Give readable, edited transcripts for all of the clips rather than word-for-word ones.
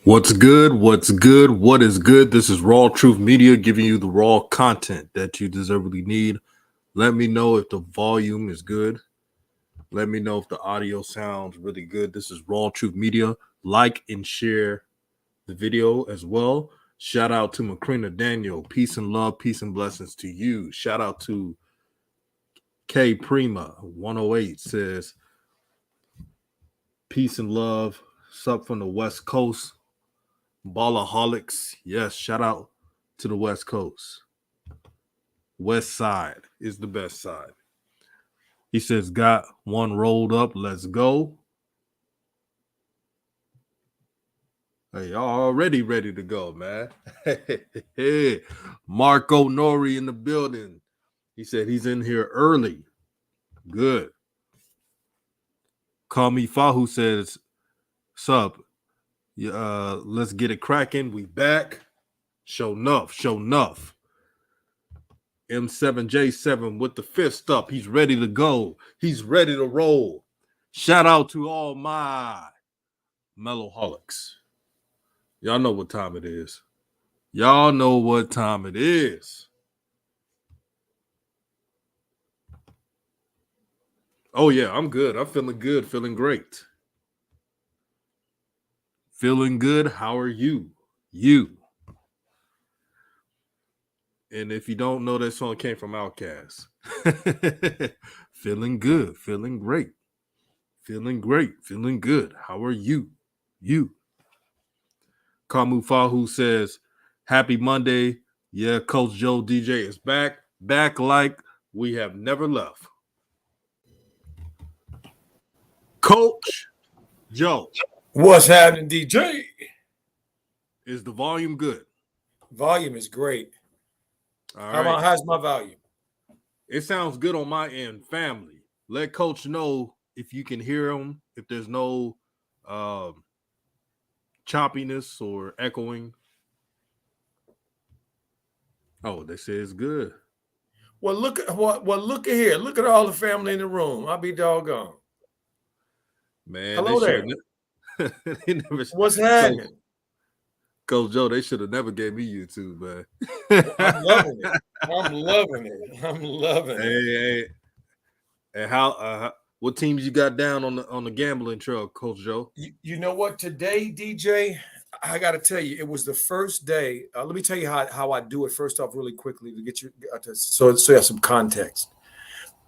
What's good? What's good? What is good? This is RawTruth Media giving you the raw content that you deservedly need. Let me know if the volume is good. Let me know if the audio sounds really good. This is RawTruth Media. Like and share the video as well. Shout out to Macrina Daniel. Peace and love, peace and blessings to you. Shout out to K Prima 108 says, peace and love. Sup from the West Coast. Ballaholics. Yes, shout out to the West Coast. West side is the best side. He says, got one rolled up. Let's go. Hey, y'all already ready to go, man. Hey, Marco Nori in the building. He said he's in here early. Good. Call me Fahu says, sup. Let's get it cracking. We back. Show enough. Show enough. M7J7 with the fist up. He's ready to go. He's ready to roll. Shout out to all my Meloholics. Y'all know what time it is. Y'all know what time it is. Oh, yeah, I'm good. I'm feeling good. Feeling great. Feeling good. How are you? You. And if you don't know, that song came from Outkast. Feeling good. Feeling great. Feeling great. Feeling good. How are you? You. Kamu Fahu says, happy Monday. Yeah, Coach Joe DJ is back. Back like we have never left. Coach Joe. What's happening, DJ? Is the volume good? Volume is great. All right. How's my volume? It sounds good on my end, family. Let Coach know if you can hear him, if there's no choppiness or echoing. Oh, they say it's good. Well, look at here. Look at all the family in the room. I'll be doggone. Man, hello there. What's happening? Coach Joe, they should have never gave me YouTube, man. I'm loving it. I'm loving it. I'm loving it. Hey. And how? What teams you got down on the gambling trail, Coach Joe? You know what? Today, DJ, I got to tell you, it was the first day. Let me tell you how I do it. First off, really quickly to get you so you have some context.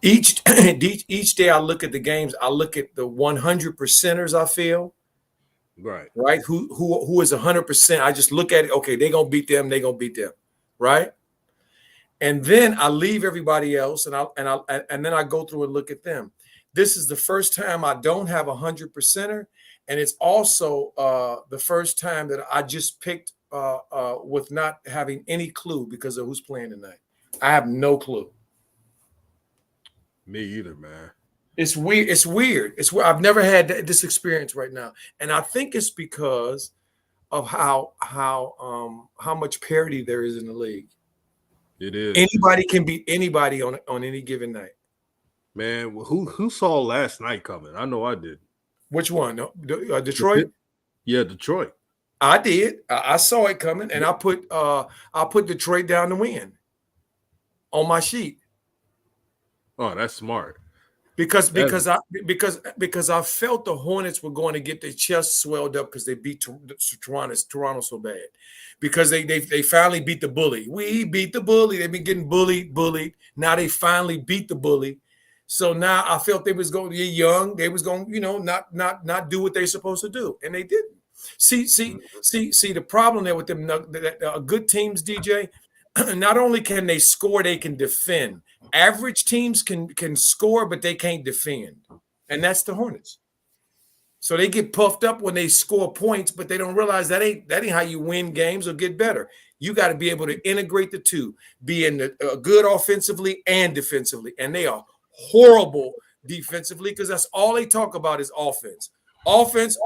Each day I look at the games. I look at the 100%ers. I feel right. Who is 100%? I just look at it. Okay, they're gonna beat them. They're gonna beat them, right? And then I leave everybody else, and then I go through and look at them. This is the first time I don't have 100%er, and it's also the first time that I just picked with not having any clue because of who's playing tonight. I have no clue. Me either, man. It's weird. It's weird. I've never had this experience right now, and I think it's because of how much parity there is in the league. It is. Anybody can beat anybody on any given night. Man, who saw last night coming? I know I did. Which one? Detroit? Yeah, Detroit. I did. I saw it coming, and I put Detroit down to win on my sheet. Oh, that's smart. Because I felt the Hornets were going to get their chest swelled up because they beat Toronto so bad. Because they finally beat the bully. We beat the bully. They've been getting bullied. Now they finally beat the bully. So now I felt they was going to get young. They was going, not do what they're supposed to do, and they didn't. See the problem there with them good teams, DJ. Not only can they score, they can defend. Average teams can score, but they can't defend, and that's the Hornets. So they get puffed up when they score points, but they don't realize that ain't how you win games or get better. You got to be able to integrate the two, be in the good offensively and defensively, and they are horrible defensively because that's all they talk about is offense. Mm-hmm.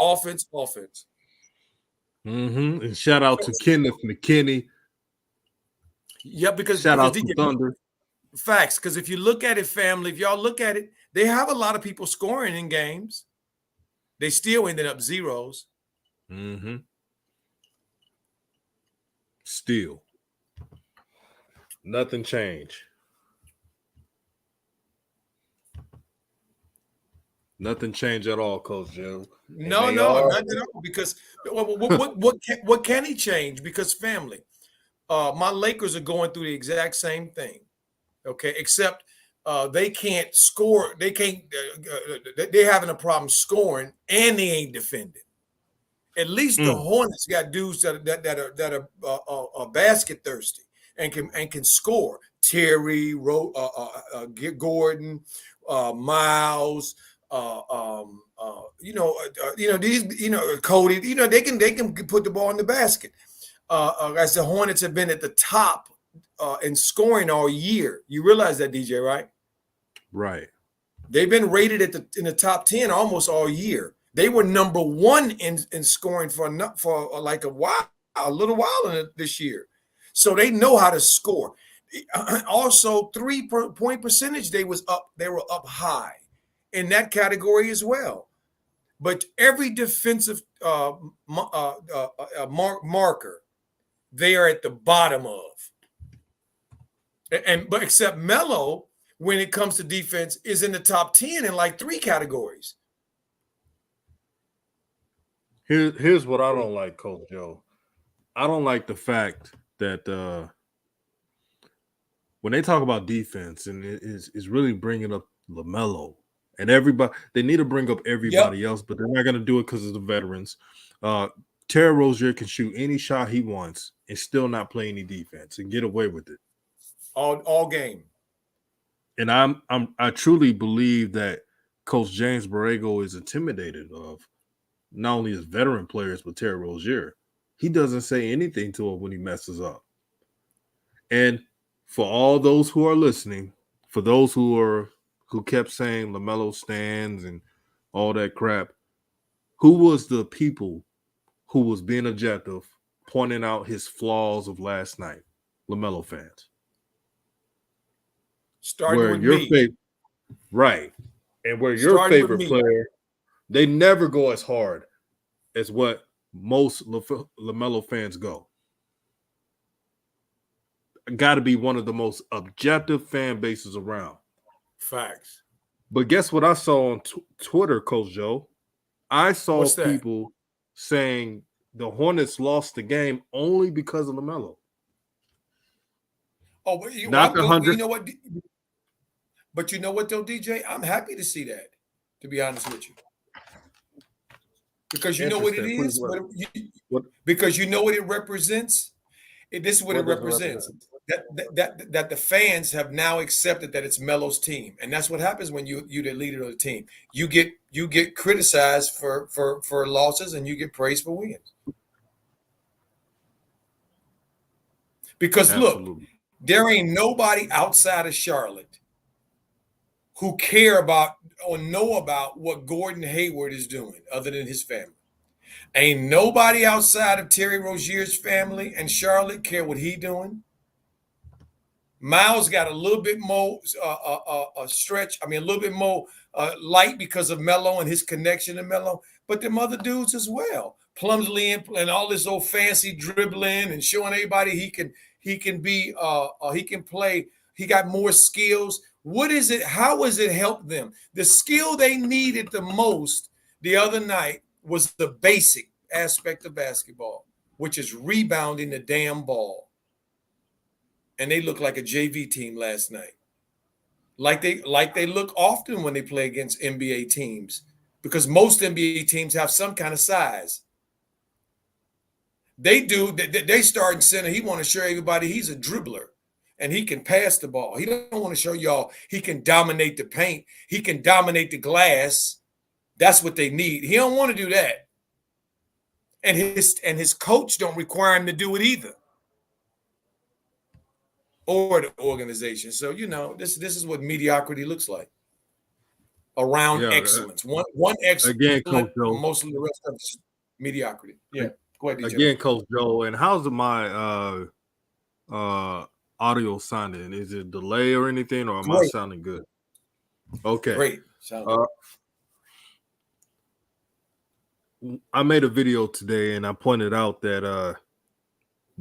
And shout out to Kenneth McKinney. Yeah, because shout out to Thunder. Facts, because if you look at it, family, if y'all look at it, they have a lot of people scoring in games. They still ended up zeros. Mm-hmm. Still. Nothing changed. Nothing changed at all, Coach Joe. No, nothing at all. Because what can he change? Because family, my Lakers are going through the exact same thing. Okay, except they can't score. They can't. They're having a problem scoring, and they ain't defending. At least the Hornets got dudes that are basket thirsty and can score. Terry, Gordon, Miles, these, Cody. They can put the ball in the basket. As the Hornets have been at the top in scoring all year. You realize that, DJ, right? Right. They've been rated in the top 10 almost all year. They were number one in scoring for like a little while this year. So they know how to score. Also, 3-point percentage, they were up high in that category as well. But every defensive marker, they are at the bottom of. But except Melo, when it comes to defense, is in the top 10 in like 3 categories. Here's what I don't like, Coach Joe. I don't like the fact that when they talk about defense, and it's really bringing up Lamelo and everybody. They need to bring up everybody else, but they're not going to do it because of the veterans. Terry Rozier can shoot any shot he wants and still not play any defense and get away with it all game. And I truly believe that Coach James Borrego is intimidated of not only his veteran players, but Terry Rozier. He doesn't say anything to him when he messes up. And for all those who are listening, for those who kept saying LaMelo stands and all that crap, who was the people who was being objective, pointing out his flaws of last night? LaMelo fans. Starting with me. Right. And where your favorite player, they never go as hard as what most LaMelo fans go. Got to be one of the most objective fan bases around. Facts. But guess what I saw on Twitter, Coach Joe? I saw people saying the Hornets lost the game only because of LaMelo. Oh, but you know what? But you know what, though, DJ? I'm happy to see that, to be honest with you. Because you know what it is? Because you know what it represents? This is what it represents. That the fans have now accepted that it's Melo's team. And that's what happens when you're the leader of the team. You get criticized for losses and you get praised for wins. Because look, there ain't nobody outside of Charlotte who care about or know about what Gordon Hayward is doing other than his family. Ain't nobody outside of Terry Rozier's family and Charlotte care what he doing. Miles got a little bit more stretch. I mean, a little bit more light because of Melo and his connection to Melo. But them other dudes as well. Plumlee and all this old fancy dribbling and showing everybody he can play. He got more skills. What is it? How has it helped them? The skill they needed the most the other night was the basic aspect of basketball, which is rebounding the damn ball. And they look like a JV team last night. Like they look often when they play against NBA teams, because most NBA teams have some kind of size. They do. They starting center. He want to show everybody he's a dribbler and he can pass the ball. He don't want to show y'all he can dominate the paint. He can dominate the glass. That's what they need. He don't want to do that. And his coach don't require him to do it either. Or the organization. So, this is what mediocrity looks like. Around excellence. One excellence. Again, Coach Joe. Mostly the rest of it's mediocrity. Yeah. Go ahead, DJ. Again, Coach Joe. And how's my audio sounding? Is it delay or anything, or am I sounding good? Okay. Great. I made a video today and I pointed out that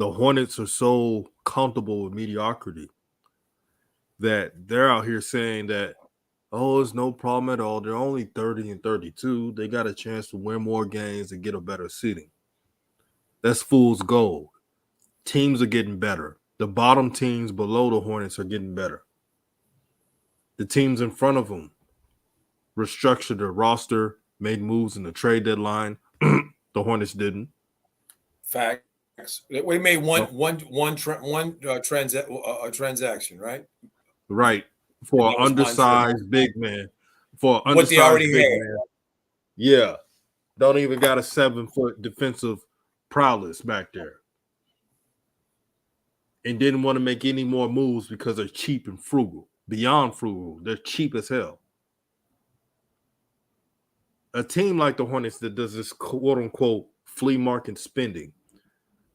The Hornets are so comfortable with mediocrity that they're out here saying that, oh, it's no problem at all. They're only 30 and 32. They got a chance to win more games and get a better seeding. That's fool's gold. Teams are getting better. The bottom teams below the Hornets are getting better. The teams in front of them restructured their roster, made moves in the trade deadline. The Hornets didn't. Facts. We made one transaction, right? Right. For an undersized big man. For an undersized big man. Yeah. Don't even got a 7-foot defensive prowess back there. And didn't want to make any more moves because they're cheap and frugal. Beyond frugal. They're cheap as hell. A team like the Hornets that does this quote-unquote flea market spending,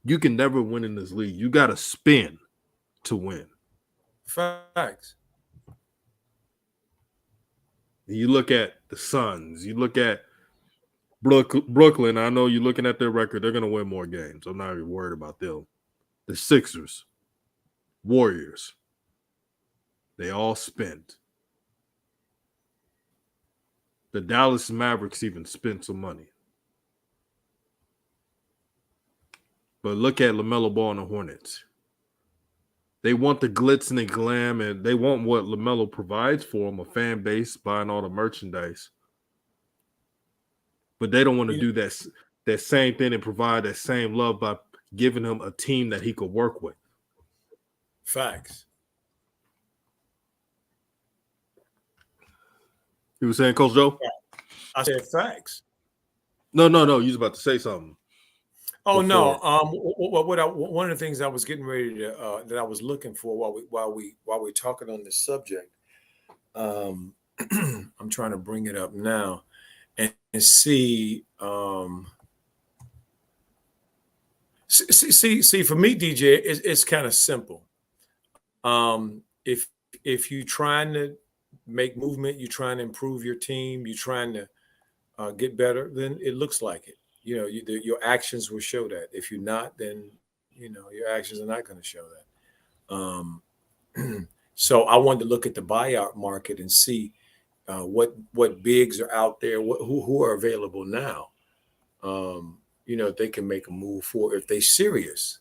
you can never win in this league. You got to spend to win. Facts. You look at the Suns. You look at Brooklyn. I know you're looking at their record. They're going to win more games. I'm not even worried about them. The Sixers, Warriors, they all spent. The Dallas Mavericks even spent some money. But look at Lamelo Ball and the Hornets. They want the glitz and the glam, and they want what Lamelo provides for them, a fan base, buying all the merchandise. But they don't want to do that same thing and provide that same love by giving him a team that he could work with. Facts. You were saying, Coach Joe? I said facts. No. You was about to say something. Oh before. No. One of the things I was getting ready to that I was looking for while we're talking on this subject. I'm trying to bring it up now and see. See, for me, DJ, it's kind of simple. If you're trying to make movement, you're trying to improve your team, you're trying to get better, then it looks like it. You know, your actions will show that. If you're not, then your actions are not going to show that. So I wanted to look at the buyout market and see what bigs are out there, who are available now. They can make a move for if they're serious.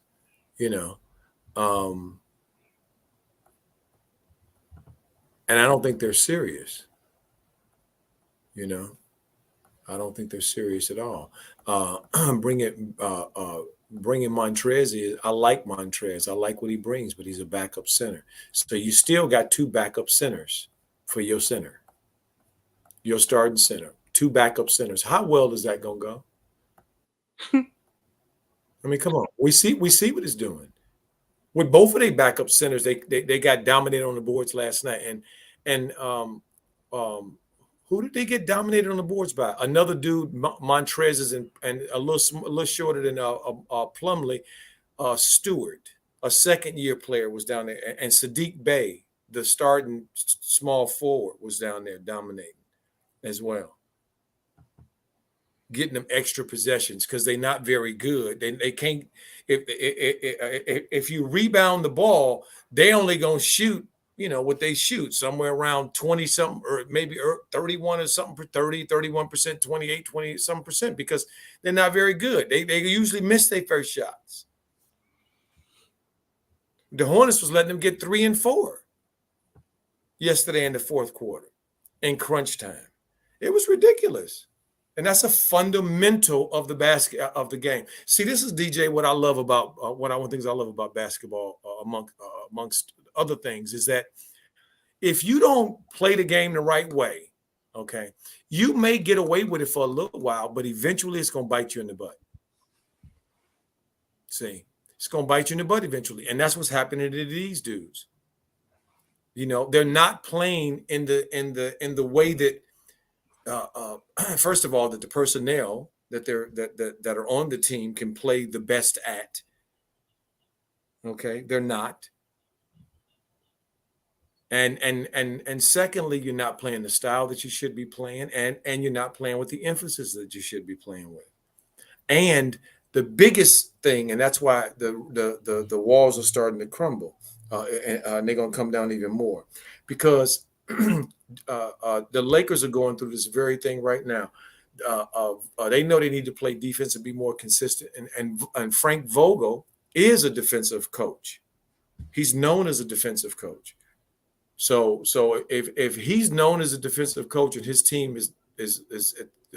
And I don't think they're serious. I don't think they're serious at all. Bringing Montrez I like Montrez. I like what he brings, but he's a backup center. So you still got two backup centers for your center, your starting center, two backup centers. How well is that going to go? I mean, come on. We see what it's doing. With both of their backup centers, they got dominated on the boards last night. And who did they get dominated on the boards by? Another dude, Montrez is and a little shorter than Plumlee, Stewart, a second-year player, was down there, and Sadiq Bey, the starting small forward, was down there dominating as well, getting them extra possessions because they're not very good. They can't. If you rebound the ball, they only gonna shoot. What they shoot somewhere around 20 something or maybe 31 or something, 31%, 28, 20 something percent, because they're not very good. They usually miss their first shots. The Hornets was letting them get 3 and 4 yesterday in the fourth quarter in crunch time. It was ridiculous. And that's a fundamental of the game. See, this is DJ. What I love about one of the things I love about basketball, amongst other things, is that if you don't play the game the right way, okay, you may get away with it for a little while, but eventually it's going to bite you in the butt. See, it's going to bite you in the butt eventually, and that's what's happening to these dudes. They're not playing in the way that. First of all, that the personnel that are on the team can play the best at. Okay, they're not. And secondly, you're not playing the style that you should be playing, and you're not playing with the emphasis that you should be playing with. And the biggest thing, and that's why the walls are starting to crumble, and they're going to come down even more, because the Lakers are going through this very thing right now. They know they need to play defense and be more consistent, and Frank Vogel is a defensive coach. He's known as a defensive coach. So if he's known as a defensive coach and his team is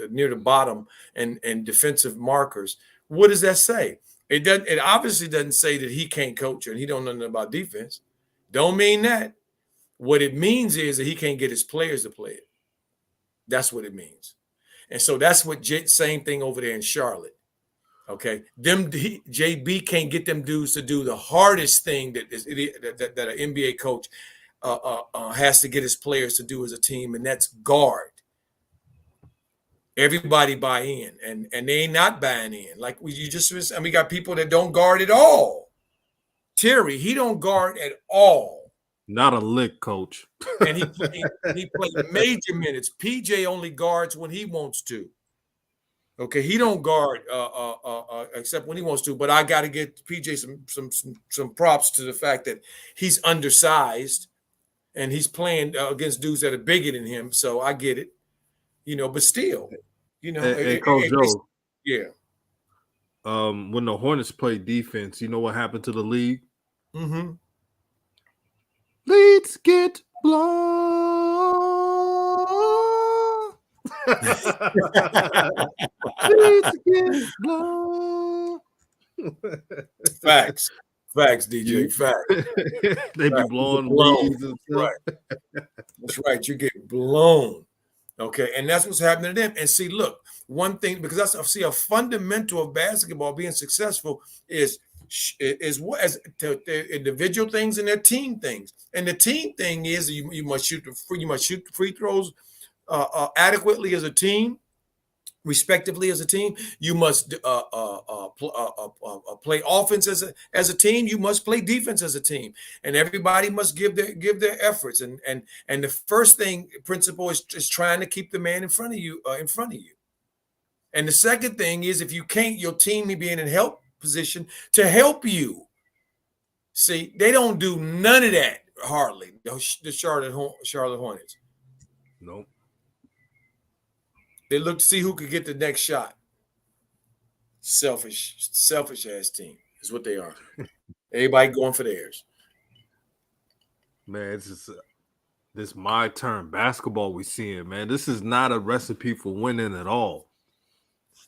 near the bottom and defensive markers, what does that say? It obviously doesn't say that he can't coach and he don't know nothing about defense. Don't mean that. What it means is that he can't get his players to play it. That's what it means. And so that's what same thing over there in Charlotte. Okay, JB can't get them dudes to do the hardest thing that an NBA coach has to get his players to do as a team, and that's guard. Everybody buy in, and they ain't not buying in. Like we got people that don't guard at all. Terry, he don't guard at all. Not a lick, coach. And he played major minutes. PJ only guards when he wants to. Okay, he don't guard except when he wants to. But I got to get PJ some props to the fact that he's undersized and he's playing against dudes that are bigger than him. So I get it, But still, Hey, Coach Joe. Yeah. When the Hornets play defense, you know what happened to the league? Mm-hmm. Leads get blown. Leads get blown. Facts, DJ. Facts. They be blowing leads and stuff. Right. That's right. You get blown. Okay, and that's what's happening to them. And see, look, one thing, because I see a fundamental of basketball being successful is what as their individual things and their team things. And the team thing is you must shoot the free throws adequately as a team, respectively as a team. You must play offense as a team. You must play defense as a team, and everybody must give their efforts. And the first thing principle is trying to keep the man in front of you. And the second thing is, if you can't, your team may be in a help position to help you. See, they don't do none of that hardly. The Charlotte Hornets. Nope. They look to see who could get the next shot. Selfish ass team is what they are. Everybody going for theirs. Man, it's just this my turn basketball we seeing, man. This is not a recipe for winning at all.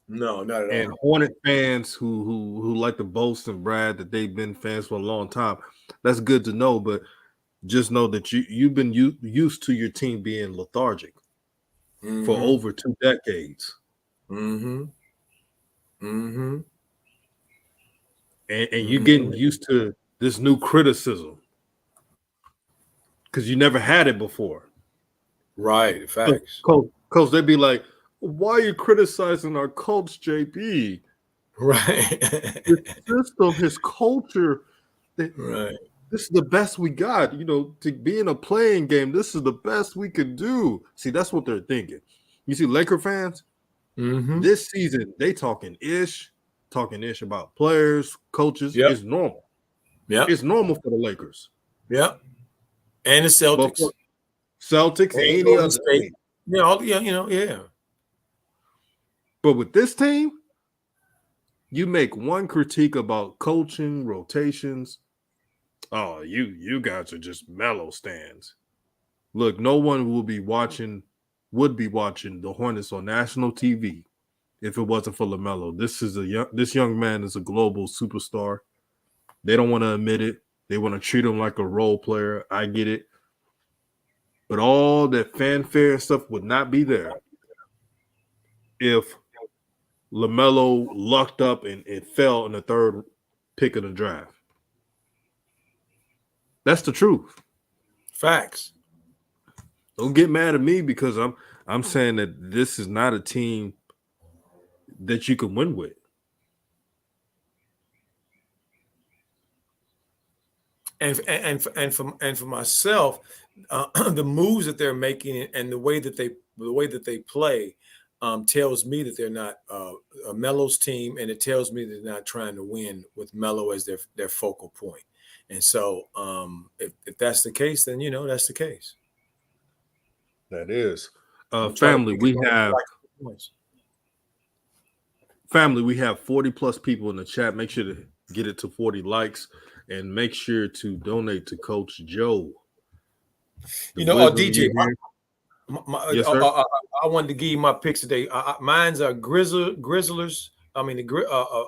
No, not at all. And Hornet fans who like to boast and brag that they've been fans for a long time, that's good to know. But just know that you've been used to your team being lethargic for over 2 decades. Mm-hmm. Mm-hmm. And you're getting used to this new criticism because you never had it before. Right. Facts. Coach, they'd be like, why are you criticizing our coach, JB? Right. His system, his culture. Right. This is the best we got. To be in a playing game, this is the best we could do. See, that's what they're thinking. You see, Laker fans, this season, they talking ish about players, coaches. Yep. It's normal. Yeah. It's normal for the Lakers. Yeah. And the Celtics. Celtics and any other team. Yeah. But with this team, you make one critique about coaching, rotations. Oh, you guys are just mellow stands. Look, no one would be watching the Hornets on national TV if it wasn't for Lamelo. This young man is a global superstar. They don't want to admit it. They want to treat him like a role player. I get it. But all that fanfare and stuff would not be there if Lamelo lucked up and it fell in the third pick of the draft. That's the truth. Facts. Don't get mad at me because I'm saying that this is not a team that you can win with. And for myself, the moves that they're making and the way that they play, tells me that they're not Melo's team, and it tells me they're not trying to win with Melo as their focal point. And so, if that's the case, then that's the case. That is. Family, we have 40 plus people in the chat. Make sure to get it to 40 likes, and make sure to donate to Coach Joe. DJ, yes, sir. I wanted to give you my picks today. Mine's are Grizzlers. I mean,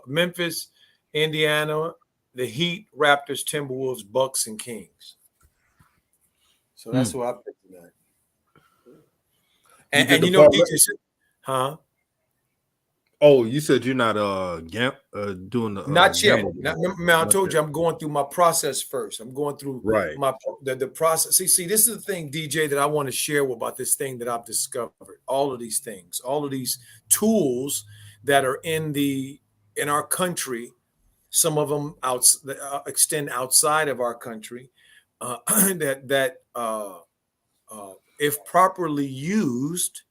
Memphis, Indiana, the Heat, Raptors, Timberwolves, Bucks, and Kings. So that's what I picked tonight. And DJ, huh? Oh, you said you're not doing the not yet. I told you I'm going through my process first. I'm going through the process. See, this is the thing, DJ, that I want to share about this thing that I've discovered. All of these things, all of these tools that are in our country. Some of them extend outside of our country. If properly used,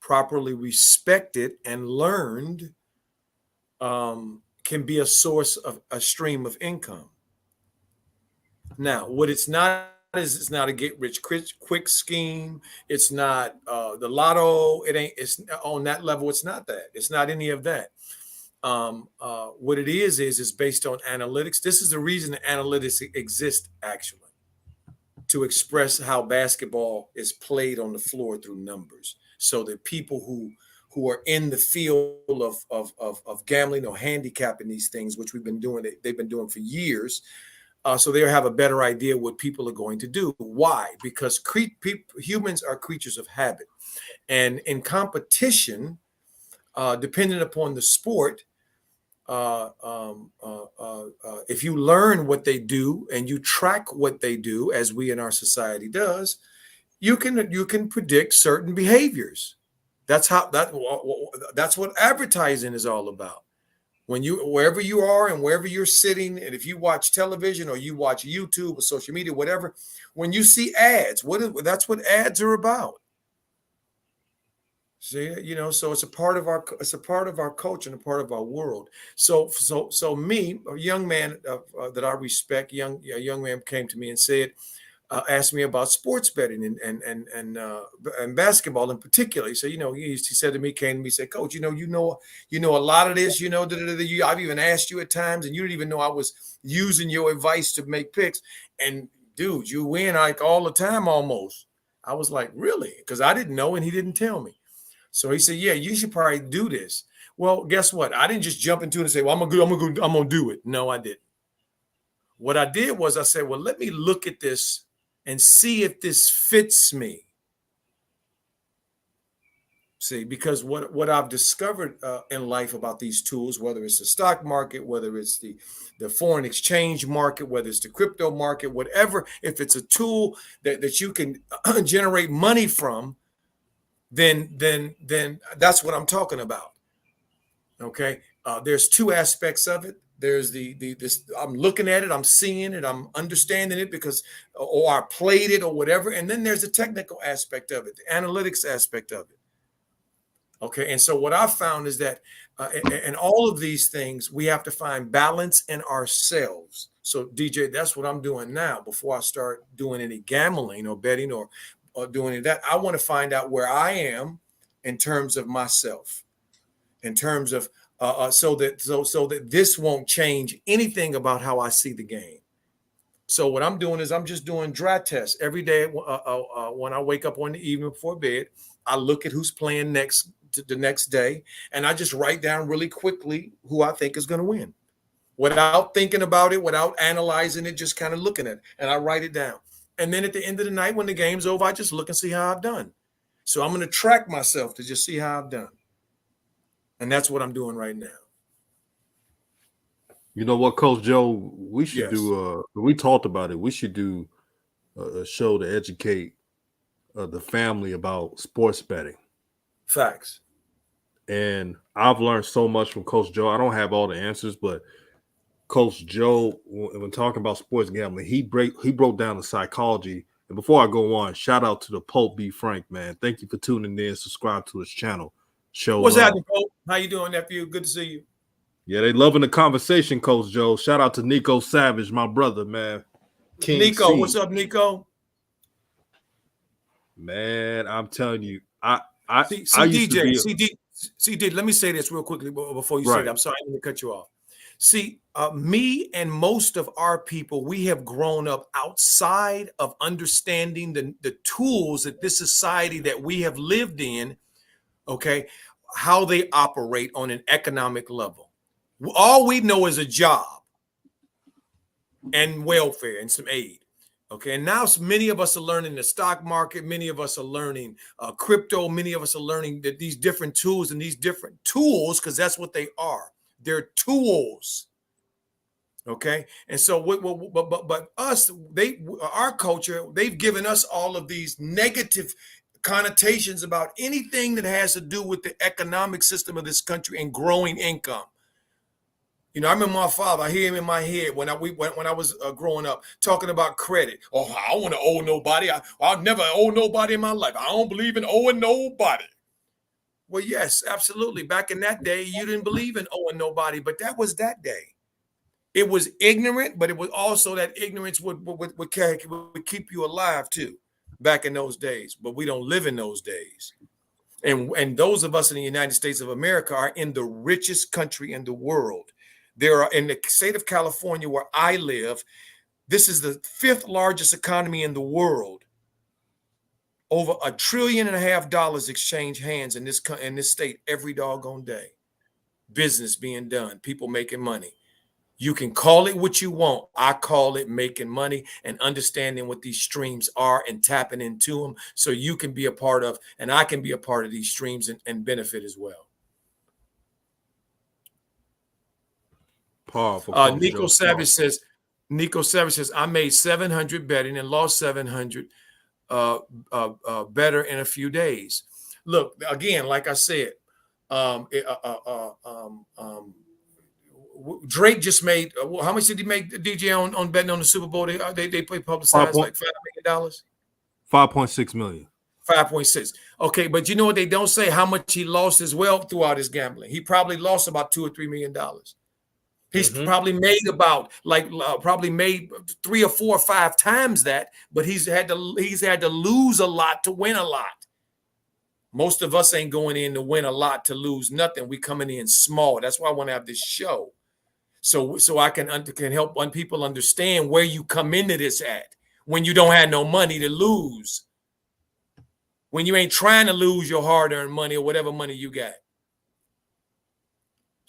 properly respected, and learned, can be a source of a stream of income. Now, what it's not is it's not a get rich quick scheme. It's not the lotto. It's on that level. It's not that. It's not any of that. What it is based on analytics. This is the reason that analytics exist, actually, to express how basketball is played on the floor through numbers, so that people who are in the field of gambling or handicapping these things, which they've been doing for years, so they have a better idea what people are going to do. Why? Because humans are creatures of habit, and in competition, depending upon the sport, if you learn what they do and you track what they do, as we in our society does, you can predict certain behaviors. That's what advertising is all about. Wherever you are and wherever you're sitting, and if you watch television or you watch YouTube or social media, whatever, when you see ads, that's what ads are about. See, so it's a part of our culture and a part of our world. So me, a young man that I respect, a young man came to me and said, asked me about sports betting and basketball in particular. He said, he said to me, said, Coach, you know a lot of this, I've even asked you at times, and you didn't even know I was using your advice to make picks. And dude, you win like all the time almost. I was like, really? Because I didn't know, and he didn't tell me. So he said, yeah, you should probably do this. Well, guess what? I didn't just jump into it and say, well, I'm gonna do it. No, I didn't. What I did was I said, well, let me look at this and see if this fits me. See, because what I've discovered in life about these tools, whether it's the stock market, whether it's the foreign exchange market, whether it's the crypto market, whatever, if it's a tool that you can generate money from, then that's what I'm talking about. Okay. There's two aspects of it. There's this I'm looking at it, I'm seeing it, I'm understanding it or I played it or whatever. And then there's the technical aspect of it, the analytics aspect of it. Okay. And so what I found is that in all of these things, we have to find balance in ourselves. So DJ, that's what I'm doing now. Before I start doing any gambling or betting or doing any of that, I want to find out where I am in terms of myself, in terms of so that this won't change anything about how I see the game. So what I'm doing is I'm just doing dry tests every day. When I wake up on the evening before bed, I look at who's playing the next day, and I just write down really quickly who I think is going to win, without thinking about it, without analyzing it, just kind of looking at it, and I write it down. And then at the end of the night, when the game's over, I just look and see how I've done. So I'm going to track myself to just see how I've done. And that's what I'm doing right now. You know what, Coach Joe? We should do. We talked about it. We should do a show to educate the family about sports betting. Facts. And I've learned so much from Coach Joe. I don't have all the answers, but Coach Joe, when talking about sports gambling, he broke down the psychology. And before I go on, shout out to the Pope B. Frank, man. Thank you for tuning in. Subscribe to his channel. Show What's love. happening, Coach? How you doing, nephew? Good to see you. Yeah, they loving the conversation, Coach Joe. Shout out to Nico Savage, my brother, man. King Nico, C. what's up, Nico? Man, I'm telling you, I used to be CD. Let me say this real quickly before you say right. that. I'm sorry, I didn't cut you off. See, me and most of our people, we have grown up outside of understanding the tools that this society that we have lived in, okay, how they operate on an economic level. All we know is a job and welfare and some aid. Okay, and now many of us are learning the stock market. Many of us are learning crypto. Many of us are learning that these different tools, because that's what they are. They're tools. Okay, and so but us, our culture, they've given us all of these negative connotations about anything that has to do with the economic system of this country and growing income. You know, I remember my father. I hear him in my head when I was growing up talking about credit. Oh, I don't want to owe nobody. I'll never owe nobody in my life. I don't believe in owing nobody. Well, yes, absolutely. Back in that day, you didn't believe in owing nobody, but that was that day. It was ignorant, but it was also that ignorance would keep you alive too. Back in those days, but we don't live in those days. And those of us in the United States of America are in the richest country in the world. There are in the state of California where I live, this is the 5th largest economy in the world. Over $1.5 trillion exchange hands in this state every doggone day. Business being done, people making money. You can call it what you want. I call it making money and understanding what these streams are and tapping into them so you can be a part of, and I can be a part of these streams and benefit as well. Powerful. Nico Savage says, I made 700 betting and lost 700 better in a few days. Look, again, like I said, Drake just made how much did he make, DJ, on betting on the Super Bowl? They publicized like $5 million. 5.6 million. 5.6. Okay, but you know what they don't say? How much he lost as well throughout his gambling. He probably lost about $2 or $3 million. He's probably made probably made 3 or 4 or 5 times that, but he's had to lose a lot to win a lot. Most of us ain't going in to win a lot to lose nothing. We coming in small. That's why I want to have this show, so I can help people understand where you come into this at when you don't have no money to lose, when you ain't trying to lose your hard-earned money or whatever money you got.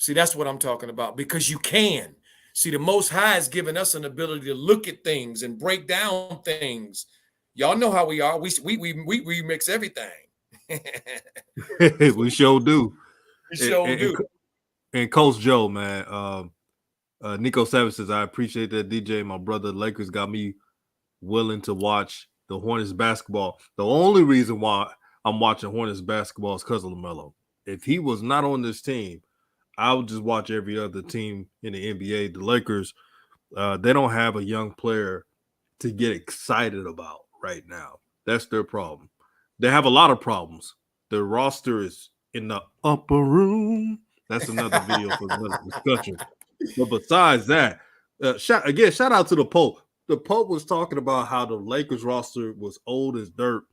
See, that's what I'm talking about, because you can. See, the Most High has given us an ability to look at things and break down things. Y'all know how we are. We remix everything. We sure do. We sure do. And Coach Joe, man, Nico Savage says, I appreciate that, DJ. My brother, Lakers got me willing to watch the Hornets basketball. The only reason why I'm watching Hornets basketball is because of Lamelo. If he was not on this team, I would just watch every other team in the NBA. The Lakers, they don't have a young player to get excited about right now. That's their problem. They have a lot of problems. Their roster is in the upper room. That's another video for another discussion. But besides that, shout out to the Pope. The Pope was talking about how the Lakers roster was old as dirt,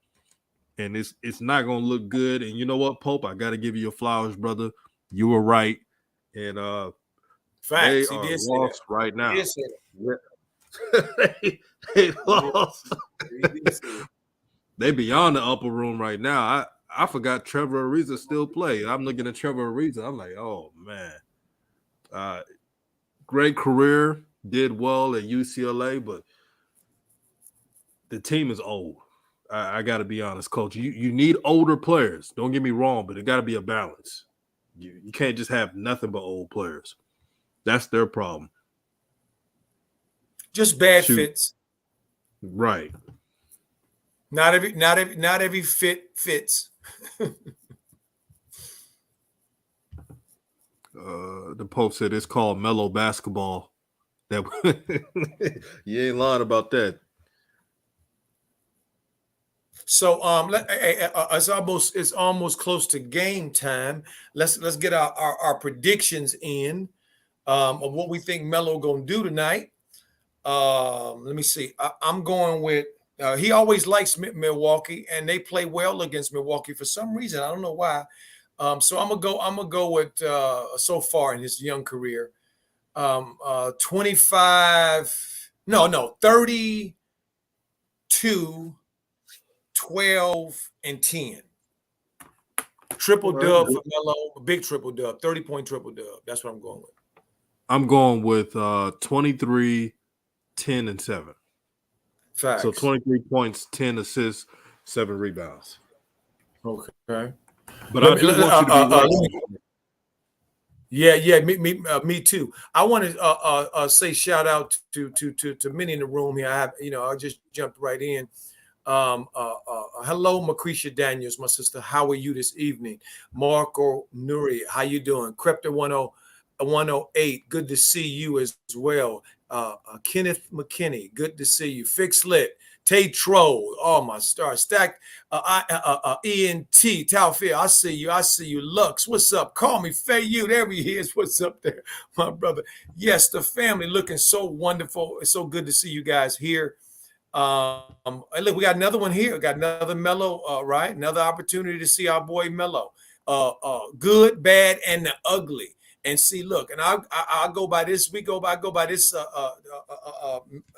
and it's not going to look good. And you know what, Pope? I got to give you your flowers, brother. You were right. And facts. They are lost right now. They lost. They beyond the upper room right now. I forgot Trevor Ariza still play. I'm looking at Trevor Ariza. I'm like, oh man. Great career, did well at UCLA, but the team is old. I got to be honest, Coach. You need older players. Don't get me wrong, but it got to be a balance. You can't just have nothing but old players. That's their problem. Just bad fits. Right. Not every fit fits. The Pope said it's called mellow basketball. That you ain't lying about that. So it's almost close to game time. Let's get our predictions in of what we think Melo gonna do tonight. Let me see. I'm going with. He always likes Milwaukee, and they play well against Milwaukee for some reason. I don't know why. So I'm gonna go with so far in his young career. 25. No, 32, 12, and 10. Triple dub for Melo, a big triple dub, 30-point triple dub. That's what I'm going with. I'm going with 23, 10, and 7. Facts. So 23 points, 10 assists, 7 rebounds. Okay. But I do want you to be Yeah, me too. I want to say shout out to many in the room here. I just jumped right in. Hello, Macretia Daniels, my sister. How are you this evening? Marco Nuri, how you doing? Crepta 108, good to see you as well. Kenneth McKinney, good to see you. Fix Lit, Tay Troll, oh my star. Stack ENT, Taufir, I see you. Lux, what's up? Call me Faye you. There he is. What's up there, my brother? Yes, the family looking so wonderful. It's so good to see you guys here. Look, we got another one here. We got another Melo, right? Another opportunity to see our boy Melo. Good, bad, and the ugly. And see, look, and I go by this. I go by this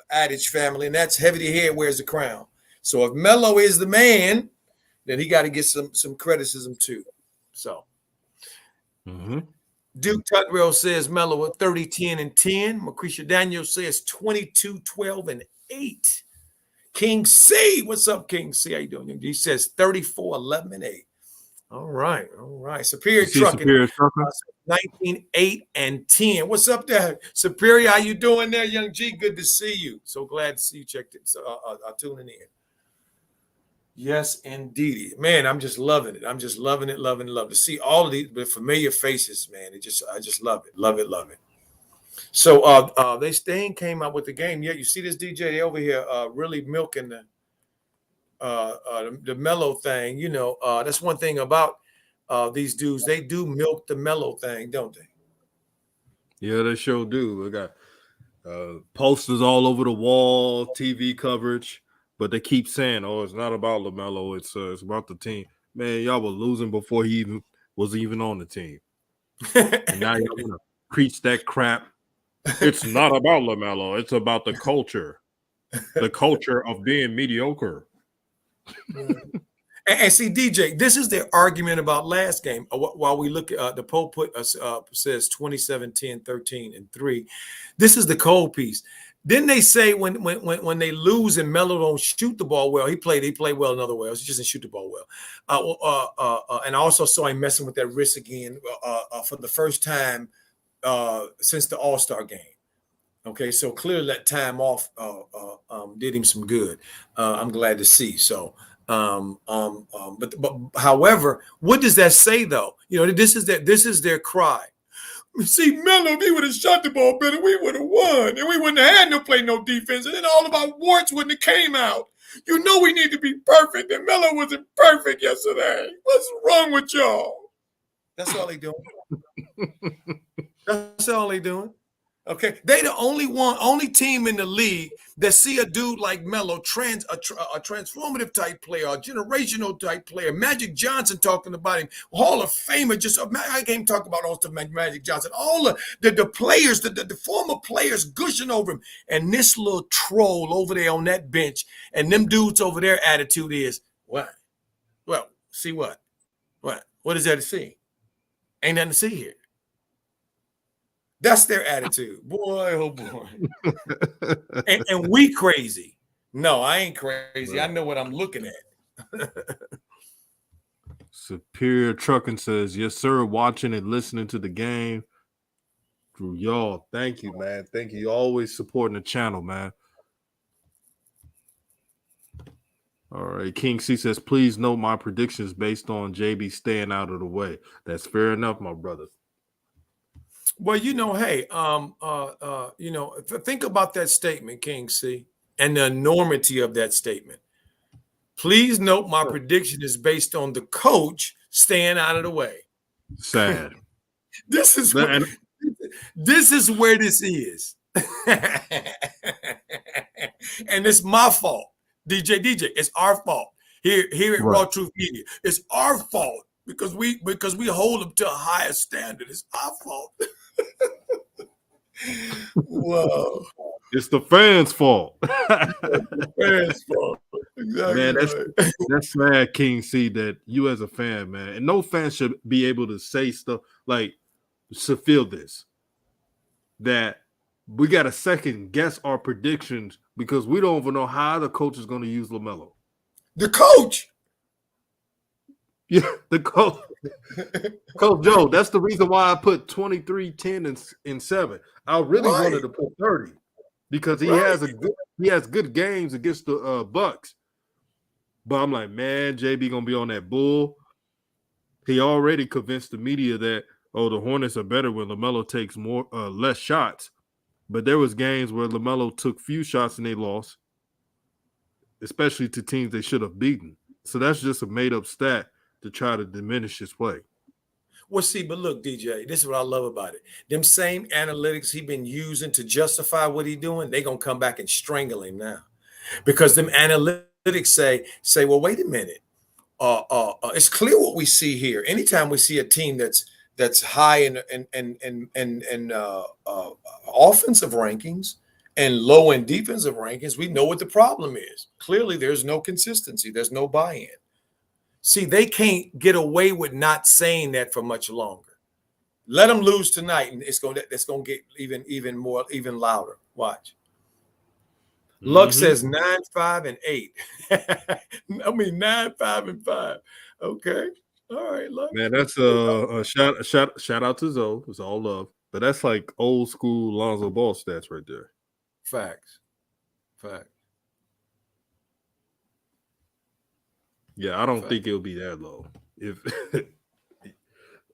adage, family, and that's heavy the head wears the crown. So if Melo is the man, then he got to get some criticism too. So. Mm-hmm. Duke Tutwell says Melo at 30, 10, and 10. Macretia Daniels says 22, 12, and 8. King C, what's up, King C? How you doing? He says 34, 11, and 8. All right. Superior Trucking, 19, 8, and 10. What's up there? Superior, how you doing there, Young G? Good to see you. So glad to see you checked it. Tuning in. Yes, indeed. Man, I'm just loving it. I'm just loving it. To see all of these familiar faces, man. I just love it. Love it. So they came out with the game. Yeah, you see this DJ they over here really milking the Melo thing. You know, that's one thing about these dudes. They do milk the Melo thing, don't they? Yeah, they sure do. We got posters all over the wall, TV coverage, but they keep saying, "Oh, it's not about LaMelo. It's about the team." Man, y'all were losing before he was even on the team, and now y'all gonna preach that crap. It's not about LaMelo. It's about the culture of being mediocre. And see, DJ, this is their argument about last game. While we look at the poll says 27, 10, 13, and 3. This is the cold piece. Didn't they say when they lose and Melo don't shoot the ball well, he played well in other ways. He just didn't shoot the ball well. And I also saw him messing with that wrist again for the first time since the All-Star game. Okay, so clearly that time off did him some good. I'm glad to see. So, but however, what does that say though? You know, this is their cry. See, Melo, if he would have shot the ball better, we would have won, and we wouldn't have had to play no defense, and then all of our warts wouldn't have came out. You know we need to be perfect, and Melo wasn't perfect yesterday. What's wrong with y'all? That's all they doing. That's all they doing. Okay, they the only team in the league that see a dude like Melo, a transformative type player, a generational type player. Magic Johnson talking about him, Hall of Famer. I can't talk about all the Magic Johnson. All the players, the former players gushing over him, and this little troll over there on that bench, and them dudes over there attitude is what? Well, see what? What is there to see? Ain't nothing to see here. That's their attitude. Boy, oh boy. and we crazy. No, I ain't crazy. I know what I'm looking at. Superior Trucking says, yes, sir, watching and listening to the game. Through y'all. Thank you, man. Thank you. Always supporting the channel, man. All right. King C says, please note my predictions based on JB staying out of the way. That's fair enough, my brother. Well, you know, hey, think about that statement, King C, and the enormity of that statement. Please note my prediction is based on the coach staying out of the way. Sad. This is where this is. And it's my fault. DJ, it's our fault. Here at RawTruth Media. It's our fault because we hold them to a higher standard. It's our fault. Whoa. It's the fans' fault. The fans' fault. Exactly. Man, that's sad, King C, that you as a fan, man, and no fan should be able to say stuff like, should feel this, that we got to second guess our predictions because we don't even know how the coach is going to use Lamelo. The coach? Yeah, the coach. Coach Joe, that's the reason why I put 23, 10, and 7. I really wanted to put 30 because he has good games against the Bucks. But I'm like, man, JB gonna be on that bull. He already convinced the media that, oh, the Hornets are better when LaMelo takes less shots. But there was games where LaMelo took few shots and they lost, especially to teams they should have beaten. So that's just a made-up stat to try to diminish his play. Well, see, but look, DJ, this is what I love about it. Them same analytics he been using to justify what he doing, they gonna come back and strangle him now, because them analytics say, well, wait a minute. It's clear what we see here. Anytime we see a team that's high in offensive rankings and low in defensive rankings, we know what the problem is. Clearly, there's no consistency. There's no buy-in. See, they can't get away with not saying that for much longer. Let them lose tonight, and it's gonna get even louder. Watch. Luck says 9, 5, and 8. I mean 9, 5, and 5. Okay. All right, Luck. Man, that's a shout out to Zoe. It's all love. But that's like old school Lonzo Ball stats right there. Facts. Yeah, I don't think it'll be that low. If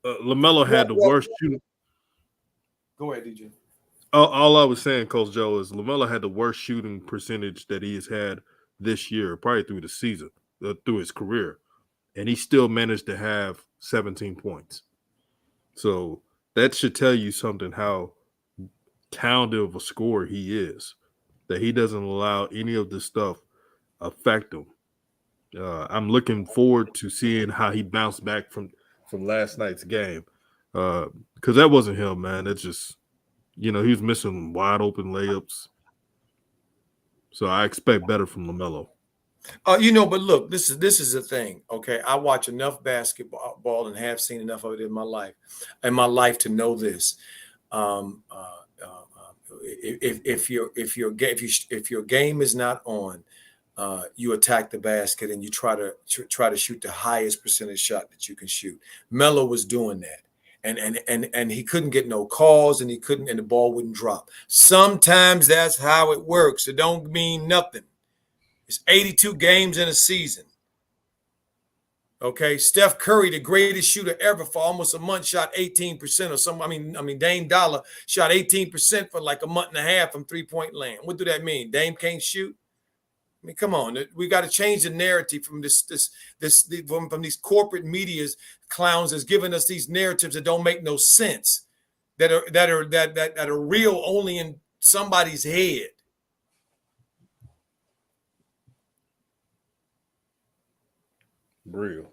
LaMelo had the worst shooting. Go ahead, DJ. All I was saying, Coach Joe, is LaMelo had the worst shooting percentage that he has had this year, probably through the season, through his career. And he still managed to have 17 points. So that should tell you something, how talented of a scorer he is, that he doesn't allow any of this stuff affect him. I'm looking forward to seeing how he bounced back from last night's game, because that wasn't him, man. It's just, he was missing wide open layups. So I expect better from LaMelo. But look, this is the thing. Okay, I watch enough basketball and have seen enough of it in my life to know this. If your game is not on, you attack the basket and you try to shoot the highest percentage shot that you can shoot. Melo was doing that, and he couldn't get no calls, and the ball wouldn't drop. Sometimes that's how it works. It don't mean nothing. It's 82 games in a season. Okay, Steph Curry, the greatest shooter ever for almost a month, shot 18% or something. I mean, Dame Dollar shot 18% for like a month and a half from 3-point land. What do that mean? Dame can't shoot? I mean, come on. We got to change the narrative from from these corporate media's clowns that's giving us these narratives that don't make no sense, that are real only in somebody's head. Real.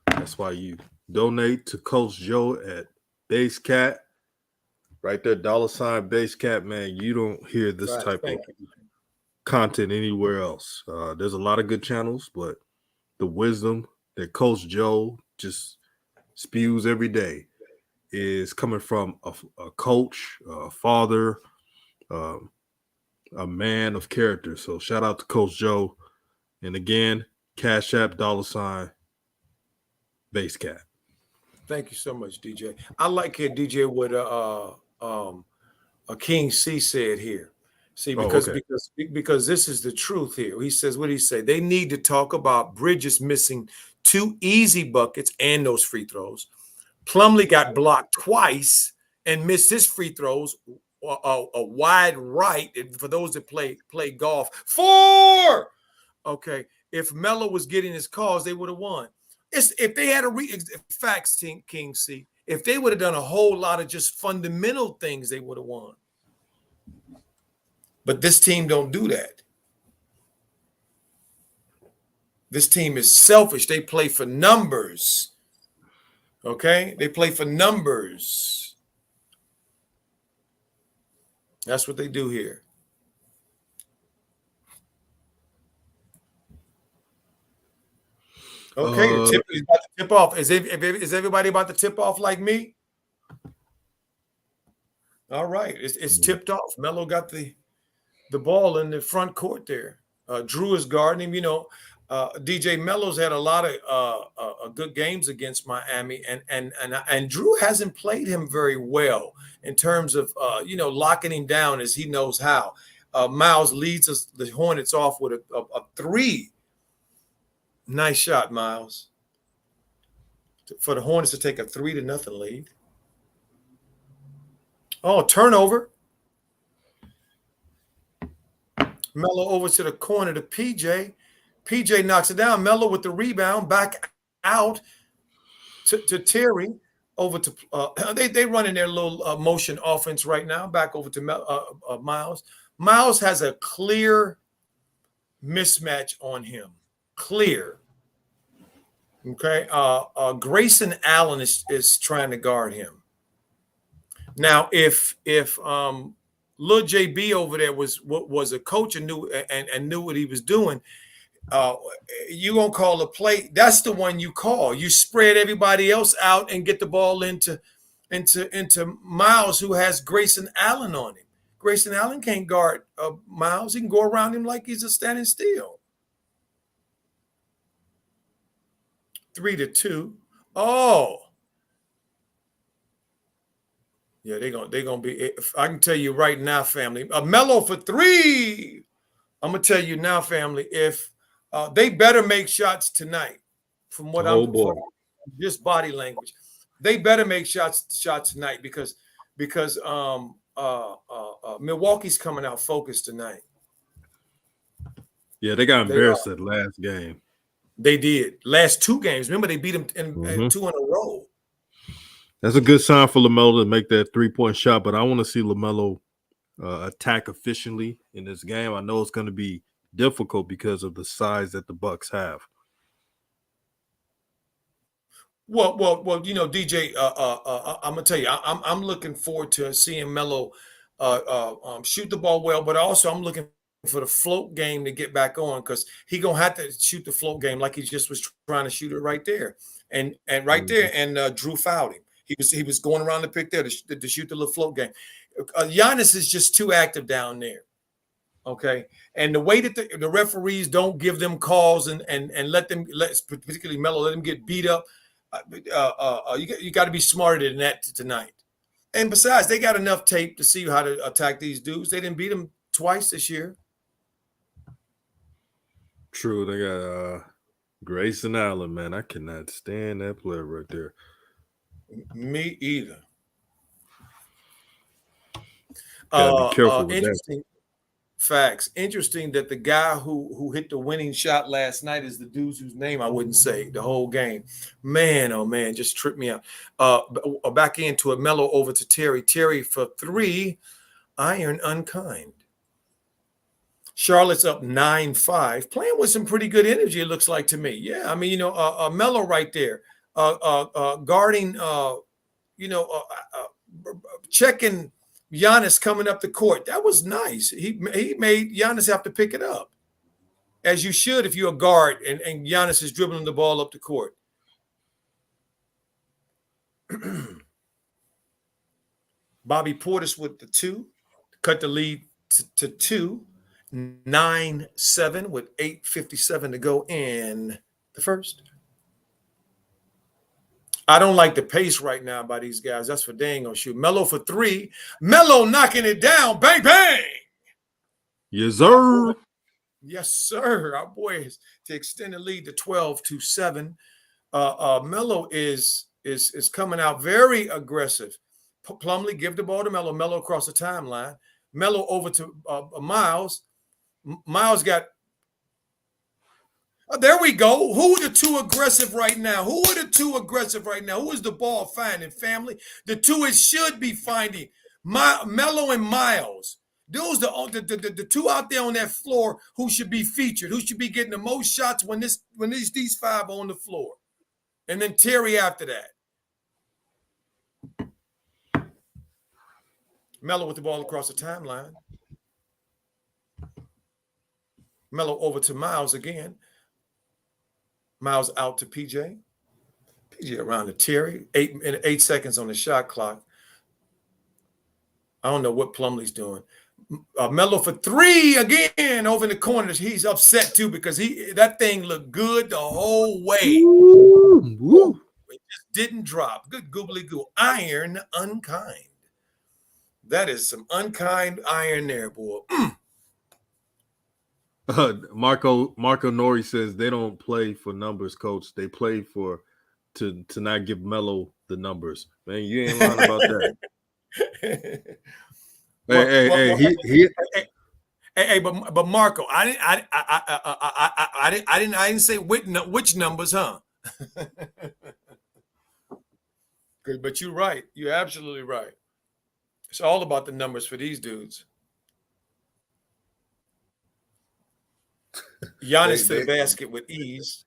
That's why you donate to Coach Joe at Base Cat. Right there, $ Base Cat, man. You don't hear this type of content anywhere else. There's a lot of good channels, but the wisdom that Coach Joe just spews every day is coming from a coach, a father, a man of character. So shout out to Coach Joe. And again, Cash App, $ Base Cat. Thank you so much, DJ. I like it, DJ, what a King C said here. See, because this is the truth here. He says, what did he say? They need to talk about Bridges missing 2 easy buckets and those free throws. Plumlee got blocked twice and missed his free throws a wide right. For those that play golf, 4. Okay, if Melo was getting his calls, they would have won. If they had facts, King C. If they would have done a whole lot of just fundamental things, they would have won. But this team don't do that. This team is selfish. They play for numbers. Okay? They play for numbers. That's what they do here. Okay, the tip is about to tip off. Is everybody about to tip off like me? All right, it's tipped off. Melo got the ball in the front court there. Drew is guarding him. You know, DJ Melo's had a lot of good games against Miami, and Drew hasn't played him very well in terms of locking him down as he knows how. Miles leads the Hornets off with a 3. Nice shot, Miles. For the Hornets to take a 3-0 lead. Oh, turnover. Melo over to the corner to PJ. PJ knocks it down. Melo with the rebound, back out to Terry. Over to they running their little motion offense right now. Back over to Miles. Miles has a clear mismatch on him. Clear. Okay. Grayson Allen is trying to guard him. Now, if Lil JB over there was a coach and knew what he was doing, you gonna call a play. That's the one you call. You spread everybody else out and get the ball into Miles, who has Grayson Allen on him. Grayson Allen can't guard Miles. He can go around him like he's a standing still. 3-2. Oh. Yeah, they're gonna be. I can tell you right now, family. Melo for 3. I'm gonna tell you now, family. If they better make shots tonight, from what from just body language, they better make shots tonight because Milwaukee's coming out focused tonight. Yeah, they got embarrassed that last game. They did. Last 2 games. Remember, they beat them in 2 in a row. That's a good sign for Lamelo to make that 3-point shot, but I want to see Lamelo attack efficiently in this game. I know it's going to be difficult because of the size that the Bucks have. Well, DJ, I'm gonna tell you, I'm looking forward to seeing Melo shoot the ball well, but also I'm looking for the float game to get back on because he gonna have to shoot the float game like he just was trying to shoot it right there, and right there, and Drew fouled him. He was going around the pick there to shoot the little float game. Giannis is just too active down there. Okay, and the way that the referees don't give them calls and let particularly Melo, let them get beat up. You got to be smarter than that tonight. And besides, they got enough tape to see how to attack these dudes. They didn't beat them twice this year. True, they got Grayson Allen, man. I cannot stand that player right there. Me either. Gotta be careful with interesting that. Facts. Interesting that the guy who hit the winning shot last night is the dude whose name I wouldn't say the whole game. Man, oh man, just tripped me out. Back into it. Melo over to Terry. Terry for 3. Iron unkind. Charlotte's up 9-5, playing with some pretty good energy, it looks like to me. Yeah, I mean, Melo right there, guarding, checking Giannis coming up the court. That was nice. He made Giannis have to pick it up, as you should if you're a guard and Giannis is dribbling the ball up the court. Bobby Portis with the 2, cut the lead to 2. 9-7 with 8:57 to go in the first. I don't like the pace right now by these guys. That's for dang gonna shoot. Melo for 3. Melo knocking it down. Bang, bang. Yes, sir. Yes, sir. Our boy is to extend the lead to 12-7. Melo is coming out very aggressive. Plumlee, give the ball to Melo. Melo across the timeline. Melo over to Miles. Miles got. There we go. Who are the two aggressive right now? Who is the ball finding, family? The two it should be finding. Melo and Miles. Those the two out there on that floor who should be featured, who should be getting the most shots when these five are on the floor. And then Terry after that. Melo with the ball across the timeline. Melo over to Miles again. Miles out to PJ. PJ around to Terry. 8 seconds on the shot clock. I don't know what Plumlee's doing. Melo for three again over in the corner. He's upset too because that thing looked good the whole way. Woo. It just didn't drop. Good googly goo. Iron unkind. That is some unkind iron there, boy. Marco Nori says they don't play for numbers, coach. They play to not give Melo the numbers. Man, you ain't lying about that. Hey, but Marco, I didn't say which numbers, huh? Good, but you're right. You're absolutely right. It's all about the numbers for these dudes. Giannis to the basket with ease.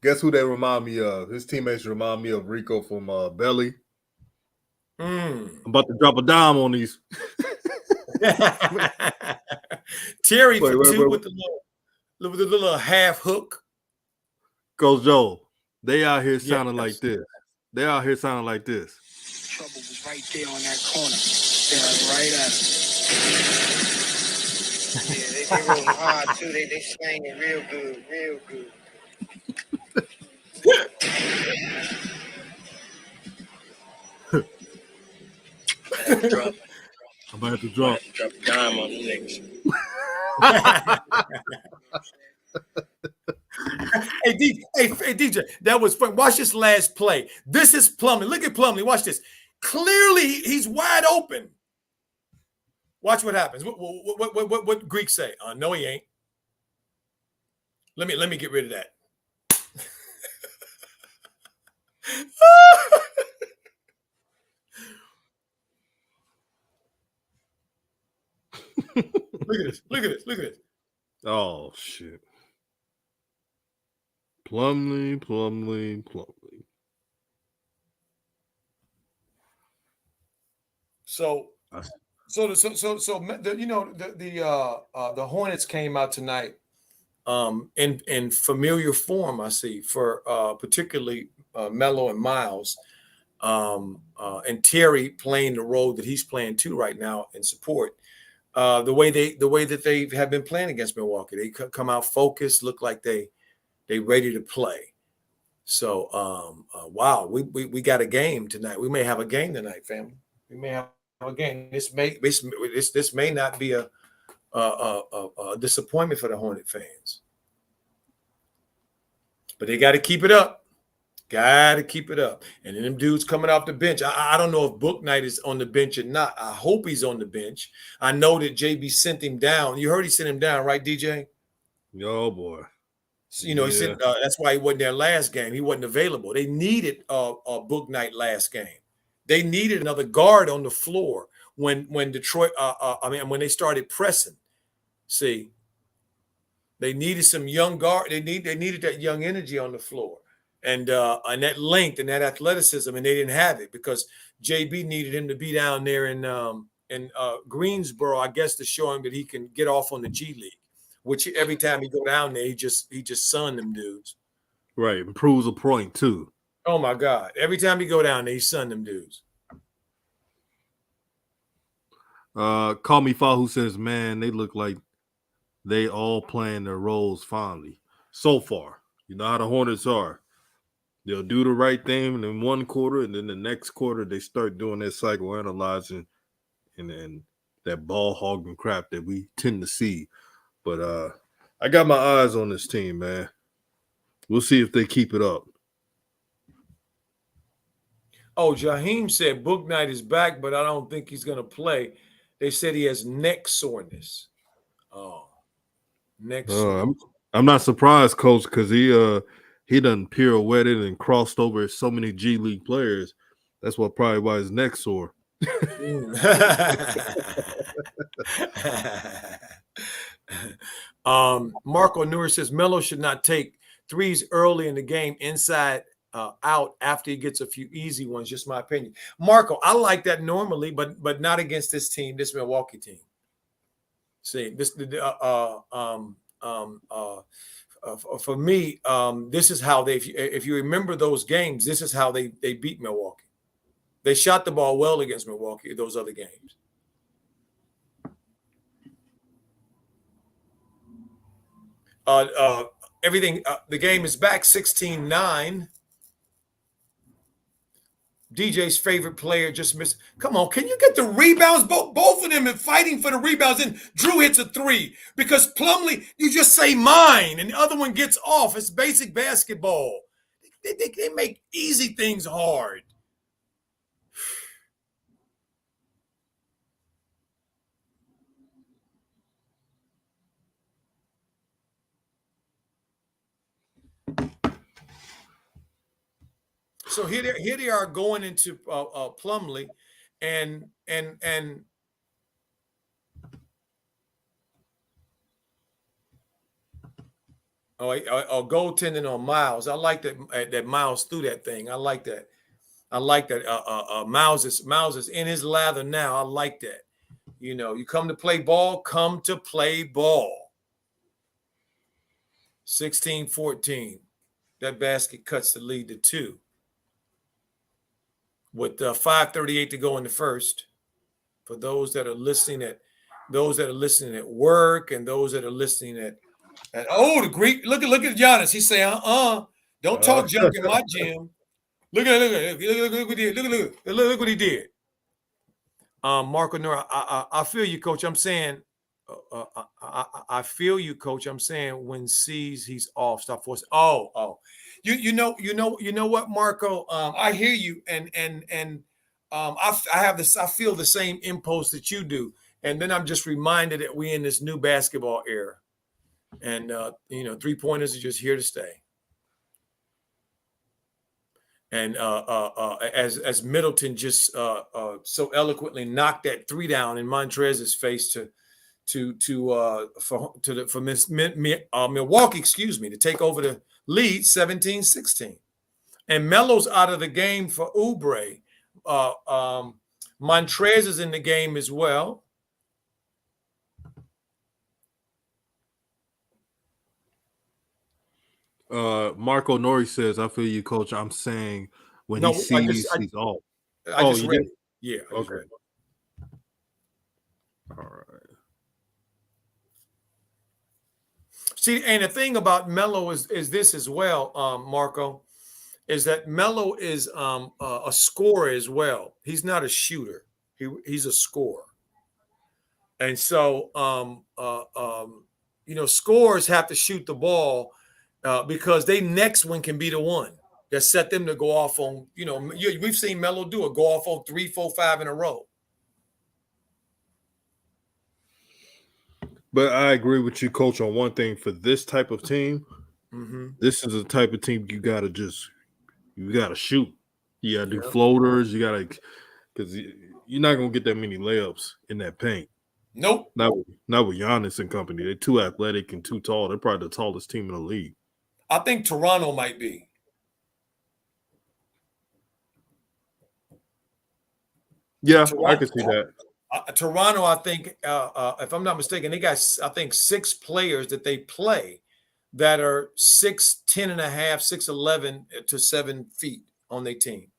Guess who they remind me of? His teammates remind me of Rico from Belly. I'm about to drop a dime on these. Terry for two with the little half hook. Coach Joe, they out here sounding like this. Trouble was right there on that corner. Staring right at him. Yeah, they rolling hard too. They slanging real good. I'm about to drop a dime on the niggas. Hey, DJ, that was fun. Watch this last play. This is Plumlee. Look at Plumlee. Watch this. Clearly, he's wide open. Watch what happens. What Greek say? No, he ain't. Let me get rid of that. Look at this. Oh shit. Plumlee. So the Hornets came out tonight in familiar form, I see, for particularly Melo and Miles, and Terry playing the role that he's playing too right now in support. The way that they have been playing against Milwaukee, they come out focused, look like they ready to play. So wow, we got a game tonight. We may have a game tonight, family. We may have a game. This may not be a disappointment for the Hornet fans, but they got to keep it up. And then them dudes coming off the bench. I don't know if Book Knight is on the bench or not. I hope he's on the bench. I know that JB sent him down. You heard he sent him down, right, DJ? Oh boy. So, he said that's why he wasn't there last game. He wasn't available. They needed Book Knight last game. They needed another guard on the floor when Detroit. When they started pressing. See, they needed some young guard. They needed that young energy on the floor, and that length and that athleticism, and they didn't have it because JB needed him to be down there in Greensboro, I guess, to show him that he can get off on the G League. Which every time he go down there, he just sunned them dudes. Right, improves a point too. Oh my God! Every time he go down there, he sunned them dudes. Call Me Fa, who says, "Man, they look like they all playing their roles finally so far. You know how the Hornets are. They'll do the right thing in one quarter, and then the next quarter they start doing their psychoanalyzing and that ball hogging crap that we tend to see." But I got my eyes on this team, man. We'll see if they keep it up. Oh, Jaheim said Book Knight is back, but I don't think he's going to play. They said he has neck soreness. Oh, neck soreness. I'm not surprised, Coach, because he done pirouetted and crossed over so many G League players. That's probably why his neck's sore. Marco Noor says Melo should not take threes early in the game, inside out after he gets a few easy ones. Just my opinion. Marco, I like that normally, but not against this team, this Milwaukee team. See, this for me, this is how if you remember those games, this is how they beat Milwaukee. They shot the ball well against Milwaukee, those other games. Everything, the game is back 16-9. DJ's favorite player just missed. Come on, can you get the rebounds? Both of them are fighting for the rebounds, and Drew hits a three because Plumlee, you just say mine, and the other one gets off. It's basic basketball. They make easy things hard. So here they are going into Plumlee, and goaltending on Miles. I like that Miles threw that thing. I like that. Miles is in his lather now. I like that. You know, you come to play ball, come to play ball. 16-14. That basket cuts the lead to 2. With 5:38 to go in the first. For those that are listening at work and those that are listening at the Greek, look at Giannis. He's saying, don't talk junk in my gym. Look what he did. Marco Nora, I feel you, Coach. I'm saying, I feel you, Coach. I'm saying when sees he's off, stop forcing. You know what, Marco? I hear you, and I have this. I feel the same impulse that you do, and then I'm just reminded that we're in this new basketball era, and 3-pointers are just here to stay. And as Middleton just so eloquently knocked that 3 down in Montrez's face for Milwaukee, to take over the lead 17-16. And Melo's out of the game for Oubre. Montrez is in the game as well. Marco Nori says, I feel you, Coach. I'm saying when he sees he's off. I just read it. Yeah. Okay. All right. See, and the thing about Melo is this as well, Marco, is that Melo is a scorer as well. He's not a shooter. He's a scorer. And so, scorers have to shoot the ball because they next one can be the one that set them to go off on, we've seen Melo do it, go off on 3, 4, 5 in a row. But I agree with you, Coach, on one thing. For this type of team, this is the type of team you gotta shoot. You gotta do floaters. You gotta, because you're not gonna get that many layups in that paint. Nope. Not with Giannis and company. They're too athletic and too tall. They're probably the tallest team in the league. I think Toronto might be. Yeah, I can see that. Toronto, I think, if I'm not mistaken, they got, I think, 6 players that they play that are 6'10 and a half, 6'11 to 7 feet on their team.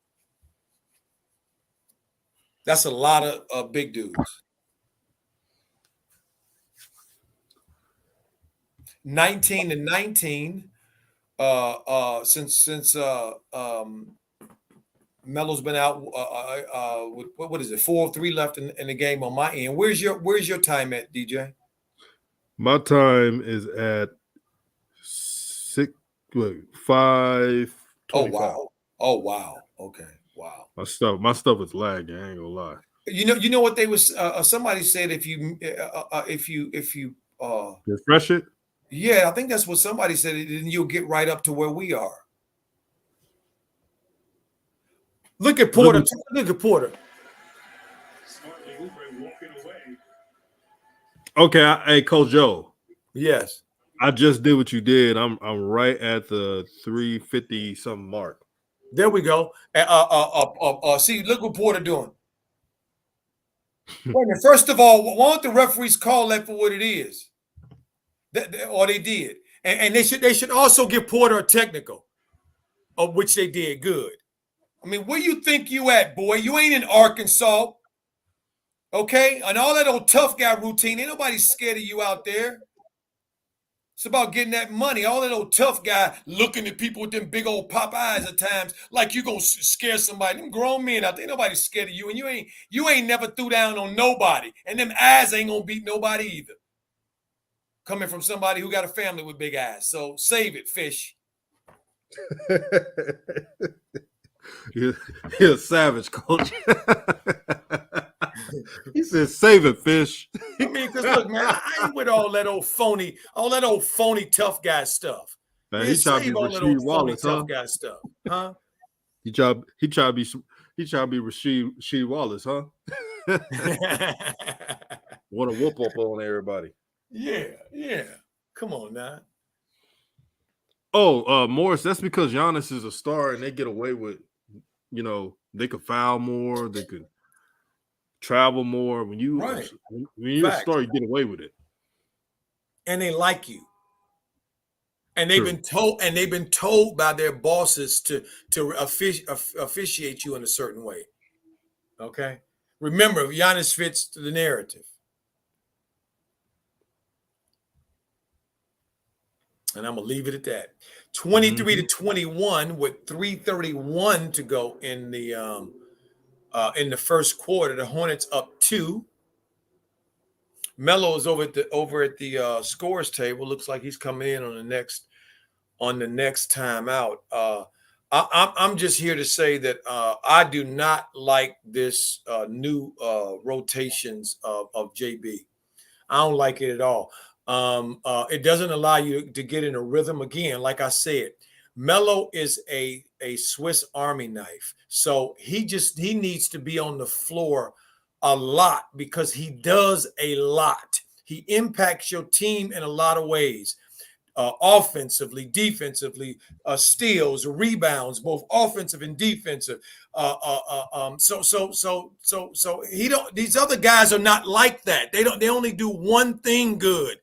That's a lot of big dudes. 19-19. Since Melo's been out, with what is it? 4-3 left in the game on my end. Where's your time at, DJ? My time is at 5:25. Oh wow. Okay. Wow. My stuff is lagging. I ain't gonna lie. You know what they was somebody said if you Refresh it. yeah, I think that's what somebody said, then you'll get right up to where we are. Look at Porter. Look at Porter. Okay, hey Coach Joe. Yes. I just did what you did. I'm right at the 350 something mark. There we go. See, look what Porter doing. Wait a minute. First of all, why don't the referees call that for what it is? Or they did, and they should also give Porter a technical, of which they did good. I mean, where you think you at, boy? You ain't in Arkansas, okay? And all that old tough guy routine, ain't nobody scared of you out there. It's about getting that money. All that old tough guy looking at people with them big old pop eyes at times, like you gonna scare somebody. Them grown men out there, ain't nobody scared of you, and you ain't never threw down on nobody, and them eyes ain't gonna beat nobody either. Coming from somebody who got a family with big eyes, so save it, fish. You're a savage, Coach. He said, "Save it, fish." I mean, because look, man, I ain't with all that old phony tough guy stuff. Man, he tried to be Rasheed Wallace, huh? Tough guy stuff, huh? He tried to be Rasheed Wallace, huh? Want to whoop up on everybody? Yeah. Come on now. Oh, Morris, that's because Giannis is a star and they get away with, they could foul more, they could travel more. When you're a star, you get away with it. And they like you. And they've been told by their bosses to officiate you in a certain way. Okay? Remember, Giannis fits the narrative. And I'm gonna leave it at that. 23-21 with 3:31 to go in the first quarter. The Hornets up 2. Melo is over at the scores table. Looks like he's coming in on the next timeout. I'm just here to say that I do not like this new rotations of JB. I don't like it at all. It doesn't allow you to get in a rhythm again. Like I said, Melo is a Swiss Army knife. So he needs to be on the floor a lot because he does a lot. He impacts your team in a lot of ways. Offensively, defensively, steals, rebounds, both offensive and defensive. So he don't. These other guys are not like that. They only do one thing good.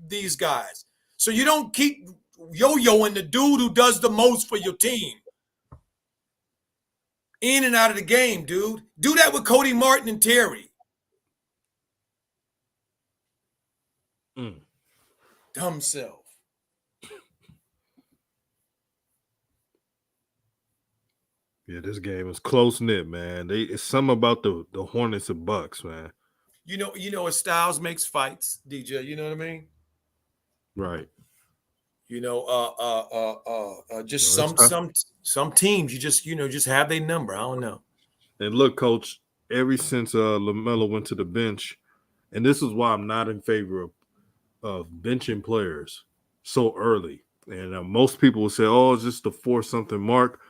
These guys. So you don't keep yo-yoing the dude who does the most for your team. In and out of the game, dude. Do that with Cody Martin and Terry. Dumb self. Yeah, this game is close knit, man. It's something about the Hornets and Bucks, man. You know, Styles makes fights, DJ. You know what I mean? Right. Just some teams, you just have their number. I don't know. And look, Coach, ever since Lamelo went to the bench, and this is why I'm not in favor of benching players so early. And most people will say, "Oh, it's just the 4-something mark,"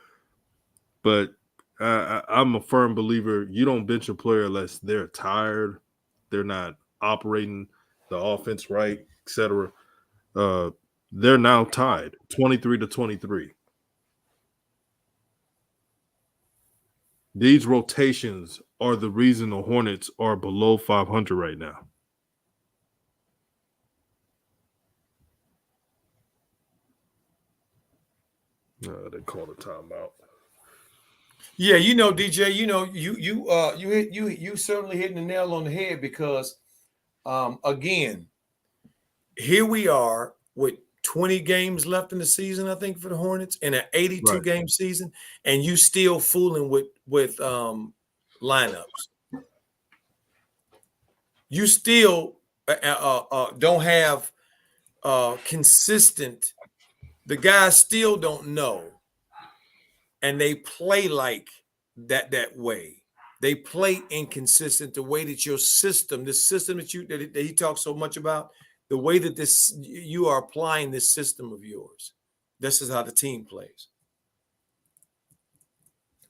but I'm a firm believer you don't bench a player unless they're tired, they're not operating the offense right, etc. They're now tied 23-23. These rotations are the reason the Hornets are below 500 right now. They called a timeout. Yeah, DJ, you certainly hitting the nail on the head because, again, here we are with 20 games left in the season, I think, for the Hornets, in an 82-game season, and you still fooling with lineups. You still don't have consistent. The guys still don't know and they play like that way. They play inconsistent. The way that your system, this system that he talks so much about, the way that you are applying this system of yours, this is how the team plays.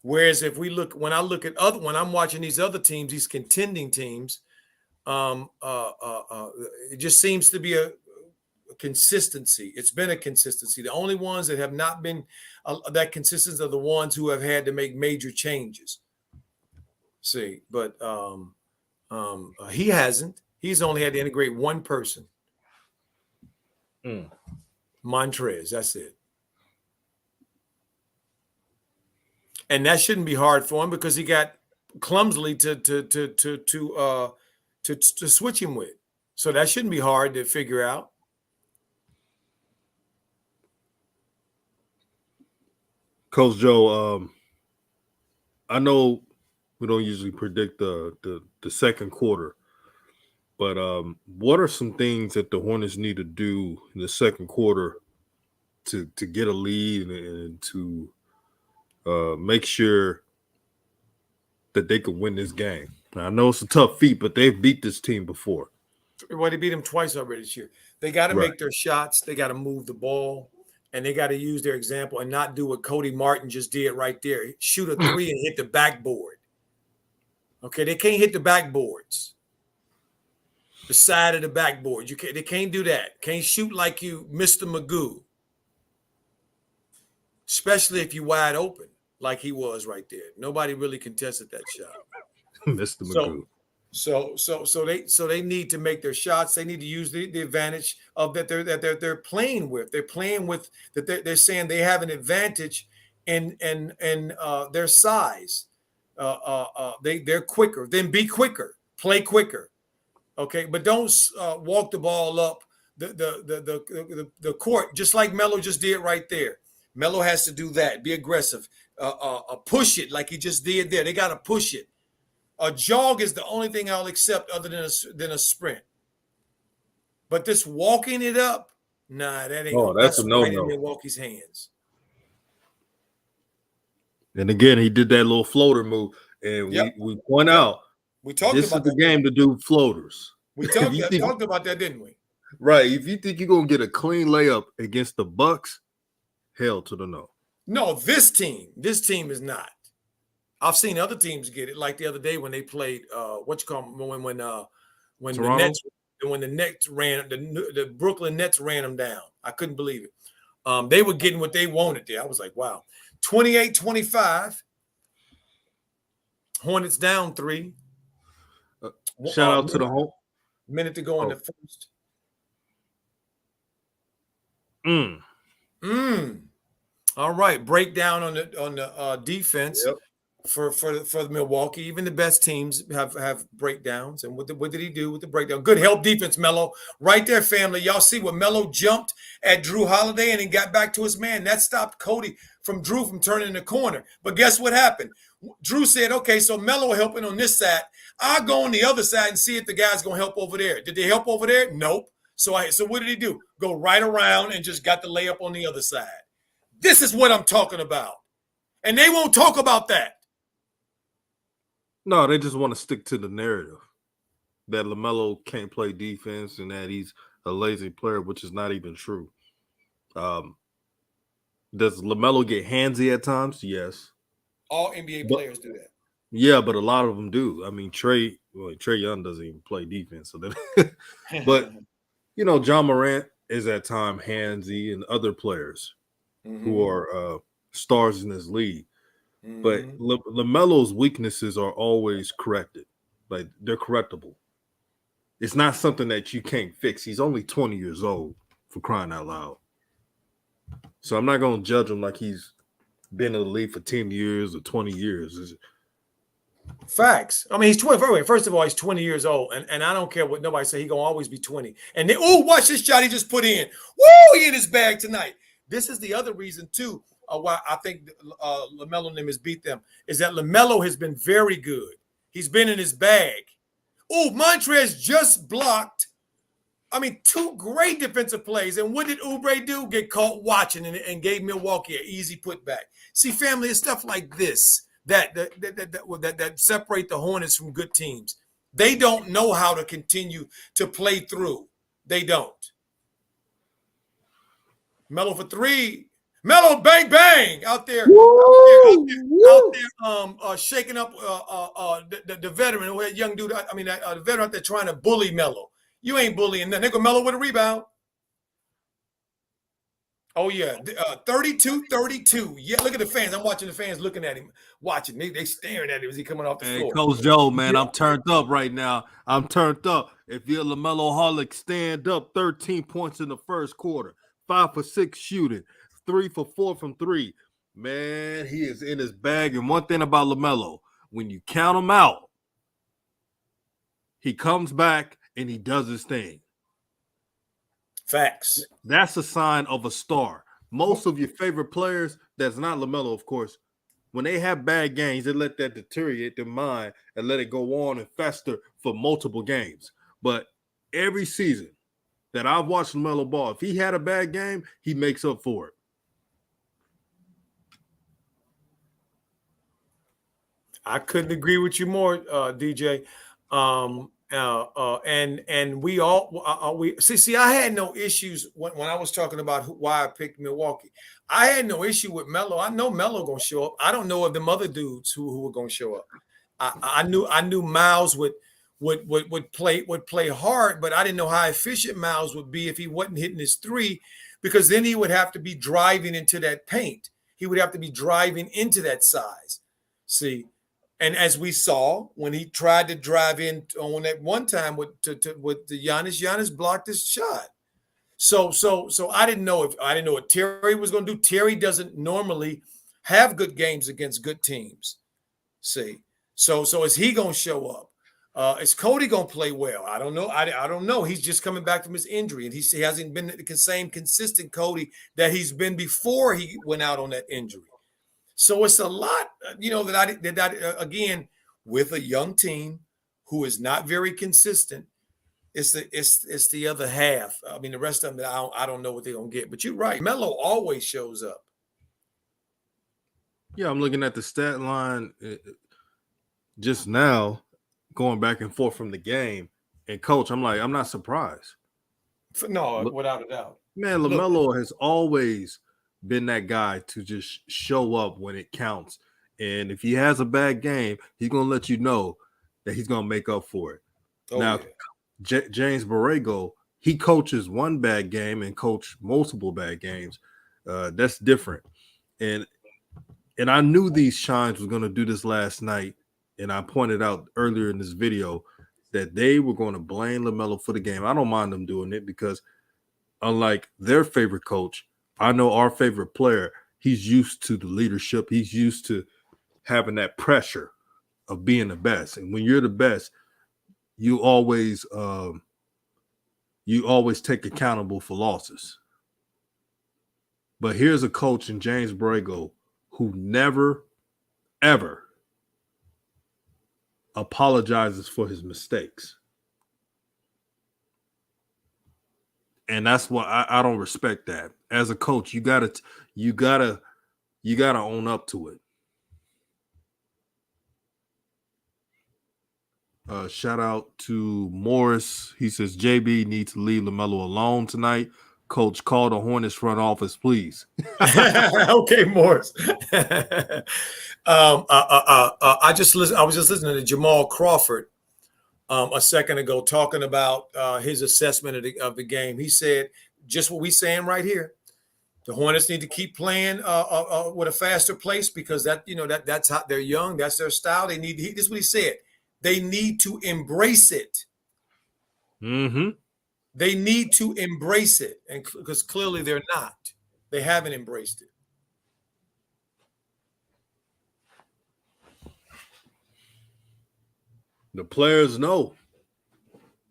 Whereas if when I'm watching these other teams, these contending teams, it just seems to be a consistency. It's been a consistency. The only ones that have not been that consistent are the ones who have had to make major changes. See, but he hasn't. He's only had to integrate one person. Montrez, that's it. And that shouldn't be hard for him because he got clumsily to switch him with. So that shouldn't be hard to figure out. Coach Joe, I know we don't usually predict the second quarter, but what are some things that the Hornets need to do in the second quarter to get a lead and to make sure that they can win this game? Now, I know it's a tough feat, but they've beat this team before. Well, they beat them twice already this year. They got to make their shots. They got to move the ball. And they got to use their example and not do what Cody Martin just did right there. Shoot a three and hit the backboard. Okay, they can't hit the backboards. The side of the backboard. They can't do that. Can't shoot like you Mr. Magoo. Especially if you're wide open, like he was right there. Nobody really contested that shot. Mr. Magoo. So they need to make their shots. They need to use the advantage of that they're playing with. They're playing with that. They're saying they have an advantage in their size. They're quicker. Then be quicker. Play quicker. Okay, but don't walk the ball up the court just like Melo just did right there. Melo has to do that. Be aggressive. Push it like he just did there. They got to push it. A jog is the only thing I'll accept other than a sprint. But this walking it up, nah, that ain't. That's a no-no. Right in Milwaukee's hands. And again, he did that little floater move, and we point out we talked this about is the game to do floaters. We talked about that, didn't we? Right. If you think you're gonna get a clean layup against the Bucks, hell to the no. No, this team is not. I've seen other teams get it, like the other day when they played when the Nets ran the Brooklyn Nets ran them down. I couldn't believe it. They were getting what they wanted there. I was like, wow. 28-25. Hornets down 3. Shout out to the home. Minute to go in the first. All right, breakdown on the defense. Yep. For the Milwaukee. Even the best teams have breakdowns. And what did he do with the breakdown? Good help defense, Melo. Right there, family. Y'all see what Melo jumped at Drew Holiday and he got back to his man. That stopped Cody from turning the corner. But guess what happened? Drew said, okay, so Melo helping on this side. I'll go on the other side and see if the guy's going to help over there. Did they help over there? Nope. So what did he do? Go right around and just got the layup on the other side. This is what I'm talking about. And they won't talk about that. No, they just want to stick to the narrative that LaMelo can't play defense and that he's a lazy player, which is not even true. Does LaMelo get handsy at times? Yes. All NBA players do that. Yeah, but a lot of them do. I mean, Trae Young doesn't even play defense. So that, but, John Morant is at times handsy and other players who are stars in this league. But LaMelo's weaknesses are always corrected. Like, they're correctable. It's not something that you can't fix. He's only 20 years old, for crying out loud. So I'm not going to judge him like he's been in the league for 10 years or 20 years. Facts. I mean, he's 20. First of all, he's 20 years old. And I don't care what nobody say. He's going to always be 20. And then, watch this shot he just put in. Woo, he in his bag tonight. This is the other reason, too. Why I think LaMelo and them has beat them is that LaMelo has been very good. He's been in his bag. Montrez just blocked I mean, 2 great defensive plays. And what did Oubre do? Get caught watching and gave Milwaukee an easy putback. See, family, it's stuff like this that separate the Hornets from good teams. They don't know how to continue to play through. They don't. Melo for 3. Melo, bang, bang, out there, shaking up the veteran, that young dude. I mean, the veteran out there trying to bully Melo. You ain't bullying nothing. They go Melo with a rebound. Oh, yeah. 32-32. Yeah, look at the fans. I'm watching the fans looking at him, watching. They staring at him as he coming off the floor. Coach Joe, man, I'm turned up right now. I'm turned up. If you're Lamelo Holic, stand up. 13 points in the first quarter. 5 for 6 shooting. 3 for 4 from 3. Man, he is in his bag. And one thing about Lamelo, when you count him out, he comes back and he does his thing. Facts. That's a sign of a star. Most of your favorite players, that's not Lamelo, of course, when they have bad games, they let that deteriorate their mind and let it go on and fester for multiple games. But every season that I've watched Lamelo ball, if he had a bad game, he makes up for it. I couldn't agree with you more, DJ. And we all see. I had no issues when I was talking about why I picked Milwaukee. I had no issue with Melo. I know Melo gonna show up. I don't know of them other dudes who were gonna show up. I knew Miles would play hard, but I didn't know how efficient Miles would be if he wasn't hitting his 3, because then he would have to be driving into that paint. He would have to be driving into that size. See. And as we saw when he tried to drive in on that one time with the Giannis blocked his shot. So I didn't know what Terry was going to do. Terry doesn't normally have good games against good teams. See, so is he going to show up? Is Cody going to play well? I don't know. I don't know. He's just coming back from his injury, and he hasn't been the same consistent Cody that he's been before he went out on that injury. So it's a lot, that again, with a young team who is not very consistent, it's the other half. I mean, the rest of them, I don't know what they're gonna get. But you're right, Melo always shows up. Yeah, I'm looking at the stat line just now, going back and forth from the game. And Coach, I'm not surprised. No, without a doubt. Man, LaMelo has always been that guy to just show up when it counts. And if he has a bad game, he's going to let you know that he's going to make up for it. James Borrego, he coaches one bad game and coach multiple bad games. That's different. And I knew these Shines was going to do this last night. And I pointed out earlier in this video that they were going to blame LaMelo for the game. I don't mind them doing it because unlike their favorite coach, I know our favorite player, he's used to the leadership. He's used to having that pressure of being the best. And when you're the best, you always take accountable for losses. But here's a coach in James Borrego who never, ever apologizes for his mistakes. And that's why I don't respect that. As a coach, you gotta own up to it. Shout out to Morris. He says JB needs to leave LaMelo alone tonight. Coach, call the Hornets front office, please. Okay, Morris. I was just listening to Jamal Crawford a second ago talking about his assessment of the game. He said just what we're saying right here. The Hornets need to keep playing with a faster pace because that's how they're young. That's their style. This is what he said. They need to embrace it. Mm-hmm. They need to embrace it, and because clearly they're not. They haven't embraced it. The players know.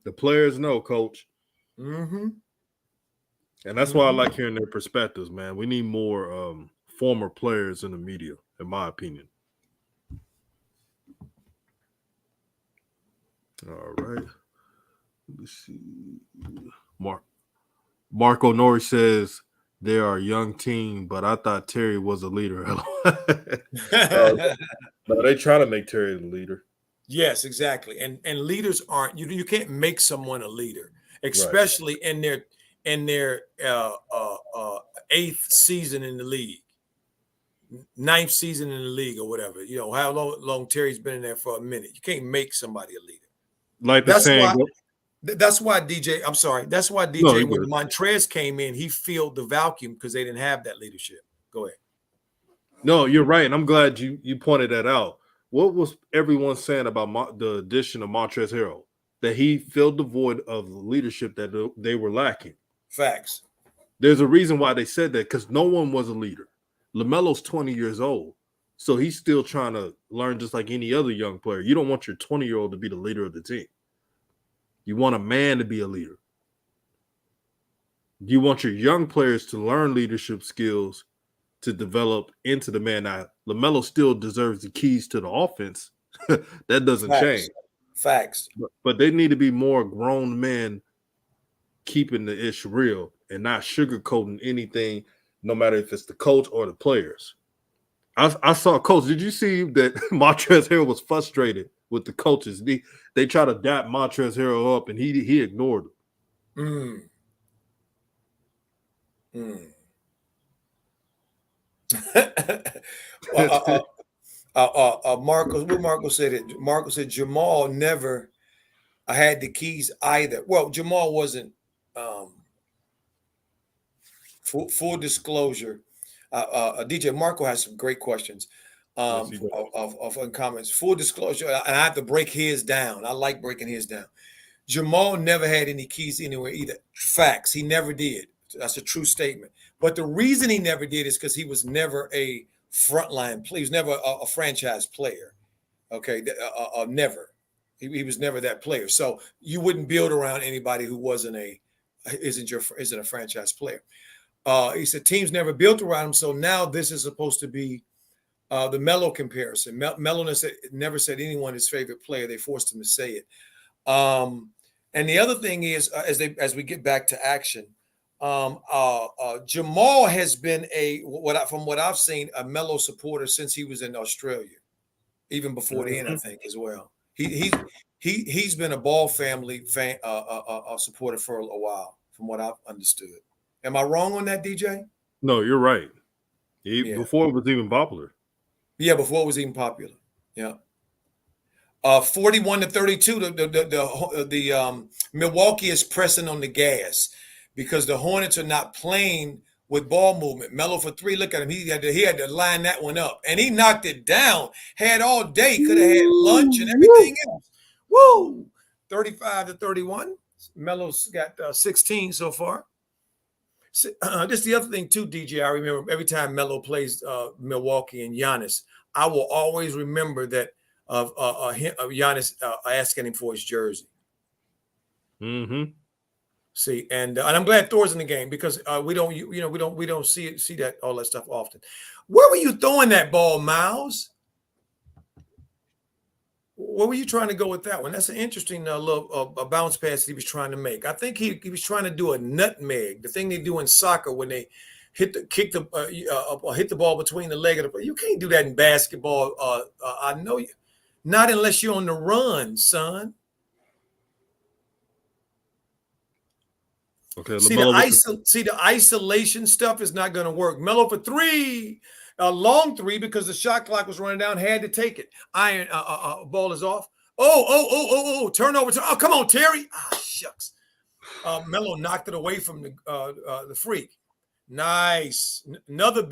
The players know, Coach. Mm-hmm. And that's why I like hearing their perspectives, man. We need more former players in the media, in my opinion. All right. Let's see. Marco Nori says they are a young team, but I thought Terry was a leader. No, they trying to make Terry the leader. Yes, exactly. And leaders aren't you can't make someone a leader, especially in their eighth season in the league, ninth season in the league or whatever. You know, how long Terry's been in there for a minute. You can't make somebody a leader. Like the saying. That's why DJ. I'm sorry. That's why DJ. When Montrez came in, he filled the vacuum because they didn't have that leadership. Go ahead. No, you're right, and I'm glad you pointed that out. What was everyone saying about the addition of Montrezl Harrell? That he filled the void of leadership that they were lacking. Facts. There's a reason why they said that, because no one was a leader. LaMelo's 20 years old, so he's still trying to learn just like any other young player. You don't want your 20-year-old to be the leader of the team. You want a man to be a leader. You want your young players to learn leadership skills to develop into the man. Now, LaMelo still deserves the keys to the offense. That doesn't change. Facts. But they need to be more grown men keeping the ish real and not sugarcoating anything, no matter if it's the coach or the players. I saw a coach. Did you see that Montrezl Harrell was frustrated with the coaches? They try to dap Montrezl Harrell up, and he ignored them. Marco said it. Marco said Jamal never had the keys either. Well, Jamal wasn't. Full disclosure, DJ Marco has some great questions of comments. Full disclosure, and I have to break his down. I like breaking his down. Jamal never had any keys anywhere either. Facts, he never did. That's a true statement. But the reason he never did is because he was never a frontline player. He was never a franchise player. Okay, never. He was never that player. So you wouldn't build around anybody who isn't a franchise player. He said teams never built around him. So now this is supposed to be the Melo comparison. Melo never said anyone his favorite player. They forced him to say it. And the other thing is, as we get back to action, Jamal has been from what I've seen, a Melo supporter since he was in Australia, even before then, I think as well. He's been a Ball family fan, supporter for a while, from what I've understood. Am I wrong on that, DJ? No, you're right. Before it was even popular. Yeah, before it was even popular. Yeah. 41-32. The Milwaukee is pressing on the gas because the Hornets are not playing with ball movement. Melo for three. Look at him. He had to line that one up, and he knocked it down. Had all day. Could have had lunch and everything else. Woo! 35-31. Melo's got 16 so far. This is the other thing too, DJ. I remember every time Melo plays Milwaukee and Giannis, I will always remember that of Giannis asking him for his jersey. Mm-hmm. See, and I'm glad Thor's in the game because we don't see that all that stuff often. Where were you throwing that ball, Miles? Where were you trying to go with that one? That's an interesting little bounce pass he was trying to make. I think he was trying to do a nutmeg, the thing they do in soccer when they hit the ball between the leg of the. You can't do that in basketball. I know you, not unless you're on the run, son. Okay. See the isolation stuff is not going to work. Melo for three. A long three because the shot clock was running down, had to take it. Ball is off. Turnover. Oh, come on, Terry. Shucks. Melo knocked it away from the freak. Nice. Another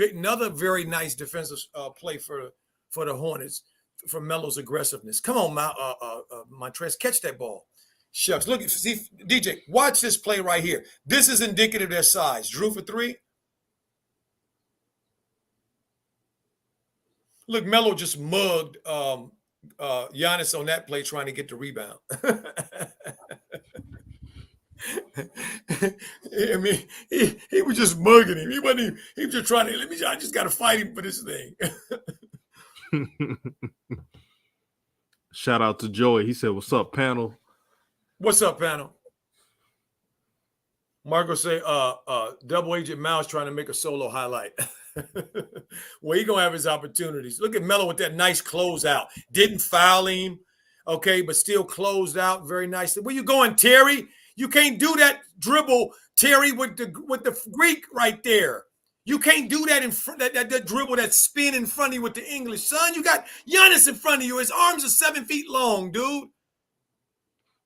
very nice defensive play for the Hornets for Melo's aggressiveness. Come on, Montrez, catch that ball. Shucks. Look, see, DJ, watch this play right here. This is indicative of their size. Drew for three. Look, Melo just mugged Giannis on that play trying to get the rebound. I mean, he was just mugging him. He was just trying to, I just got to fight him for this thing. Shout out to Joey. He said, "What's up, panel?" What's up, panel? Marco say, Double Agent Miles trying to make a solo highlight. Well, he gonna have his opportunities. Look at Melo with that nice closeout. Didn't foul him, okay, but still closed out very nicely. Where you going, Terry? You can't do that dribble, Terry, with the Greek right there. You can't do that in front that dribble, that spin in front of you with the English, son. You got Giannis in front of you. His arms are 7 feet long, dude.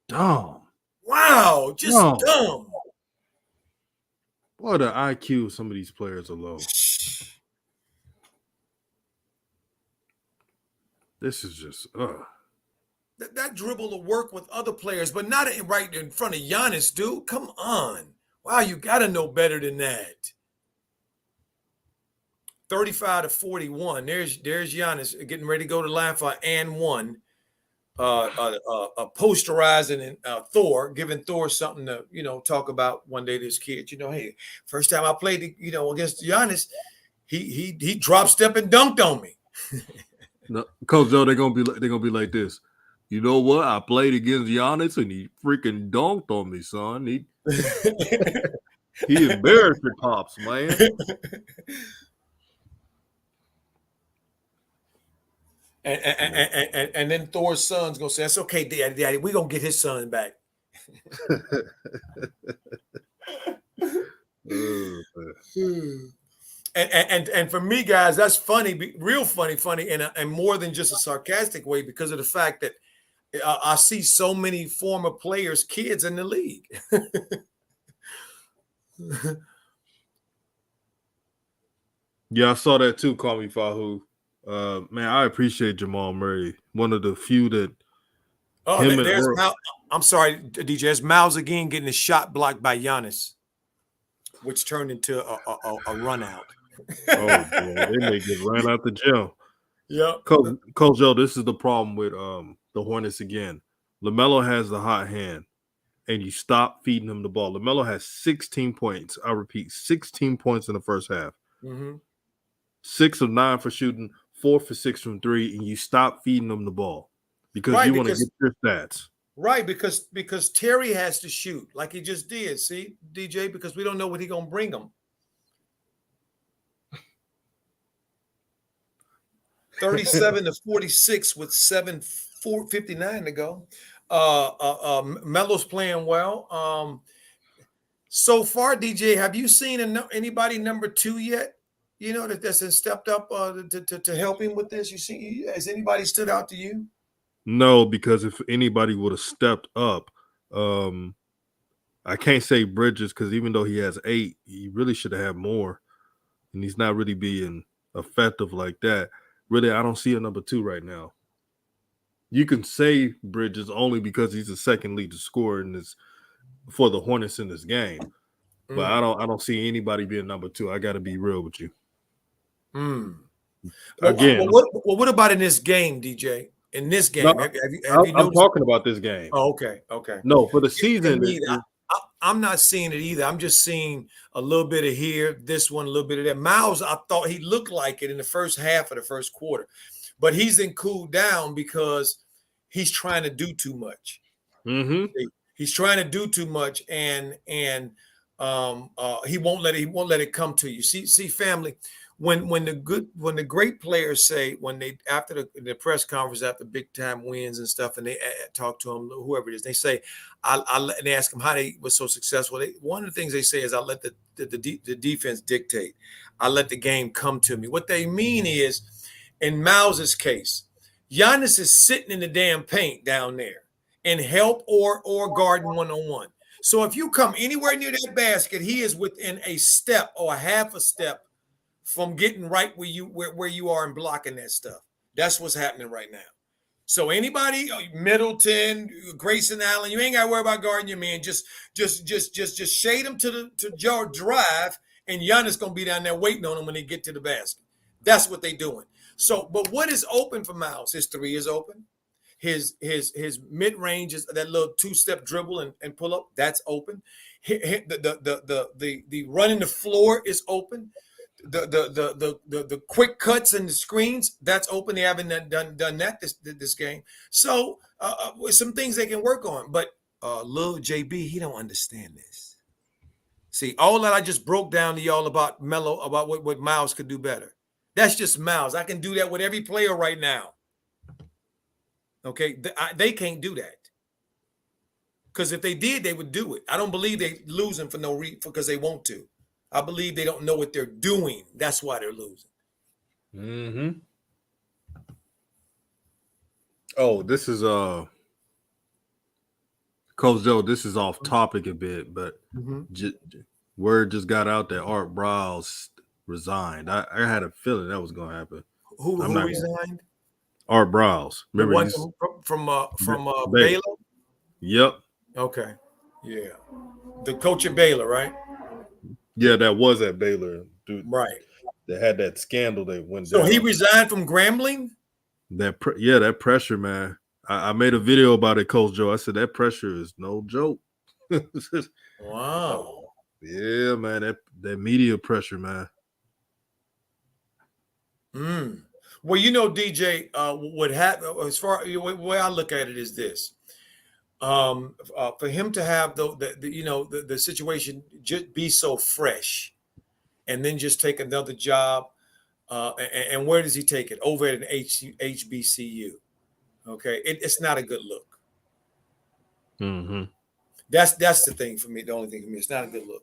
Dumb. Wow, just dumb. Boy, the IQ of some of these players are low. This is just that dribble will work with other players, but not right in front of Giannis, dude. Come on. Wow, you got to know better than that. 35-41. There's Giannis getting ready to go to the line for and one. Posterizing Thor, giving Thor something to talk about one day. This kid, hey, first time I played, against Giannis, he drop step and dunked on me. No, Coach Joe, they're gonna be like this. You know what? I played against Giannis and he freaking dunked on me, son. He embarrassed your pops, man. And then Thor's son's gonna say, "That's okay, Daddy. We're gonna get his son back." And for me, guys, that's funny, real funny, and more than just a sarcastic way, because of the fact that I see so many former players, kids in the league. Yeah, I saw that too. Call me Fahu. Man, I appreciate Jamal Murray. One of the few that. I'm sorry, DJ. There's Miles again getting a shot blocked by Giannis, which turned into a run out. Oh, boy, they may get ran out the gym. Yeah, Coach Joe, this is the problem with the Hornets again. Lamelo has the hot hand, and you stop feeding him the ball. Lamelo has 16 points. I repeat, 16 points in the first half. Mm-hmm. 6 of 9 for shooting, 4 for 6 from 3, and you stop feeding him the ball because you want to get your stats. Right, because Terry has to shoot like he just did. See, DJ, because we don't know what he's gonna bring him. 37-46 with 7:59 to go. Melo's playing well. So far, DJ, have you seen anybody number 2 yet? That's stepped up to help him with this. Has anybody stood out to you? No, because if anybody would have stepped up, I can't say Bridges, because even though he has 8, he really should have had more, and he's not really being effective like that. Really, I don't see a number 2 right now. You can say Bridges only because he's the second lead to score for the Hornets in this game, but I don't see anybody being number 2. I got to be real with you. Again, what about in this game, DJ? In this game, no, have you I'm talking about this game. Oh, okay. No, for the season, I'm not seeing it either. I'm just seeing a little bit of here, this one, a little bit of that. Miles, I thought he looked like it in the first half of the first quarter, but he's then cooled down because he's trying to do too much. Mm-hmm. He's trying to do too much, and he won't let it come to you. See, family. When the great players say, when they after the press conference after big time wins and stuff, and they talk to them, whoever it is, they say, and they ask them how they were so successful. One of the things they say is, I let the defense dictate. I let the game come to me. What they mean is, in Miles' case, Giannis is sitting in the damn paint down there and help or guarding one-on-one. So if you come anywhere near that basket, he is within a step or a half a step from getting right where you are and blocking that stuff. That's what's happening right now. So anybody, Middleton, Grayson Allen, you ain't got to worry about guarding your man. Just shade him to your drive, and Giannis gonna be down there waiting on him when they get to the basket. That's what they doing. So, but what is open for Miles? His 3 is open. His mid range is that little 2-step dribble and pull up. That's open. The running the floor is open. The quick cuts and the screens, that's open. They haven't done that this game. So some things they can work on. But little JB, he don't understand this. See, all that I just broke down to y'all about Melo, about what Miles could do better. That's just Miles. I can do that with every player right now. Okay, they can't do that. Because if they did, they would do it. I don't believe they losing for no reason because they want to. I believe they don't know what they're doing. That's why they're losing. Mm-hmm. Oh, this is Coach Joe. This is off topic a bit, but word just got out that Art Briles resigned. I had a feeling that was gonna happen. Who resigned? Art Briles. Remember from Baylor? Yep. Okay. Yeah. The coach at Baylor, right? Yeah, that was at Baylor. Dude, right. They had that scandal that went down. So he resigned from Grambling? That pressure, man. I made a video about it, Coach Joe. I said that pressure is no joke. Wow. Yeah, man. That media pressure, man. Well, DJ, what happened as far the way I look at it is this. For him to have the situation just be so fresh and then just take another job, and where does he take it? Over at an HBCU. Okay, it's not a good look. Mm-hmm. That's the thing for me. The only thing for me, it's not a good look.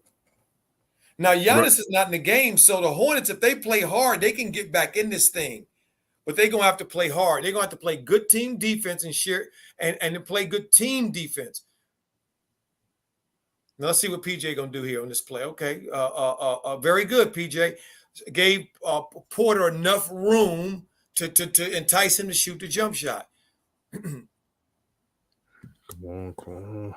Now Giannis is not in the game, so the Hornets, if they play hard, they can get back in this thing. But they're gonna have to play hard. They're gonna have to play good team defense and play good team defense. Now let's see what PJ gonna do here on this play. Okay, very good. PJ gave Porter enough room to entice him to shoot the jump shot. Come on.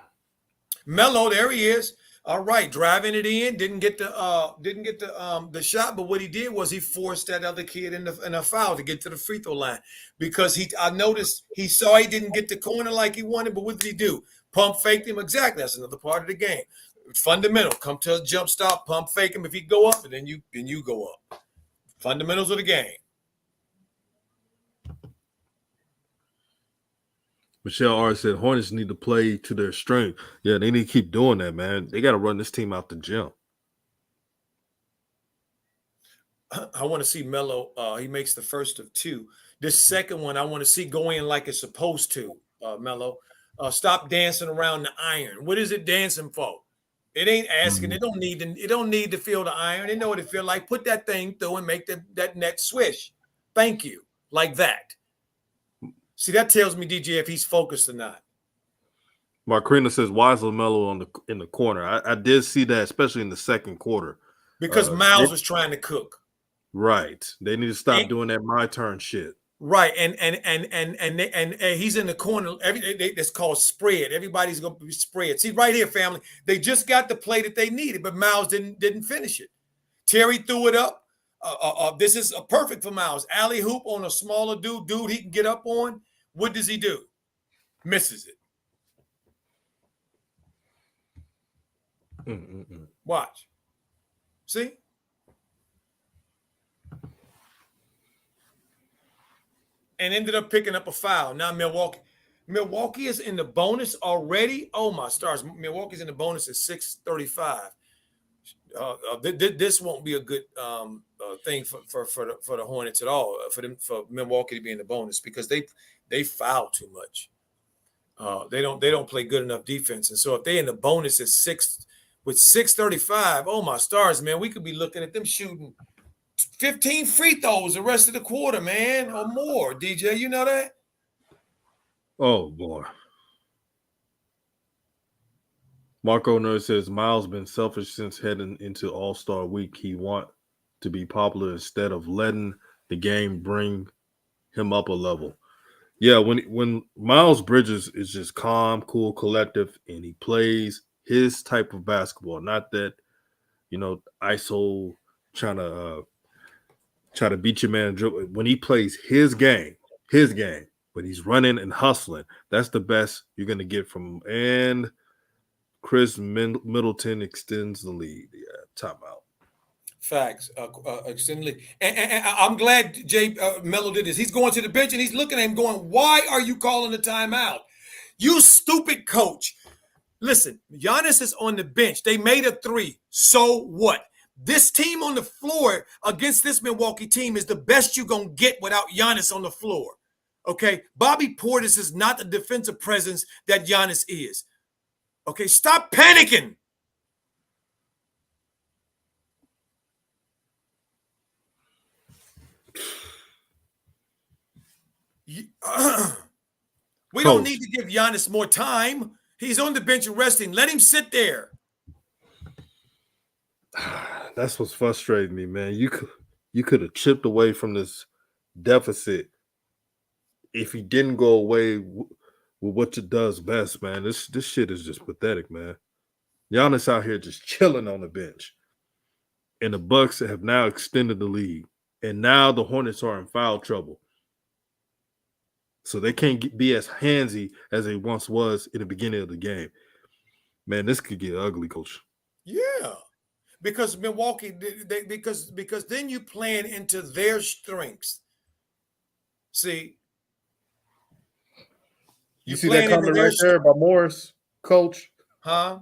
Melo, there he is. All right, driving it in, didn't get the shot, but what he did was he forced that other kid in a foul to get to the free throw line because I noticed he saw he didn't get the corner like he wanted, but what did he do? Pump faked him. Exactly, that's another part of the game. Fundamental. Come to a jump stop, pump fake him. If he go up, and then you go up. Fundamentals of the game. Michelle R said Hornets need to play to their strength. Yeah, they need to keep doing that, man. They got to run this team out the gym. I want to see Melo. He makes the first of two. This second one, I want to see go in like it's supposed to. Melo, stop dancing around the iron. What is it dancing for? It ain't asking. Mm-hmm. It don't need to feel the iron. They know what it feel like. Put that thing through and make that net swish. Thank you. Like that. See, that tells me, DJ, if he's focused or not. Marquina says, why is Lamelo in the corner? I did see that, especially in the second quarter. Because Miles was trying to cook. Right. They need to stop doing that my turn shit. Right. And he's in the corner. That's called spread. Everybody's going to be spread. See, right here, family. They just got the play that they needed, but Miles didn't finish it. Terry threw it up. This is perfect for Miles. Alley hoop on a smaller dude he can get up on. What does he do? Misses it. Watch. See? And ended up picking up a foul. Now Milwaukee is in the bonus already. Oh my stars! Milwaukee's in the bonus at 6:35. This won't be a good thing for the Hornets at all. For Milwaukee to be in the bonus because they foul too much. They don't play good enough defense, and so if they in the bonus at 6:35, oh my stars, man, we could be looking at them shooting 15 free throws the rest of the quarter, man, or more. DJ, you know that? Oh boy. Marco Nerd says Miles been selfish since heading into All-Star Week. He want to be popular instead of letting the game bring him up a level. Yeah, when Miles Bridges is just calm, cool, collective, and he plays his type of basketball, not that ISO trying to beat your man. When he plays his game, when he's running and hustling, that's the best you're gonna get from him. And Chris Middleton extends the lead. Yeah, timeout. Facts. Extend the lead. And I'm glad Melo did this. He's going to the bench and he's looking at him going, why are you calling the timeout? You stupid coach. Listen, Giannis is on the bench. They made a 3. So what? This team on the floor against this Milwaukee team is the best you're going to get without Giannis on the floor. Okay? Bobby Portis is not the defensive presence that Giannis is. Okay? Stop panicking. We don't need to give Giannis more time. He's on the bench resting. Let him sit there. That's what's frustrating me, man. You could have chipped away from this deficit if he didn't go away with what it does best, man. This shit is just pathetic, man. Giannis out here just chilling on the bench, and the Bucks have now extended the lead, and now the Hornets are in foul trouble. So they can't be as handsy as they once was in the beginning of the game. Man, this could get ugly, Coach. Yeah, because Milwaukee, because then you playing into their strengths. See, you see that comment right there by Morris, Coach? Huh?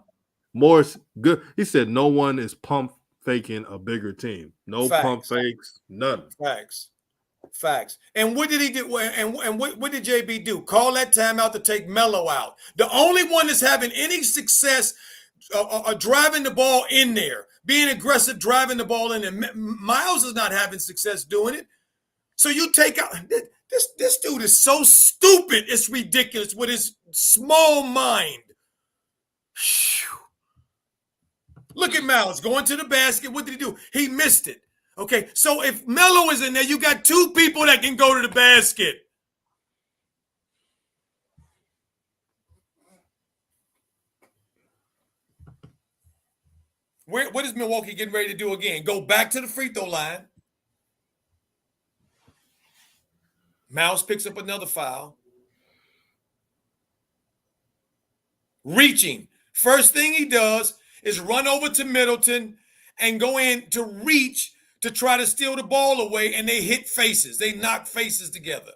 Morris, good. He said no one is pump faking a bigger team. No pump fakes, none. Facts. And what did he do? And what did JB do? Call that timeout to take Melo out. The only one that's having any success driving the ball in there, being aggressive, driving the ball in there. Miles is not having success doing it. So you take out this dude is so stupid. It's ridiculous with his small mind. Look at Miles going to the basket. What did he do? He missed it. Okay, so if Melo is in there, you got 2 people that can go to the basket. What is Milwaukee getting ready to do again? Go back to the free throw line. Miles picks up another foul. Reaching. First thing he does is run over to Middleton and go in to reach to try to steal the ball away, and they hit faces. They knock faces together.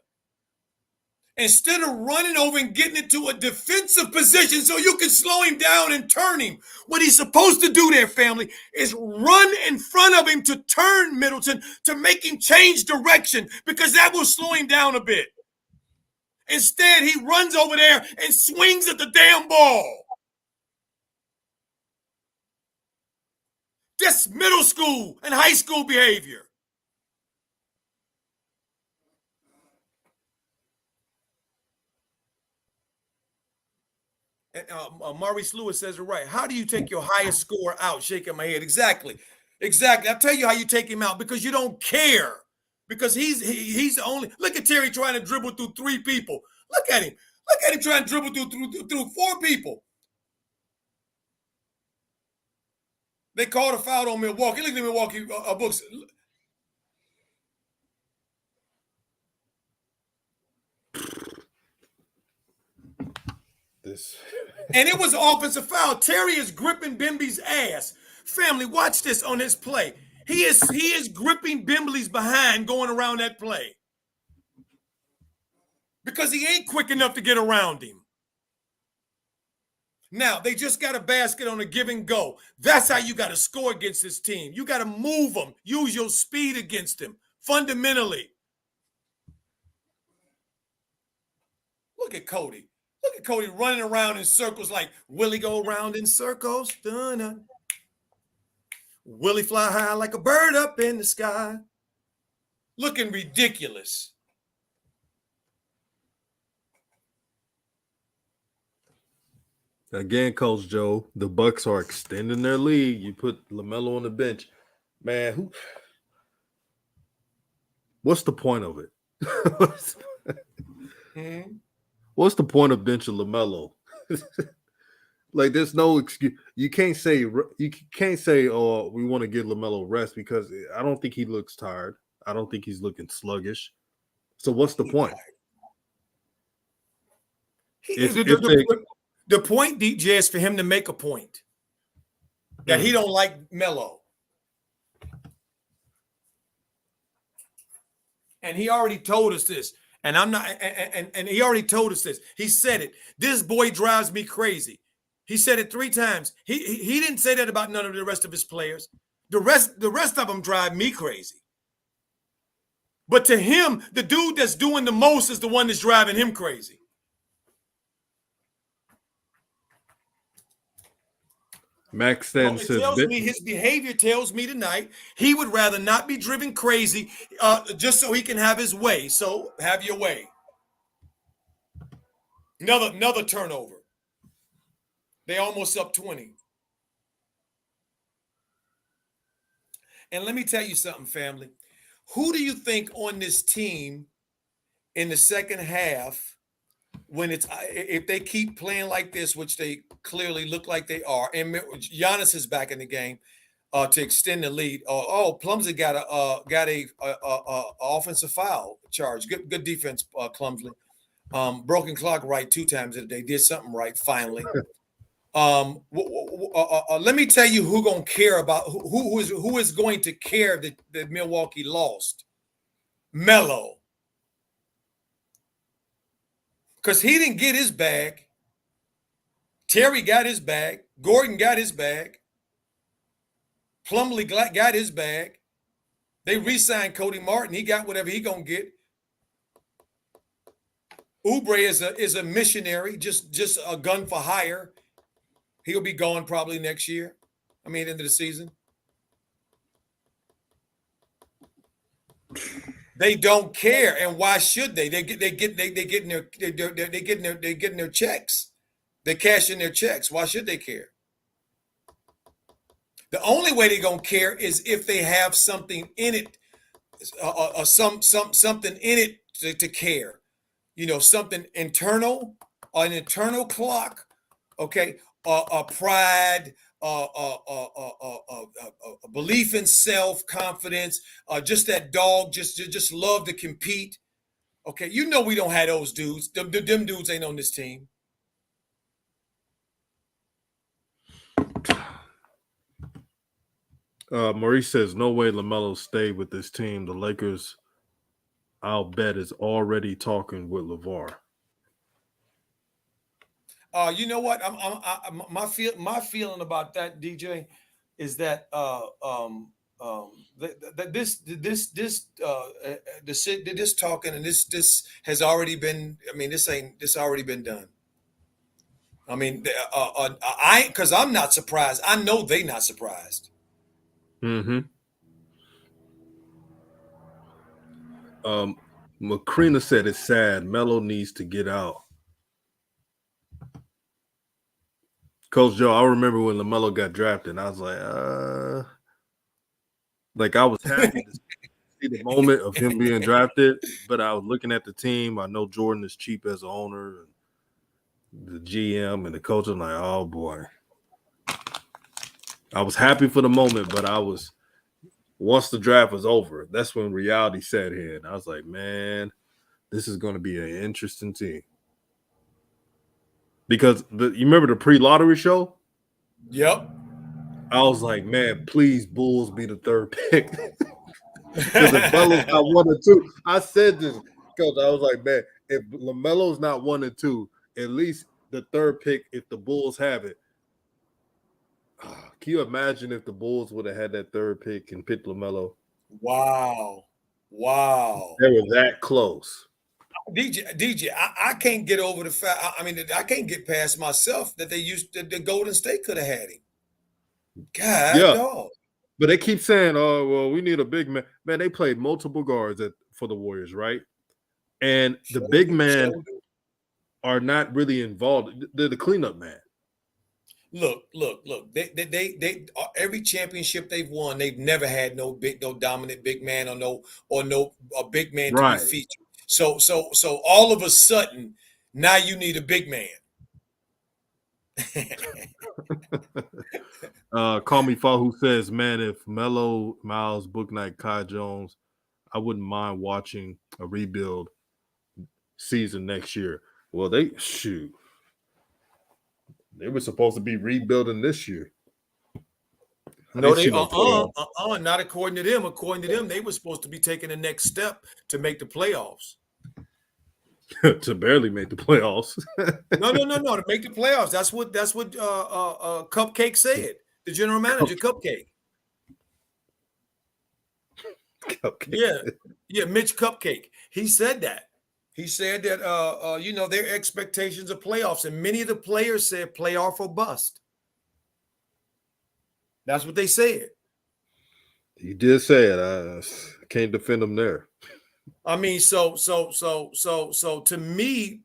Instead of running over and getting into a defensive position so you can slow him down and turn him, what he's supposed to do there, family, is run in front of him to turn Middleton to make him change direction, because that will slow him down a bit. Instead, he runs over there and swings at the damn ball. That's middle school and high school behavior. And Maurice Lewis says it right. How do you take your highest score out? Shaking my head. Exactly. I'll tell you how you take him out, because you don't care. Because he's the only. Look at Terry trying to dribble through 3 people. Look at him. Trying to dribble through 4 people. They called a foul on Milwaukee. Look at the Milwaukee books. And it was an offensive foul. Terry is gripping Bimby's ass. Family, watch this on his play. He is gripping Bimbley's behind going around that play, because he ain't quick enough to get around him. Now, they just got a basket on a give and go. That's how you got to score against this team. You got to move them. Use your speed against them, fundamentally. Look at Cody. Look at Cody running around in circles like Willie go around in circles. Dun-dun. Willie fly high like a bird up in the sky. Looking ridiculous. Again, Coach Joe, the Bucks are extending their lead. You put Lamelo on the bench. Man, what's the point of it? What's the point of benching Lamelo? Like, there's no excuse. You can't say, oh, we want to give Lamelo rest, because I don't think he looks tired. I don't think he's looking sluggish. So what's the point? The point, DJ, is for him to make a point that he don't like Melo. And he already told us this. And I'm not, and he already told us this. He said it. This boy drives me crazy. He said it 3 times. He didn't say that about none of the rest of his players. The rest of them drive me crazy. But to him, the dude that's doing the most is the one that's driving him crazy. Max Stanton says, his behavior tells me tonight he would rather not be driven crazy just so he can have his way. So have your way. Another turnover. They almost up 20. And let me tell you something, family. Who do you think on this team in the second half, when if they keep playing like this, which they clearly look like they are, and Giannis is back in the game to extend the lead. Plumsley got a offensive foul charge. Good defense, Plumsley. Broken clock right 2 times a day. Did something right finally. Let me tell you who gonna care about who is going to care that Milwaukee lost. Melo. Because he didn't get his bag. Terry got his bag. Gordon got his bag. Plumlee got his bag. They re-signed Cody Martin. He got whatever he gonna get. Oubre is a missionary, just a gun for hire. He'll be gone probably next year. End of the season. They don't care, and why should they? They getting their checks. They're cashing their checks. Why should they care? The only way they're gonna care is if they have something in it, something in it to care. Something internal, an internal clock. Okay, pride. A belief in self, confidence, just that dog, just love to compete. Okay, we don't have those dudes. Them dudes ain't on this team. Maurice says, no way LaMelo stayed with this team. The Lakers, I'll bet, is already talking with LeVar. You know what? My feeling about that, DJ, is that this talking and this has already been. This already been done. Because I'm not surprised. I know they not surprised. Mm-hmm. Macrina said it's sad. Melo needs to get out. Coach Joe, I remember when LaMelo got drafted, and I was like, I was happy to see the moment of him being drafted, but I was looking at the team. I know Jordan is cheap as an owner, and the GM and the coach. I'm like, oh boy. I was happy for the moment, but once the draft was over, that's when reality set in. I was like, man, this is going to be an interesting team. Because you remember the pre-lottery show? Yep. I was like, man, please, Bulls be the third pick. Because if LaMelo's not 1 or 2, I said this, Coach. I was like, man, if LaMelo's not 1 and 2, at least the third pick, if the Bulls have it. Can you imagine if the Bulls would have had that third pick and picked LaMelo? Wow. They were that close. DJ, I can't get over the fact. I can't get past myself that the Golden State could have had him. God, yeah. dog. But they keep saying, "Oh, well, we need a big man." Man, they played multiple guards for the Warriors, right? And the big men are not really involved. They're the cleanup man. Look. They every championship they've won, they've never had no dominant big man or no big man to be featured. So all of a sudden, now you need a big man. Call me Fahu says, man, if Melo, Miles, Bouknight, Kai Jones, I wouldn't mind watching a rebuild season next year. Well, they were supposed to be rebuilding this year. No, not according to them. According to them, they were supposed to be taking the next step to make the playoffs. To barely make the playoffs. No. To make the playoffs. That's what Cupcake said. The general manager, Cupcake. Okay. Yeah, Mitch Cupcake. He said that. He said that their expectations of playoffs, and many of the players said playoff or bust. That's what they said. He did say it. I can't defend him there. I mean, so to me,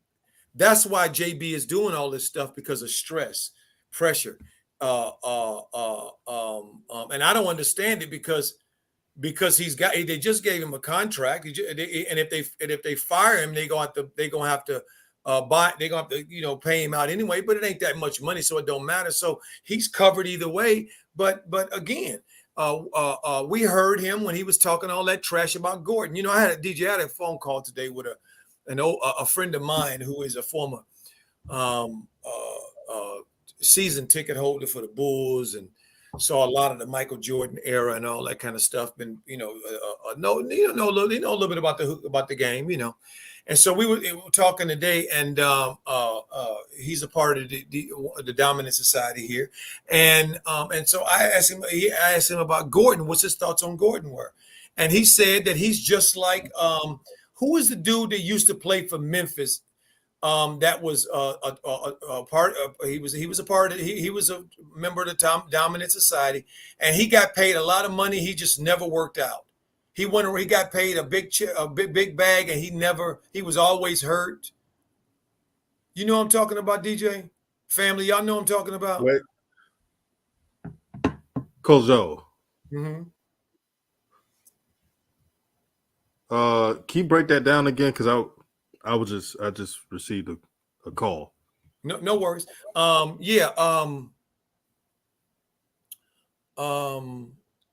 that's why JB is doing all this stuff, because of stress, pressure, and I don't understand it because they just gave him a contract, and if they fire him, they're gonna have to pay him out anyway. But it ain't that much money, so it don't matter. So he's covered either way. But again, we heard him when he was talking all that trash about Gordon. I had a phone call today with a friend of mine who is a former season ticket holder for the Bulls and saw a lot of the Michael Jordan era and all that kind of stuff. And know a little bit about the game, And so we were talking today, and he's a part of the Dominant Society here, and so I asked him about Gordon, what's his thoughts on Gordon were, and he said that he's just like who was the dude that used to play for Memphis? That was a part of, he was a member of the Dominant Society, and he got paid a lot of money. He just never worked out. He got paid a big bag, and he was always hurt. You know what I'm talking about, DJ? Family, y'all know what I'm talking about? Wait. Kozo. Mm-hmm. Can you break that down again? Because I just received a call. No worries.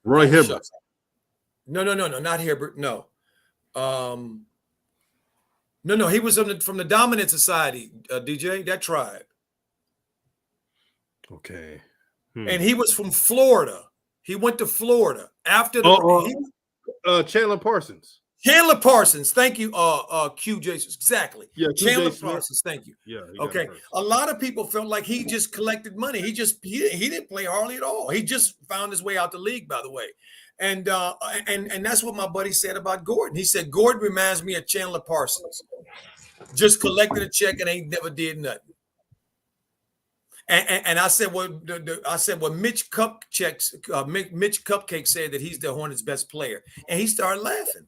Roy Hibbert. No, not Hibbert. No. No. He was from the Dominant Society, DJ, that tribe. Okay. And he was from Florida. He went to Florida after Chandler Parsons. Chandler Parsons, thank you, QJ. Exactly. Yeah, Chandler Parsons, thank you. Yeah. Okay. A lot of people felt like he just collected money. He didn't play hardly at all. He just found his way out the league, by the way. And that's what my buddy said about Gordon. He said Gordon reminds me of Chandler Parsons. Just collected a check and ain't never did nothing. And I said, well, Mitch Cupcake said that he's the Hornets' best player, and he started laughing.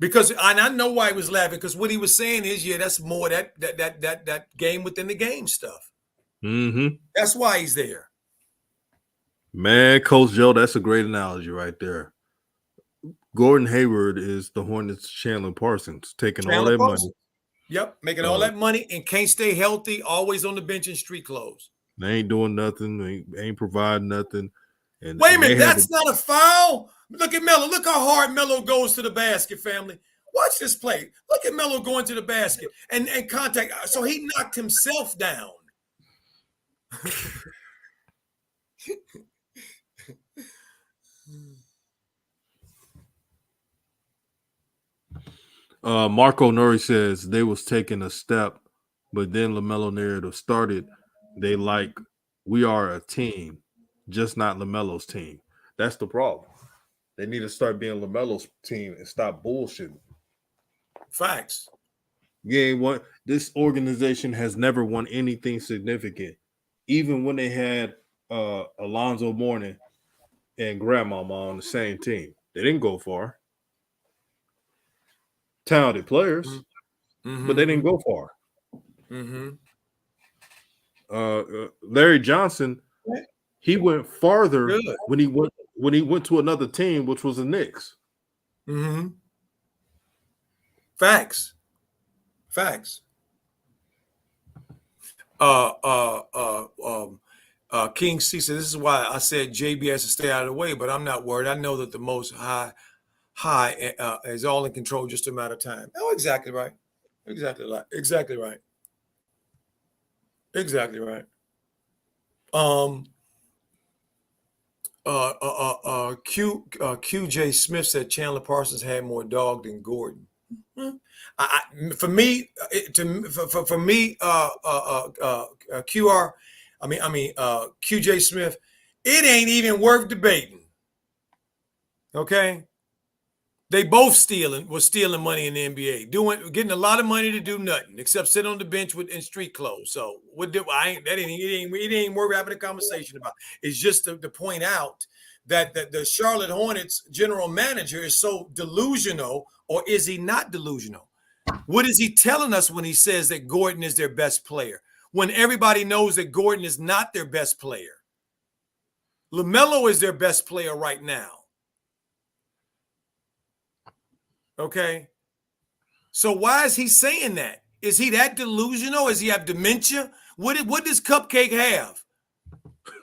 Because I know why he was laughing, because what he was saying is, that's more that game within the game stuff. Mm-hmm. That's why he's there. Man, Coach Joe, that's a great analogy right there. Gordon Hayward is the Hornets' Chandler Parsons, taking all that money. Yep, making all that money and can't stay healthy, always on the bench in street clothes. They ain't doing nothing. They ain't providing nothing. And wait a minute, that's not a foul? Look at Melo. Look how hard Melo goes to the basket, family. Watch this play. Look at Melo going to the basket and contact. So he knocked himself down. Marco Nuri says they was taking a step, but then LaMelo narrative started. They we are a team, just not LaMelo's team. That's the problem. They need to start being LaMelo's team and stop bullshitting. Facts. This organization has never won anything significant, even when they had Alonzo Mourning and Grandmama on the same team. They didn't go far. Talented players, but they didn't go far. Mm-hmm. Larry Johnson, he went farther when he went to another team, which was the Knicks. Mm-hmm. Facts. King C said, this is why I said JB has to stay out of the way, but I'm not worried. I know that the Most High is all in control, just a matter of time. Oh, exactly right. Exactly right. QJ Smith said Chandler Parsons had more dog than Gordon. For me, QR, QJ Smith, it ain't even worth debating. Okay, they both was stealing money in the NBA, getting a lot of money to do nothing except sit on the bench in street clothes. So it ain't worth having a conversation about. It's just to point out that the Charlotte Hornets general manager is so delusional, or is he not delusional? What is he telling us when he says that Gordon is their best player, when everybody knows that Gordon is not their best player? Lamelo is their best player right now. Okay. So why is he saying that? Is he that delusional? Does he have dementia? What does Cupcake have?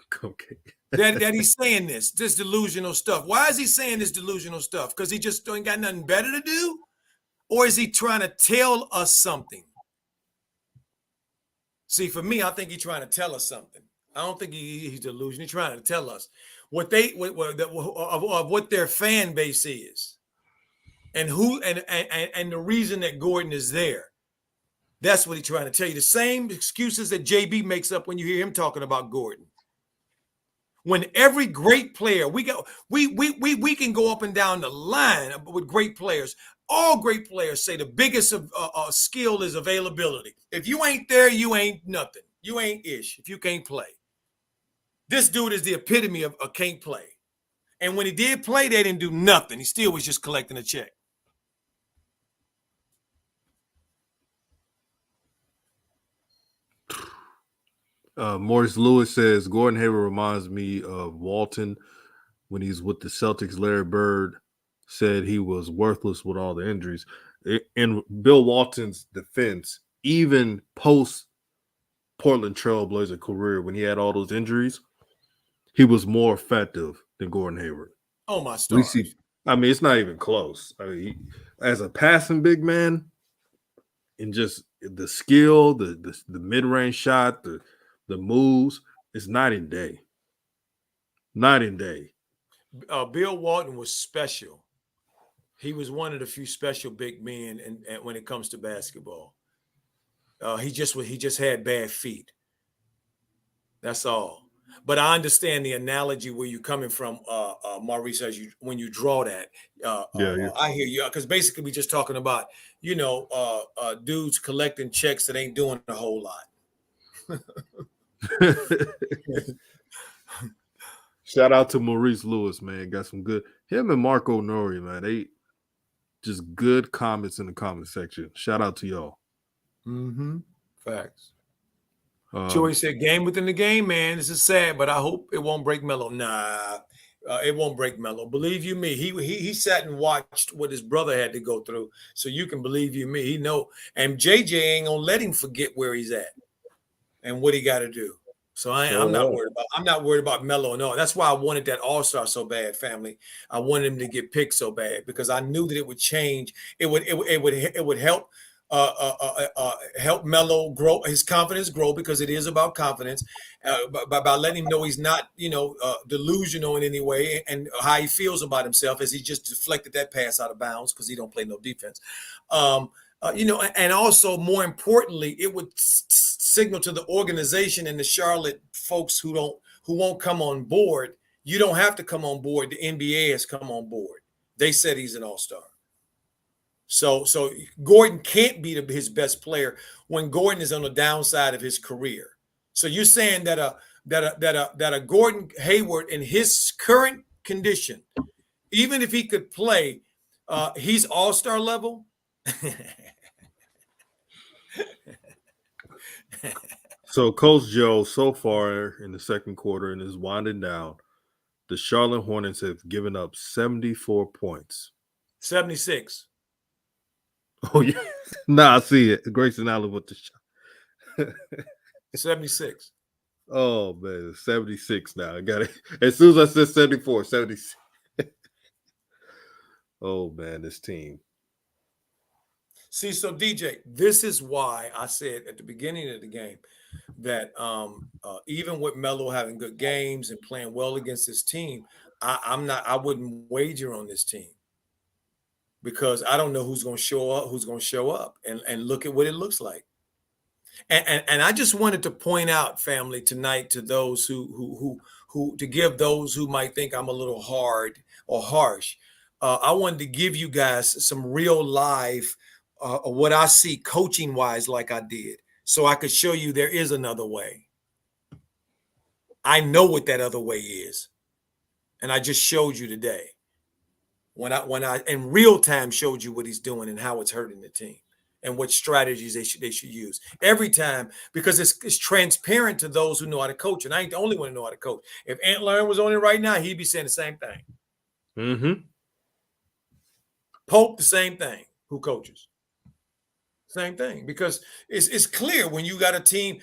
Cupcake. that he's saying this delusional stuff. Why is he saying this delusional stuff? Because he just ain't got nothing better to do? Or is he trying to tell us something? See, for me, I think he's trying to tell us something. I don't think he's delusional. He's trying to tell us what their fan base is, and and the reason that Gordon is there. That's what he's trying to tell you. The same excuses that JB makes up when you hear him talking about Gordon. When every great player, we can go up and down the line with great players. All great players say the biggest skill is availability. If you ain't there, you ain't nothing. You ain't ish if you can't play. This dude is the epitome of can't play. And when he did play, they didn't do nothing. He still was just collecting a check. Morris Lewis says Gordon Hayward reminds me of Walton when he's with the Celtics. Larry Bird said he was worthless with all the injuries. In Bill Walton's defense, even post Portland Trailblazer career, when he had all those injuries, he was more effective than Gordon Hayward. Oh, my stars. It's not even close. I mean, as a passing big man, and just the skill, the mid-range shot, the moves, it's night and day. Night and day. Bill Walton was special. He was one of the few special big men, and when it comes to basketball, he just had bad feet. That's all. But I understand the analogy where you're coming from, Maurice, when you draw that. I hear you, because basically we're just talking about dudes collecting checks that ain't doing a whole lot. Shout out to Maurice Lewis, man. Got some good. Him and Marco Nori, man. They just good comments in the comment section. Shout out to y'all. Mm-hmm. Facts. Joey said, "Game within the game, man. This is sad, but I hope it won't break Melo." Nah, it won't break Melo. Believe you me, he sat and watched what his brother had to go through, so you can believe you me. He know, and JJ ain't gonna let him forget where he's at and what he got to do. So I'm not worried about Melo. No, that's why I wanted that All-Star so bad, family. I wanted him to get picked so bad because I knew that it would change. It would help. Help Melo grow his confidence because it is about confidence by letting him know he's not delusional in any way and how he feels about himself as he just deflected that pass out of bounds because he don't play no defense. And also more importantly, it would signal to the organization and the Charlotte folks who won't come on board. You don't have to come on board. The NBA has come on board. They said he's an all-star. So Gordon can't be his best player when Gordon is on the downside of his career. So you're saying that a Gordon Hayward in his current condition, even if he could play, he's all-star level. So Coach Joe, so far in the second quarter and is winding down, the Charlotte Hornets have given up 74 points. 76. Oh, yeah. I see it. Grayson Allen with the shot. 76. Oh, man. 76 now. I got it. As soon as I said 74, 76. Oh, man, this team. See, so DJ, this is why I said at the beginning of the game that even with Melo having good games and playing well against this team, I wouldn't wager on this team. because I don't know who's going to show up, and look at what it looks like. And I just wanted to point out, family, tonight, to those who to give those who might think I'm a little hard or harsh. I wanted to give you guys some real live of what I see coaching wise, like I did, so I could show you there is another way. I know what that other way is, and I just showed you today when I in real time showed you what he's doing and how it's hurting the team, and what strategies they should use every time, because it's transparent to those who know how to coach. And I ain't the only one who know how to coach. If Ant Learn was on it right now, he'd be saying the same thing. Mm-hmm. Pope, the same thing. Who coaches? Same thing, because it's clear when you got a team.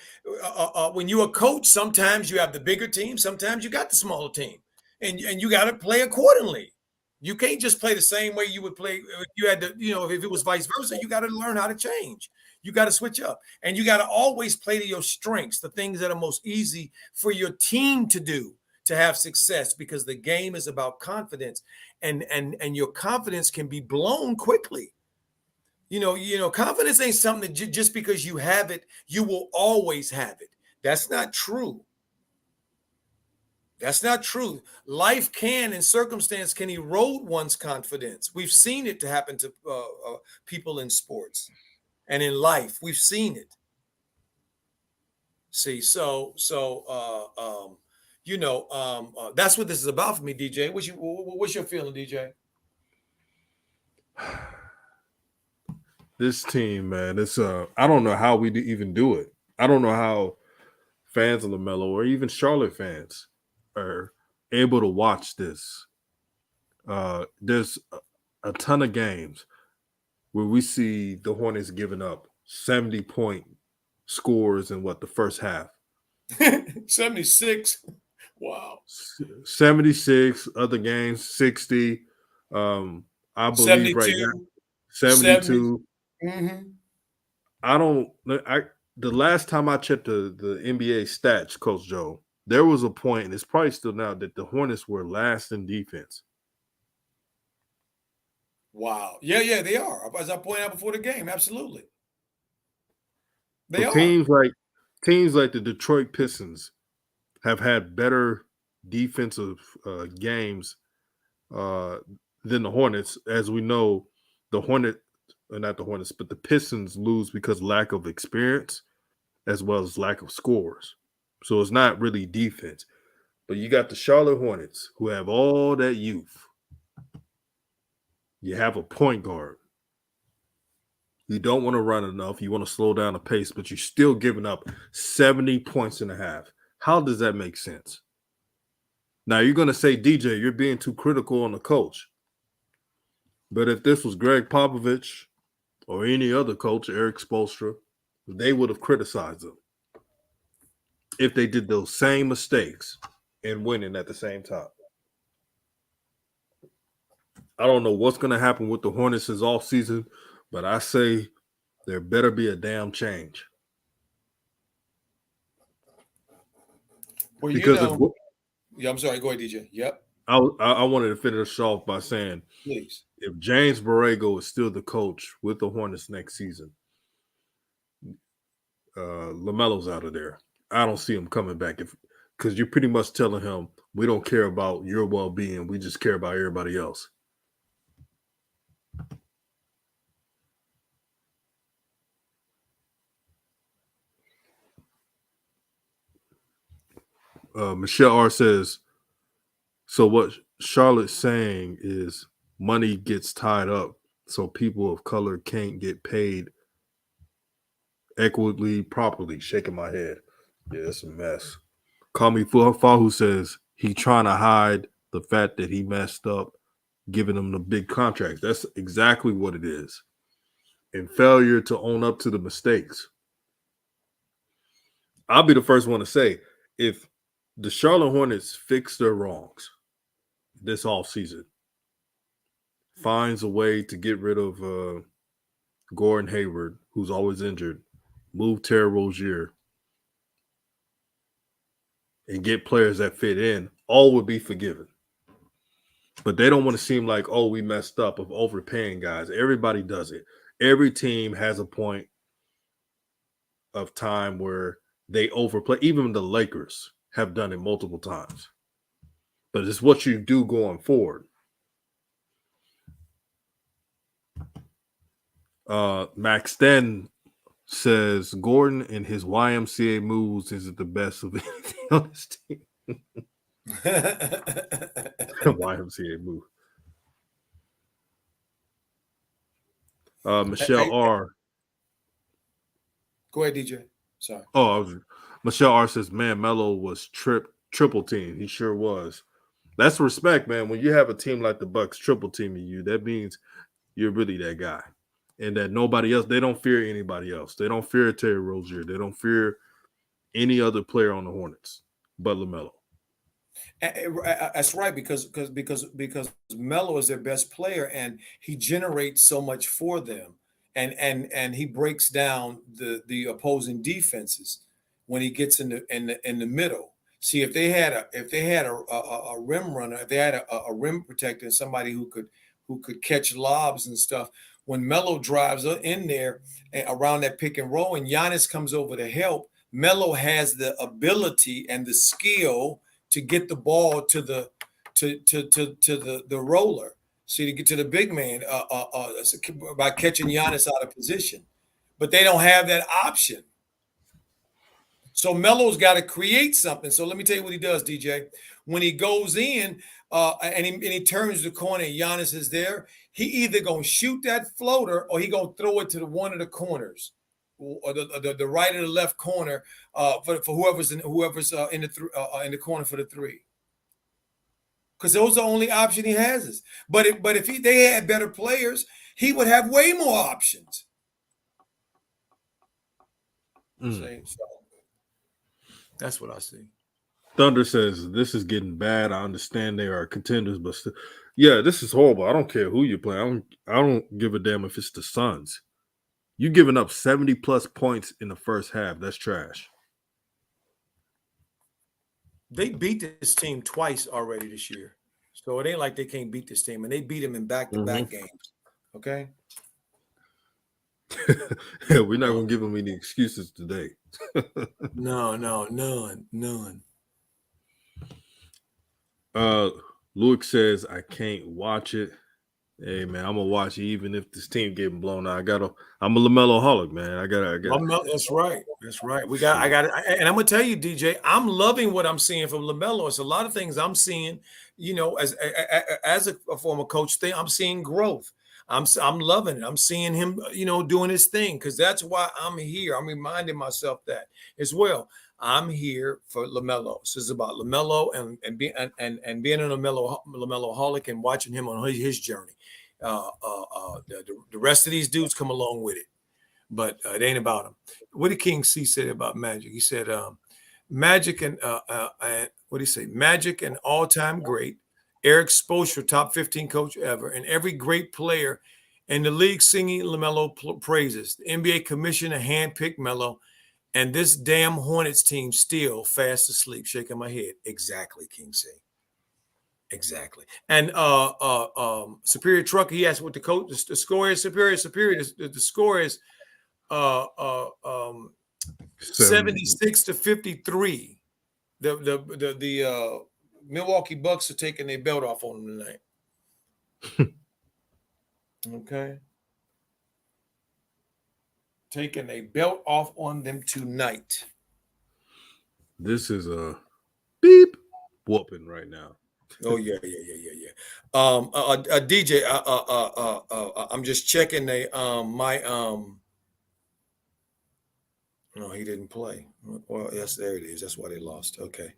When you're a coach, sometimes you have the bigger team, sometimes you got the smaller team, and you got to play accordingly. You can't just play the same way you would play if you had to, if it was vice versa. You got to learn how to change. You got to switch up, and you got to always play to your strengths, the things that are most easy for your team to do to have success, because the game is about confidence, and your confidence can be blown quickly. Confidence ain't something that just because you have it, you will always have it. That's not true. That's not true. Life can, and circumstance can erode one's confidence. We've seen it to happen to people in sports and in life. We've seen it. See, that's what this is about for me, DJ. What's your feeling, DJ? This team, man, it's I don't know how we even do it. I don't know how fans of Lamelo or even Charlotte fans are able to watch this. There's a ton of games where we see the Hornets giving up 70-point scores in the first half. 76. Wow. 76, other games 60. I believe 72, right now 72. Mm-hmm. The last time I checked the NBA stats, Coach Joe, there was a point, and it's probably still now, that the Hornets were last in defense. Wow. Yeah, they are. As I pointed out before the game, absolutely. They are. Teams like the Detroit Pistons have had better defensive games than the Hornets. As we know, not the Hornets, but the Pistons lose because lack of experience as well as lack of scores. So it's not really defense. But you got the Charlotte Hornets, who have all that youth. You have a point guard. You don't want to run enough. You want to slow down the pace, but you're still giving up 70 points and a half. How does that make sense? Now, you're going to say, DJ, you're being too critical on the coach. But if this was Greg Popovich or any other coach, Eric Spoelstra, they would have criticized them if they did those same mistakes and winning at the same time. I don't know what's going to happen with the Hornets this offseason, but I say there better be a damn change. Well, because I'm sorry. Go ahead, DJ. Yep. I wanted to finish off by saying, please, if James Borrego is still the coach with the Hornets next season, Lamelo's out of there. I don't see him coming back because you're pretty much telling him, we don't care about your well-being. We just care about everybody else. Michelle R says, so what Charlotte's saying is money gets tied up, so people of color can't get paid equitably, properly. Shaking my head. Yeah, it's a mess. Call me Fahu says he trying to hide the fact that he messed up, giving them the big contracts. That's exactly what it is. And failure to own up to the mistakes. I'll be the first one to say, if the Charlotte Hornets fix their wrongs this offseason, finds a way to get rid of Gordon Hayward, who's always injured, move Terry Rozier, and get players that fit in, all would be forgiven. But they don't want to seem like, oh, we messed up of overpaying guys. Everybody does it. Every team has a point of time where they overplay. Even the Lakers have done it multiple times. But it's what you do going forward. Max Sten says Gordon and his YMCA moves is the best of anything on this team. YMCA move. Michelle R. Go ahead, DJ. Sorry. Michelle R says, man, Melo was triple team. He sure was. That's respect, man. When you have a team like the Bucks triple teaming you, that means you're really that guy. And that nobody else, they don't fear anybody else. They don't fear Terry Rozier. They don't fear any other player on the Hornets but LaMelo. That's right, because Melo is their best player and he generates so much for them, and he breaks down the opposing defenses when he gets in the middle. See, if they had a rim runner, if they had a rim protector, and somebody who could catch lobs and stuff, when Melo drives in there around that pick and roll, and Giannis comes over to help, Melo has the ability and the skill to get the ball to the roller. See, to get to the big man by catching Giannis out of position. But they don't have that option. So Melo's got to create something. So let me tell you what he does, DJ. When he goes in and he turns the corner and Giannis is there, he either going to shoot that floater or he going to throw it to one of the corners, or the right or the left corner for whoever's in the corner for the three. Because those are the only option he has. But if they had better players, he would have way more options. So that's what I see. Thunder says this is getting bad. I understand they are contenders, but yeah, this is horrible. I don't care who you play. I don't give a damn if it's the Suns. You giving up 70+ points in the first half. That's trash. They beat this team twice already this year. So it ain't like they can't beat this team. And they beat them in back-to-back games. Okay? Yeah, we're not going to give them any excuses today. No, none. Luke says, I can't watch it. Hey man, I'm gonna watch it even if this team getting blown out. I'm a LaMelo-holic, man. I got. That's right. I got it. And I'm gonna tell you, DJ, I'm loving what I'm seeing from LaMelo. It's a lot of things I'm seeing. You know, as a former coach, I'm seeing growth. I'm loving it. I'm seeing him, doing his thing, because that's why I'm here. I'm reminding myself that as well. I'm here for LaMelo. This is about LaMelo and being a LaMelo-holic and watching him on his journey. The rest of these dudes come along with it, but it ain't about him. What did King C say about Magic? He said, Magic and what did he say? Magic, an all-time great. Eric Spoelstra, top 15 coach ever, and every great player in the league singing LaMelo praises. The NBA commissioner handpicked Melo. And this damn Hornets team still fast asleep, shaking my head. Exactly, King C. Exactly. And Superior Truck, he asked what the coach, the score is. Superior. The score is 76-53. The Milwaukee Bucks are taking their belt off on them tonight. Okay. Taking a belt off on them tonight. This is a beep whooping right now. Oh yeah. DJ, I'm just checking No, he didn't play. Well, yes, there it is. That's why they lost. Okay.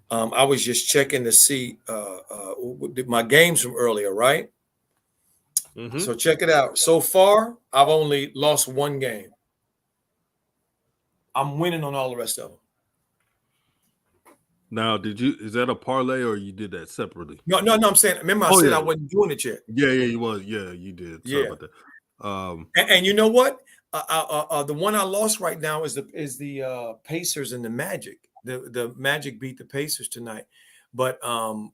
I was just checking to see my games from earlier, right? Mm-hmm. So check it out. So far, I've only lost one game. I'm winning on all the rest of them. Now, is that a parlay or you did that separately? No, I'm saying, remember I said I wasn't doing it yet. Yeah, you was. Yeah, you did. Sorry about that. And you know what? The one I lost right now is the Pacers and the Magic. The Magic beat the Pacers tonight. But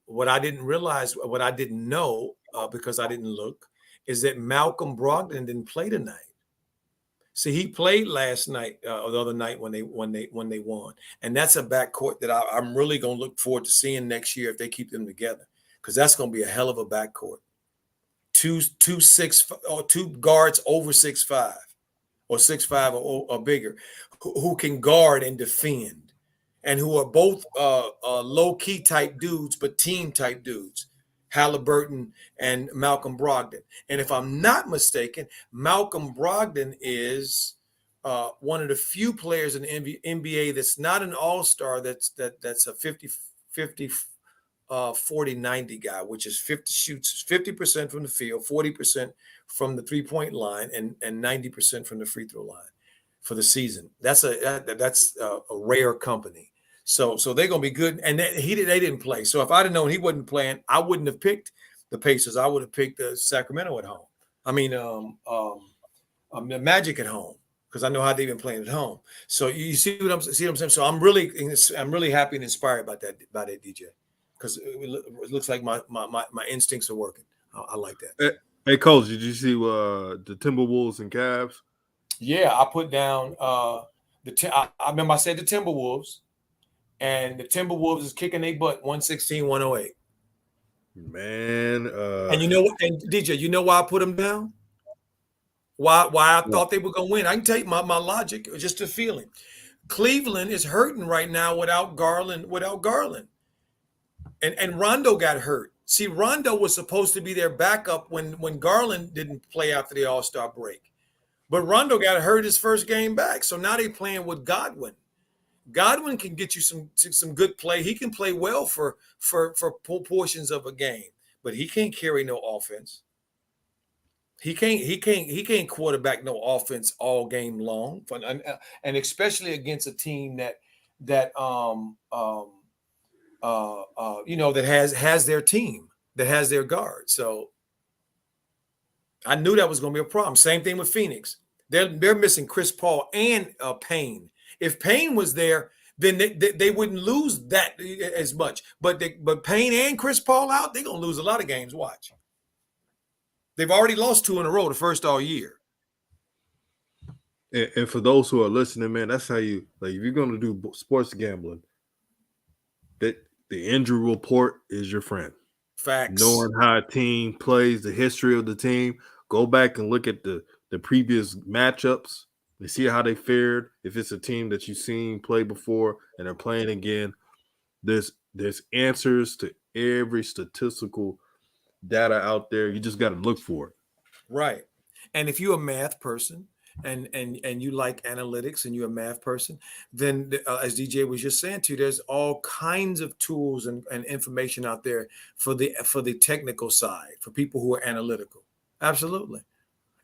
what I didn't realize, what I didn't know, because I didn't look, is that Malcolm Brogdon didn't play tonight. See, he played last night, or the other night when they won, and that's a backcourt that I'm really going to look forward to seeing next year if they keep them together, because that's going to be a hell of a backcourt. Two guards over 6'5" or 6'5" or bigger, who can guard and defend, and who are both low key type dudes, but team type dudes. Halliburton and Malcolm Brogdon. And if I'm not mistaken, Malcolm Brogdon is one of the few players in the NBA that's not an all-star, that's a 50 40-90 guy, which is 50 shoots 50% from the field, 40% from the three-point line, and 90% from the free throw line for the season. That's a rare company. So they're gonna be good, and they didn't play. So if I'd have known he wasn't playing, I wouldn't have picked the Pacers. I would have picked Sacramento at home. I mean, the Magic at home, because I know how they've been playing at home. So you see what I'm saying. So I'm really happy and inspired by that DJ, because it looks like my instincts are working. I like that. Hey, Coach, did you see the Timberwolves and Cavs? Yeah, I put down I remember I said the Timberwolves. And the Timberwolves is kicking their butt 116-108. Man. And you know what? And DJ, you know why I put them down? Why I thought they were going to win? I can tell you my logic. It was just a feeling. Cleveland is hurting right now without Garland. And Rondo got hurt. See, Rondo was supposed to be their backup when Garland didn't play after the All-Star break. But Rondo got hurt his first game back. So now they're playing with Godwin. Godwin can get you some good play. He can play well for portions of a game, but he can't carry no offense. He can't quarterback no offense all game long, and especially against a team that has their team, that has their guard. So I knew that was going to be a problem. Same thing with Phoenix. They're missing Chris Paul and Payne. If Payne was there, then they wouldn't lose that as much. But Payne and Chris Paul out, they're going to lose a lot of games. Watch. They've already lost 2 in a row, the first all year. And for those who are listening, man, that's how you, like, if you're going to do sports gambling, that the injury report is your friend. Facts. Knowing how a team plays, the history of the team, go back and look at the previous matchups. They see how they fared. If it's a team that you've seen play before and they're playing again, there's answers to every statistical data out there. You just got to look for it. Right. And if you're a math person and you like analytics and you're a math person, then as DJ was just saying to you, there's all kinds of tools and information out there for the technical side, for people who are analytical. Absolutely.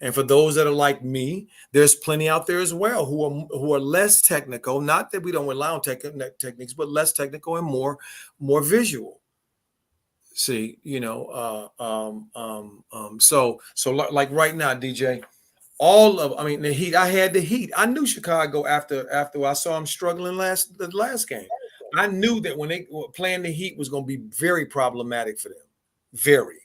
And for those that are like me, there's plenty out there as well who are less technical. Not that we don't rely on techniques, but less technical and more visual. See, so like right now, DJ, the Heat. I had the Heat. I knew Chicago after I saw them struggling the last game. I knew that when they were playing the Heat was going to be very problematic for them, very.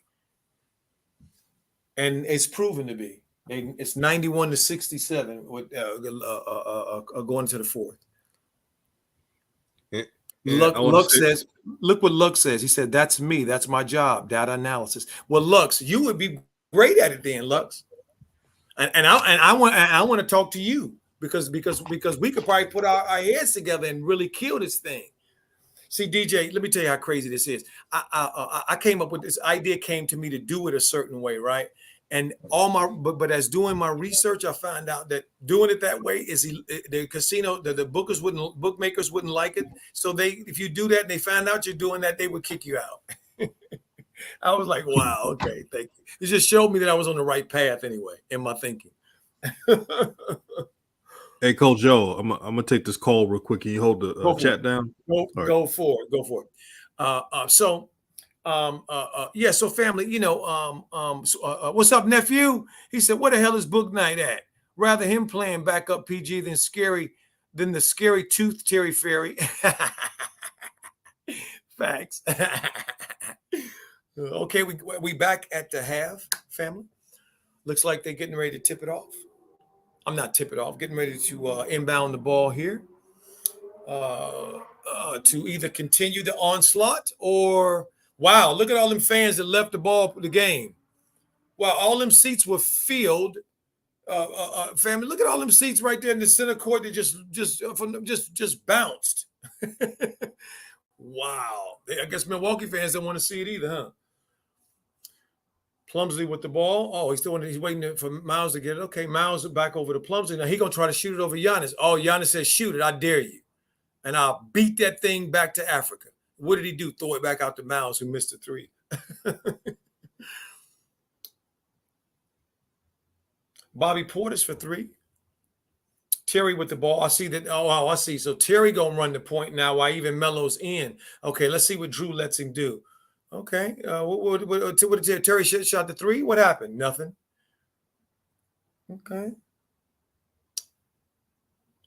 And it's proven to be. It's 91-67 with going to the fourth. Luck says, look what Luck says. He said, "That's me. That's my job. Data analysis." Well, Lux, you would be great at it then, Lux. And I want to talk to you because we could probably put our heads together and really kill this thing. See, DJ, let me tell you how crazy this is. I came up with this idea. Came to me to do it a certain way, right? And but as doing my research, I found out that doing it that way is the casino, the bookmakers wouldn't like it. So if you do that and they find out you're doing that, they would kick you out. I was like, wow, okay, thank you. It just showed me that I was on the right path anyway in my thinking. Hey, Coach Joe, I'm gonna take this call real quick. Can you hold the chat down? Go for it. So family, what's up, nephew? He said, where the hell is Book Night at? Rather him playing backup PG than the scary tooth Terry Ferry. Facts. Okay, we back at the half, family. Looks like they're getting ready to tip it off. I'm not tip it off. Getting ready to inbound the ball here to either continue the onslaught or wow, look at all them fans that left the ball for the game. Wow, all them seats were filled. Family, look at all them seats right there in the center court that just bounced. Wow, I guess Milwaukee fans don't want to see it either, huh? Plumsley with the ball. Oh, he's waiting for Miles to get it. Okay, Miles back over to Plumsley. Now he's gonna try to shoot it over Giannis. Oh, Giannis says, "Shoot it! I dare you," and I'll beat that thing back to Africa. What did he do? Throw it back out to Miles, who missed the three. Bobby Portis for three. Terry with the ball. I see that. Oh, wow, I see. So Terry gonna run the point now while even Melo's in. Okay, let's see what Drew lets him do. Okay, what did Terry shot the three? What happened? Nothing. Okay.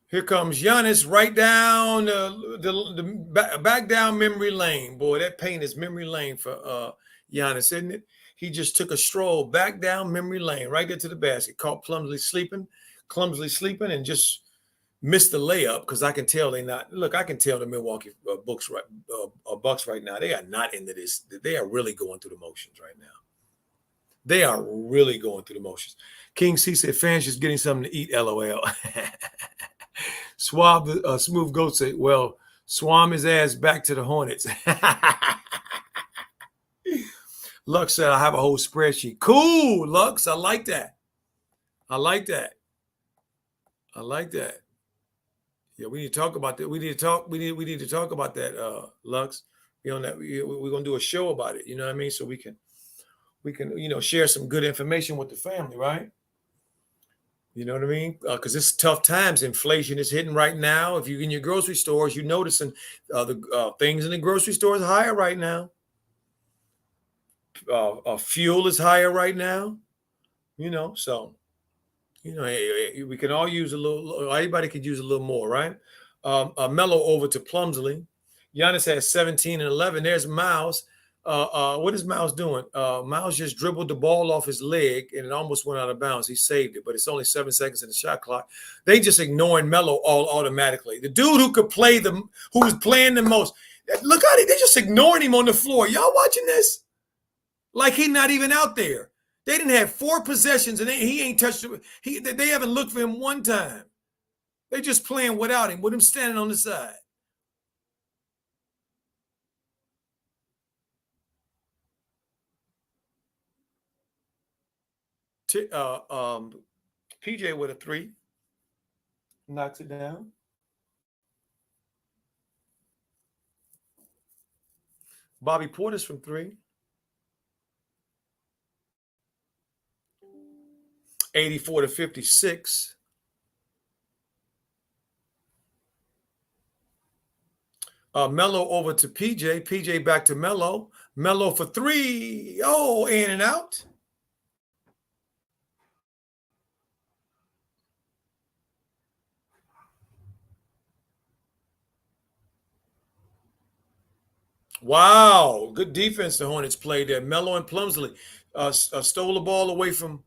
Here comes Giannis right down the back down memory lane. Boy, that paint is memory lane for Giannis, isn't it? He just took a stroll back down memory lane, right there to the basket. Caught clumsily sleeping, and just missed the layup because I can tell they not. Look, I can tell the Milwaukee Bucks right now. They are not into this. They are really going through the motions right now. They are really going through the motions. King C said, "Fans just getting something to eat." LOL. Swab, Smooth Goat said, "Well, swam his ass back to the Hornets." Lux said, "I have a whole spreadsheet." Cool, Lux. I like that. I like that. Yeah, we need to talk about that. We need to talk about that, Lux. You know that we're gonna do a show about it. You know what I mean? So we can share some good information with the family, right? You know what I mean? Because it's tough times. Inflation is hitting right now. If you're in your grocery stores, you're noticing the things in the grocery stores are higher right now. Fuel is higher right now. So we can all use a little. Everybody could use a little more, right? Melo over to Plumsley. Giannis has 17 and 11. There's Miles. What is Miles doing? Miles just dribbled the ball off his leg and it almost went out of bounds. He saved it, but it's only 7 seconds in the shot clock. They just ignoring Melo all automatically. The dude who could play who was playing the most. Look how they're just ignoring him on the floor. Y'all watching this? Like he's not even out there. They didn't have 4 possessions and he ain't touched it. They haven't looked for him one time. They just playing without him, with him standing on the side. PJ with a 3. Knocks it down. Bobby Portis from 3. 84-56. Melo over to PJ. PJ back to Melo. Melo for 3. Oh, in and out. Wow, good defense the Hornets played there. Melo and Plumsley stole the ball away from.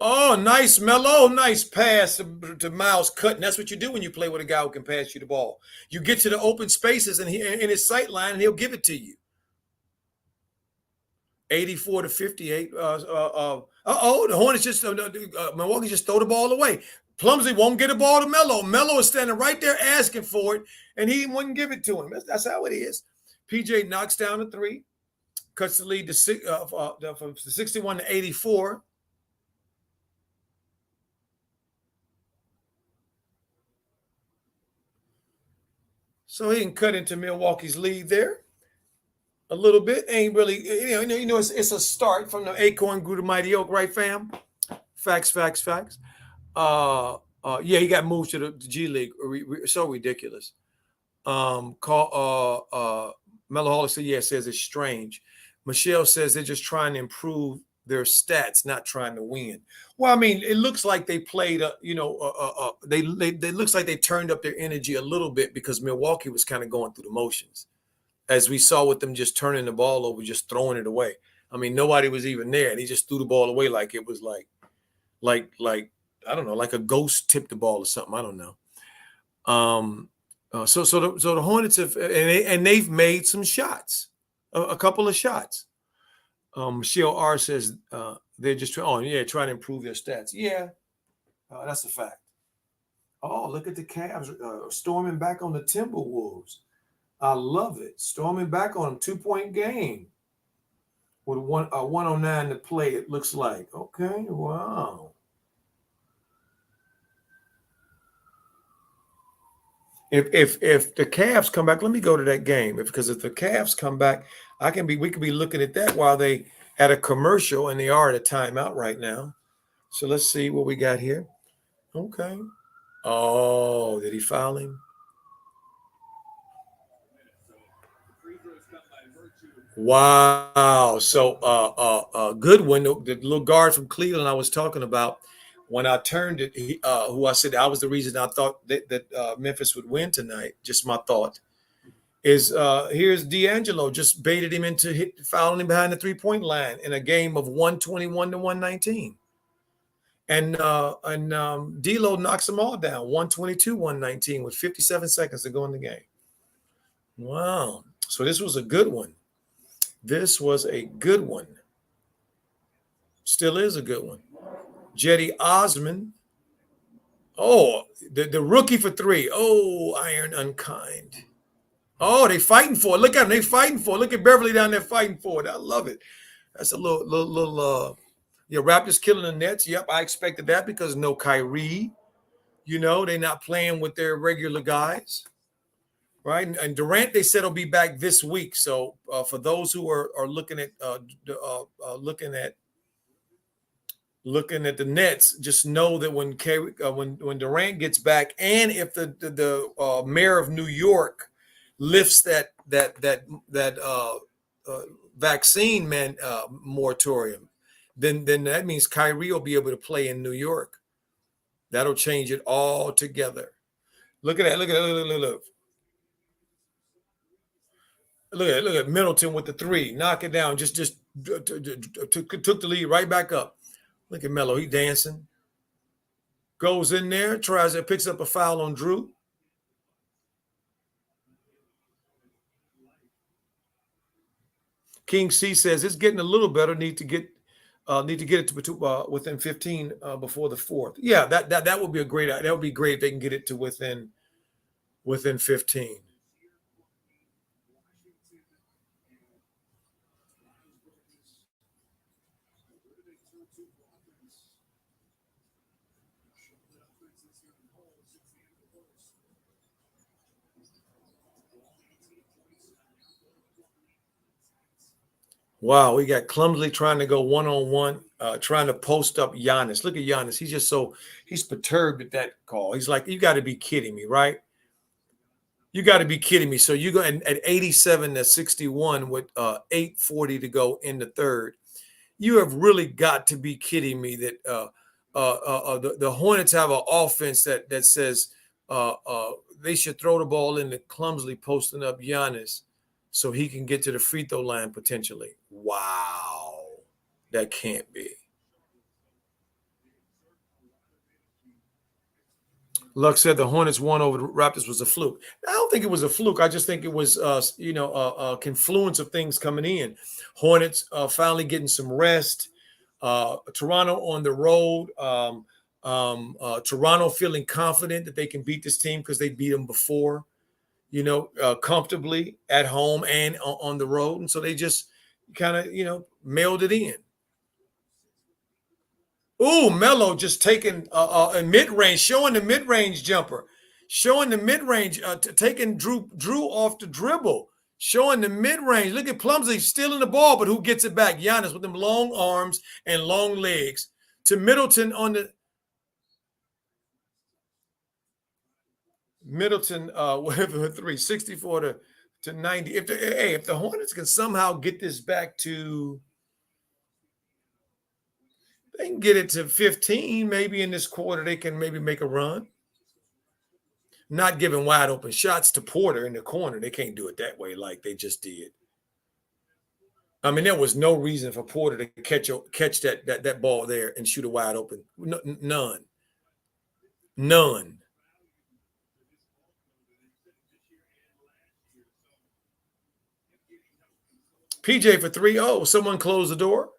Oh, nice, Melo. Nice pass to Miles Cutting. That's what you do when you play with a guy who can pass you the ball. You get to the open spaces and in his sight line, and he'll give it to you. 84-58. The Hornets just Milwaukee just throw the ball away. Plumsley won't get a ball to Melo. Melo is standing right there asking for it, and he wouldn't give it to him. That's how it is. PJ knocks down a 3, cuts the lead to from 61 to 84. So he can cut into Milwaukee's lead there a little bit. Ain't really, it's a start from the acorn grew to mighty oak, right, fam? Facts. Yeah, he got moved to the G League. So ridiculous. Melo Hall said, yeah, says it's strange. Michelle says they're just trying to improve their stats, not trying to win. Well, I mean, it looks like they played, they looks like they turned up their energy a little bit because Milwaukee was kind of going through the motions, as we saw with them just turning the ball over, just throwing it away. I mean, nobody was even there, and he just threw the ball away like it was like I don't know, like a ghost tipped the ball or something. I don't know. So the Hornets have, and they've made some shots, a couple of shots. Michelle R says they're just trying to improve their stats. Yeah, that's a fact. Oh, look at the Cavs storming back on the Timberwolves. I love it. Storming back on them, 2-point game with 109 to play. It looks like. Okay, wow. If the Cavs come back, let me go to that game. Because if the Cavs come back, we could be looking at that while they had a commercial, and they are at a timeout right now. So let's see what we got here. Okay. Oh, did he foul him? Wow. So Goodwin, the little guard from Cleveland I was talking about, when I turned it, who I said I was the reason I thought that Memphis would win tonight, just my thought, is here's D'Angelo just baited him into fouling him behind the 3-point line in a game of 121 to 119. And D'Lo knocks them all down, 122, 119, with 57 seconds to go in the game. Wow. So this was a good one. This was a good one. Still is a good one. Jetty Osman. Oh, the rookie for 3. Oh, Iron Unkind. Oh, they fighting for it. Look at them. They fighting for it. Look at Beverly down there fighting for it. I love it. That's a little Raptors killing the Nets. Yep, I expected that because no Kyrie. They're not playing with their regular guys. Right. And Durant, they said, will be back this week. So for those who are looking at looking at the Nets, just know that when Durant gets back, and if the mayor of New York lifts that vaccine moratorium, then that means Kyrie will be able to play in New York. That'll change it all together. Look at that. Look. Look at Middleton with the 3. Knock it down. Just took the lead right back up. Look at Melo. He dancing. Goes in there, picks up a foul on Drew. King C says it's getting a little better. Need to get it to within 15 before the 4th. Yeah, that would be that would be great if they can get it to within 15. Wow, we got Clumsily trying to go one-on-one, trying to post up Giannis. Look at Giannis. He's perturbed at that call. He's like, you got to be kidding me, right? You got to be kidding me. So you go at 87 to 61 with 8:40 to go in the third. You have really got to be kidding me that the Hornets have an offense that says they should throw the ball in the Clumsily posting up Giannis so he can get to the free throw line potentially. Wow. That can't be. Luck said the Hornets won over the Raptors was a fluke. I don't think it was a fluke. I just think it was, a confluence of things coming in. Hornets finally getting some rest. Toronto on the road. Toronto feeling confident that they can beat this team because they beat them before, comfortably at home and on the road. And so they just kind of, mailed it in. Ooh, Melo just taking a mid-range, showing the mid-range jumper, showing the mid-range, taking Drew off the dribble, showing the mid-range. Look at Plumsley stealing the ball, but who gets it back? Giannis with them long arms and long legs to Middleton on the Middleton with 364 to 90. If the Hornets can somehow get this back to They can get it to 15, maybe in this quarter. They can maybe make a run. Not giving wide open shots to Porter in the corner. They can't do it that way like they just did. I mean, there was no reason for Porter to catch that ball there and shoot it wide open. None. PJ for 3. Oh, someone closed the door.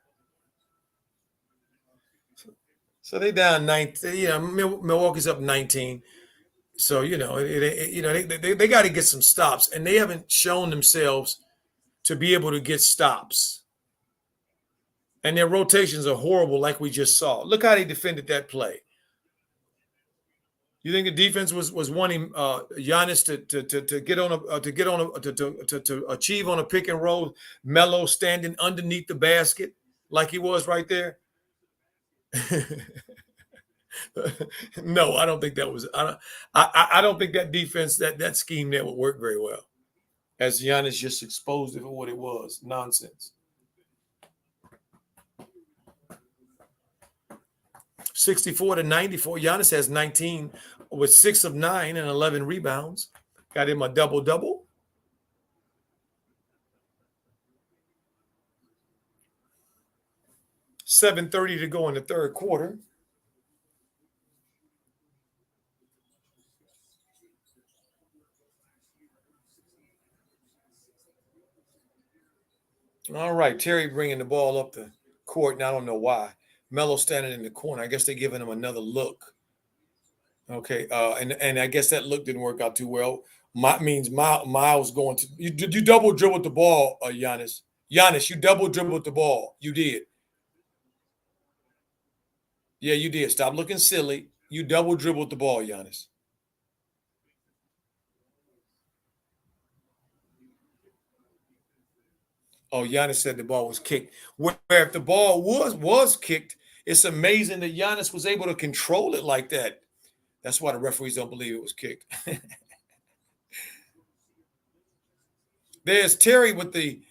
So they down 19. You know, Milwaukee's up 19. So you know, they got to get some stops, and they haven't shown themselves to be able to get stops. And their rotations are horrible, like we just saw. Look how they defended that play. You think the defense was wanting Giannis to achieve on a pick and roll? Melo standing underneath the basket like he was right there. No, I don't think that was. I don't think that defense that scheme there would work very well. As Giannis just exposed it for what it was, nonsense. 64-94. Giannis has 19 with 6 of 9 and 11 rebounds. Got him a double-double. $7:30 to go in the third quarter. All right, Terry bringing the ball up the court, and I don't know why. Melo standing in the corner. I guess they're giving him another look. Okay, and I guess that look didn't work out too well. Miles going to you double dribble the ball, Giannis. Giannis, you double dribbled the ball. You did. Yeah, you did. Stop looking silly. You double dribbled the ball, Giannis. Oh, Giannis said the ball was kicked. Where if the ball was kicked, it's amazing that Giannis was able to control it like that. That's why the referees don't believe it was kicked. There's Terry with the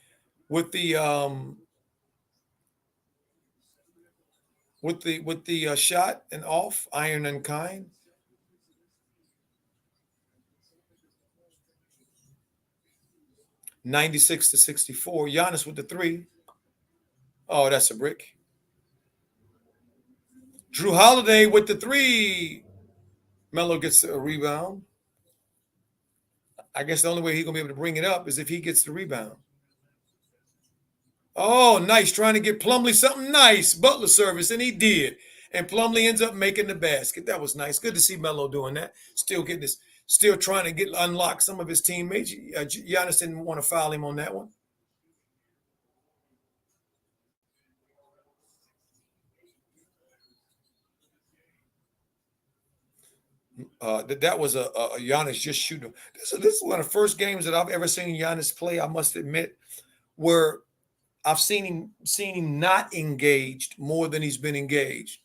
shot and off, iron and kind. $96-64. Giannis with the 3. Oh, that's a brick. Drew Holiday with the 3. Melo gets a rebound. I guess the only way he's going to be able to bring it up is if he gets the rebound. Oh, nice. Trying to get Plumlee something nice. Butler service, and he did. And Plumlee ends up making the basket. That was nice. Good to see Melo doing that. Still trying to unlock some of his teammates. Giannis didn't want to foul him on that one. That was a Giannis just shooting. This is one of the first games that I've ever seen Giannis play, I must admit, where I've seen him not engaged more than he's been engaged.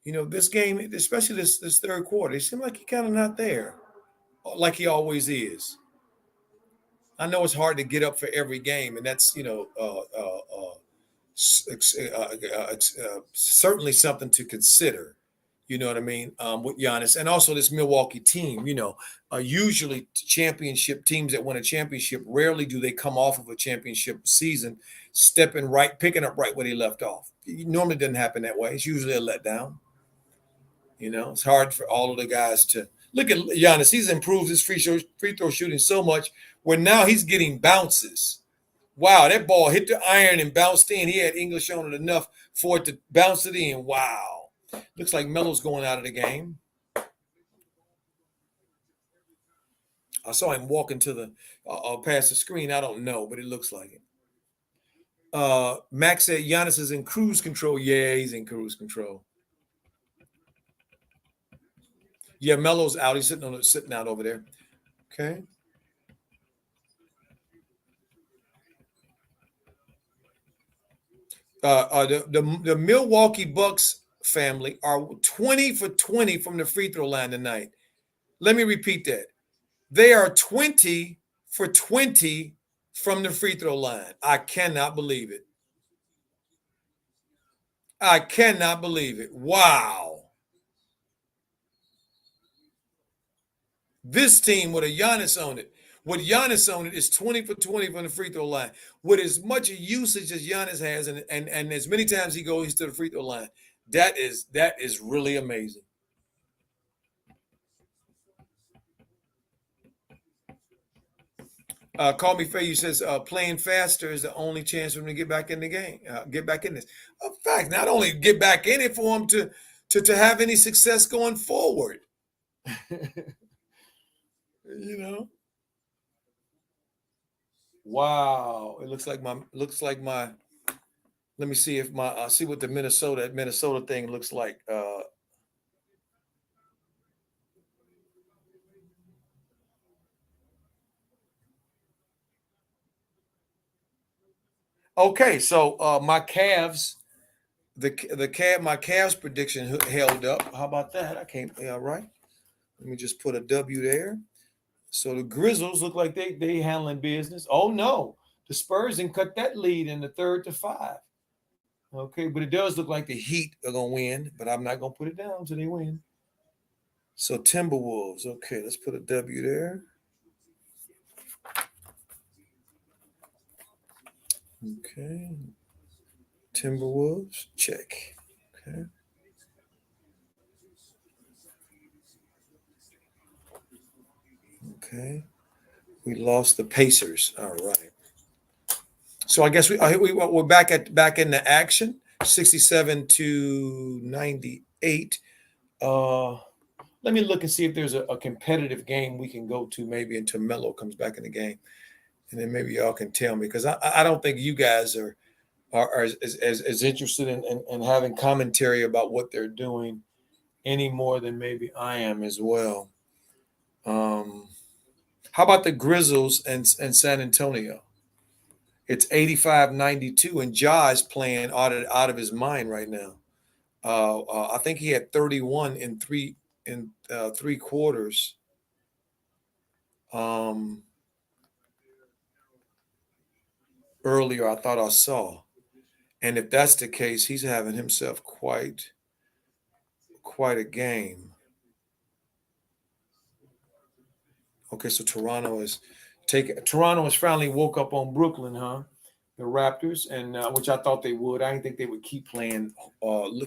You know, this game, especially this third quarter, it seemed like he kind of not there, like he always is. I know it's hard to get up for every game, and that's certainly something to consider. You know what I mean? With Giannis, and also this Milwaukee team. You know, usually championship teams that win a championship, rarely do they come off of a championship season picking up right where they left off. It normally doesn't happen that way. It's usually a letdown. You know, it's hard for all of the guys to look at Giannis. He's improved his free throw shooting so much where now he's getting bounces. Wow, that ball hit the iron and bounced in. He had English on it enough for it to bounce it in. Wow. Looks like Melo's going out of the game. I saw him walking to the past the screen. I don't know, but it looks like it. Max said Giannis is in cruise control. Yeah, he's in cruise control. Yeah, Melo's out. He's sitting out over there. Okay. The Milwaukee Bucks family are 20 for 20 from the free throw line tonight. Let me repeat that. They are 20 for 20 from the free throw line. I cannot believe it. I cannot believe it. Wow. This team with a Giannis on it. With Giannis on it is 20 for 20 from the free throw line. With as much usage as Giannis has and as many times he goes to the free throw line. That is really amazing. Call Me Faye, says playing faster is the only chance for him to get back in the game, get back in this. In fact, not only get back in it for him to have any success going forward. You know. Wow, it looks like my. Let me see if my see what the Minnesota thing looks like. Okay, so my Cavs, my Cavs prediction held up. How about that? I can't. Yeah, right. Let me just put a W there. So the Grizzlies look like they handling business. Oh no, the Spurs didn't cut that lead in the 3rd to 5. Okay, but it does look like the Heat are gonna win, but I'm not gonna put it down until they win. So Timberwolves. Okay, let's put a W there. Okay. Timberwolves, check. Okay. Okay. We lost the Pacers. All right. So I guess we're back in the action. 67 to 98. Let me look and see if there's a competitive game we can go to maybe until Melo comes back in the game, and then maybe y'all can tell me because I don't think you guys are as interested in having commentary about what they're doing any more than maybe I am as well. How about the Grizzlies and San Antonio? It's 85-92, and Ja is playing out of his mind right now. I think he had 31 in three quarters. Earlier, I thought I saw, and if that's the case, he's having himself quite a game. Okay, so Toronto has finally woke up on Brooklyn, huh? The Raptors, and which I thought they would. I didn't think they would keep playing,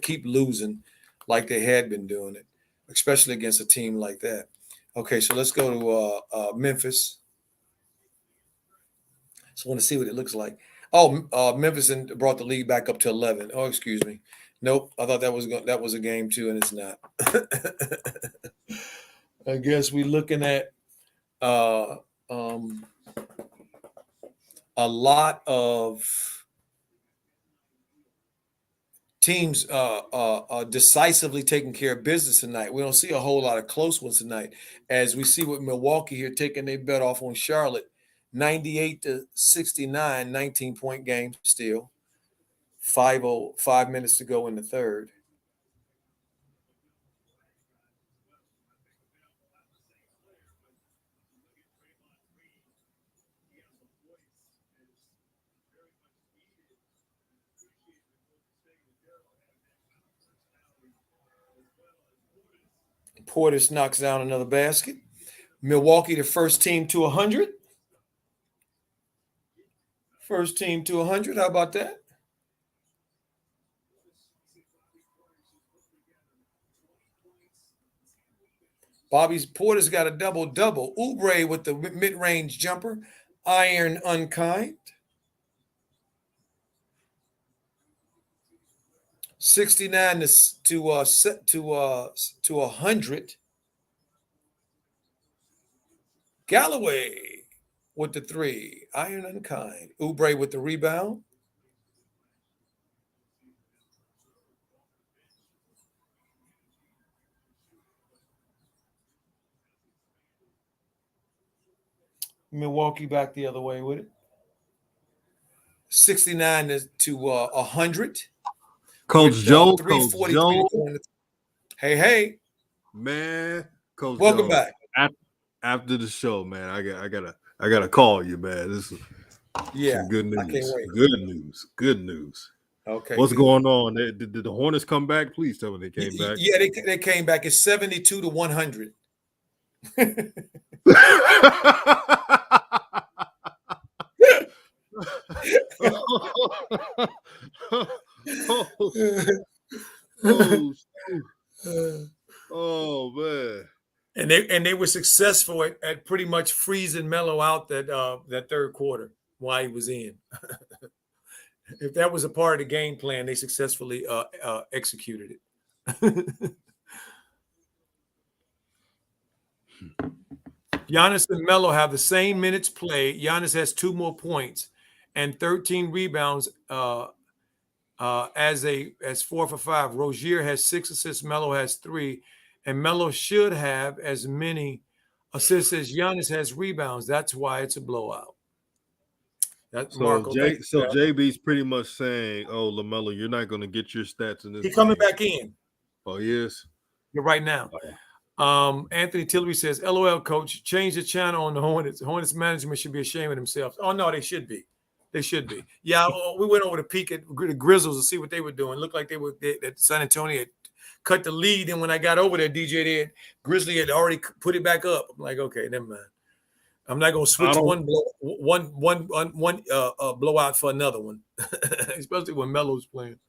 keep losing like they had been doing it, especially against a team like that. Okay, so let's go to Memphis. So I want to see what it looks like. Oh, Memphis brought the league back up to 11. Oh, excuse me. Nope, I thought that was a game too, and it's not. I guess we're looking at a lot of teams decisively taking care of business tonight. We don't see a whole lot of close ones tonight, as we see with Milwaukee here taking their bet off on Charlotte, 98 to 69, 19-point game still. 5 minutes to go in the third. Portis knocks down another basket. Milwaukee, the first team to 100. First team to 100. How about that? Bobby Portis got a double-double. Oubre with the mid-range jumper. Iron unkind. 69 to 100. Galloway with the 3. Iron unkind. Oubre with the rebound. Milwaukee back the other way with it. 69 to 100. Coach Joe. Hey, man, Coach welcome Joe, back. After the show, man, I gotta call you, man. This is some good news. I can't wait. Good news. Okay, What's good. going on? Did the Hornets come back? Please tell me they came back. Yeah, they came back. It's 72-100. Oh man. And they were successful at pretty much freezing Melo out that third quarter while he was in. If that was a part of the game plan, they successfully executed it. Giannis and Melo have the same minutes played. Giannis has 2 more points and 13 rebounds as 4 for 5. Rozier has 6 assists. Melo has 3, and Melo should have as many assists as Giannis has rebounds. That's why it's a blowout. Marco, JB's pretty much saying, "Oh, Lamelo, you're not going to get your stats in this." He's coming back in. Oh, he is. Right now. Oh, yeah. Anthony Tillery says, "LOL, coach, change the channel on the Hornets. Hornets management should be ashamed of themselves." Oh no, they should be. They should be. Yeah, we went over to peek at the Grizzlies to see what they were doing. Looked like that San Antonio had cut the lead, and when I got over there, DJ, Grizzly had already put it back up. I'm like, okay, never mind. I'm not gonna switch one blowout for another one, especially when Melo's playing.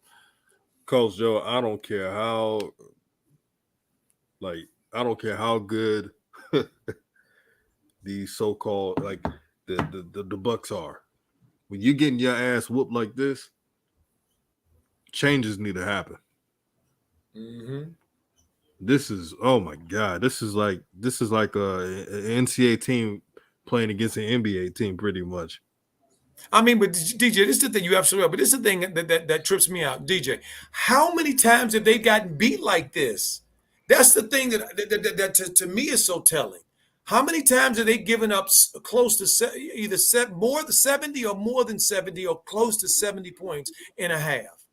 Coach Joe, I don't care how good these so-called the Bucks are. When you're getting your ass whooped like this, changes need to happen. Mm-hmm. This is, oh my God, this is like an NCAA team playing against an NBA team, pretty much. I mean, but DJ, this is the thing, you absolutely right. But this is the thing that trips me out, DJ. How many times have they gotten beat like this? That's the thing that to me is so telling. How many times are they given up close to either more than 70 or more than 70 or close to 70 points in a half?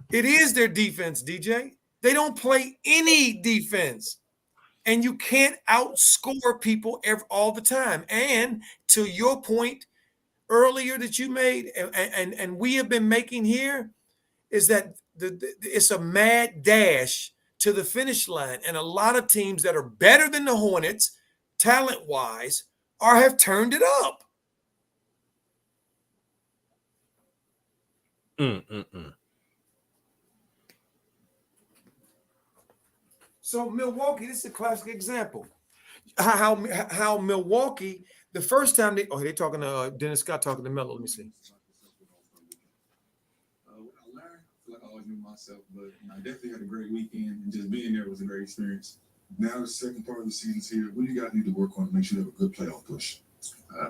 It is their defense, DJ. They don't play any defense. And you can't outscore people all the time. And to your point earlier that you made, and we have been making here, is that it's a mad dash to the finish line. And a lot of teams that are better than the Hornets, talent-wise, have turned it up. So Milwaukee, this is a classic example. How Milwaukee, the first time they talking to Dennis Scott talking to Melo. Let me see. I always knew myself, but I definitely had a great weekend, and just being there was a great experience. Now the second part of the season's here. What do you guys need to work on to make sure you have a good playoff push?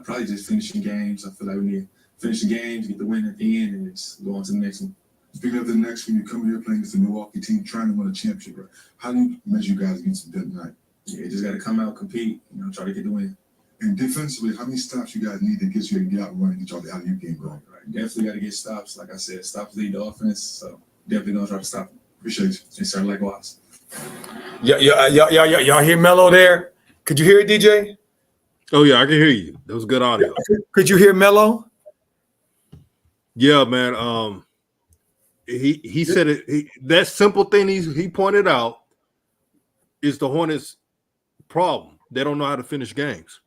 Probably just finishing games. I feel like we need to finish the games, get the win at the end, and just go on to the next one. Speaking of the next one, you come here playing against the Milwaukee team, trying to win a championship. Right? How do you measure you guys against them tonight? Yeah, you just got to come out, compete, try to get the win. And defensively, how many stops you guys need to get you to get out running, get y'all the alley game going? Right. Definitely got to get stops. Like I said, stops lead the offense. So definitely gonna try to stop him. Appreciate you. And sir, likewise. Y'all hear Melo there? Could you hear it, DJ? Oh yeah, I can hear you. That was good audio. Could you hear Melo? Yeah, man. He said it. That simple thing he pointed out is the Hornets' problem. They don't know how to finish games.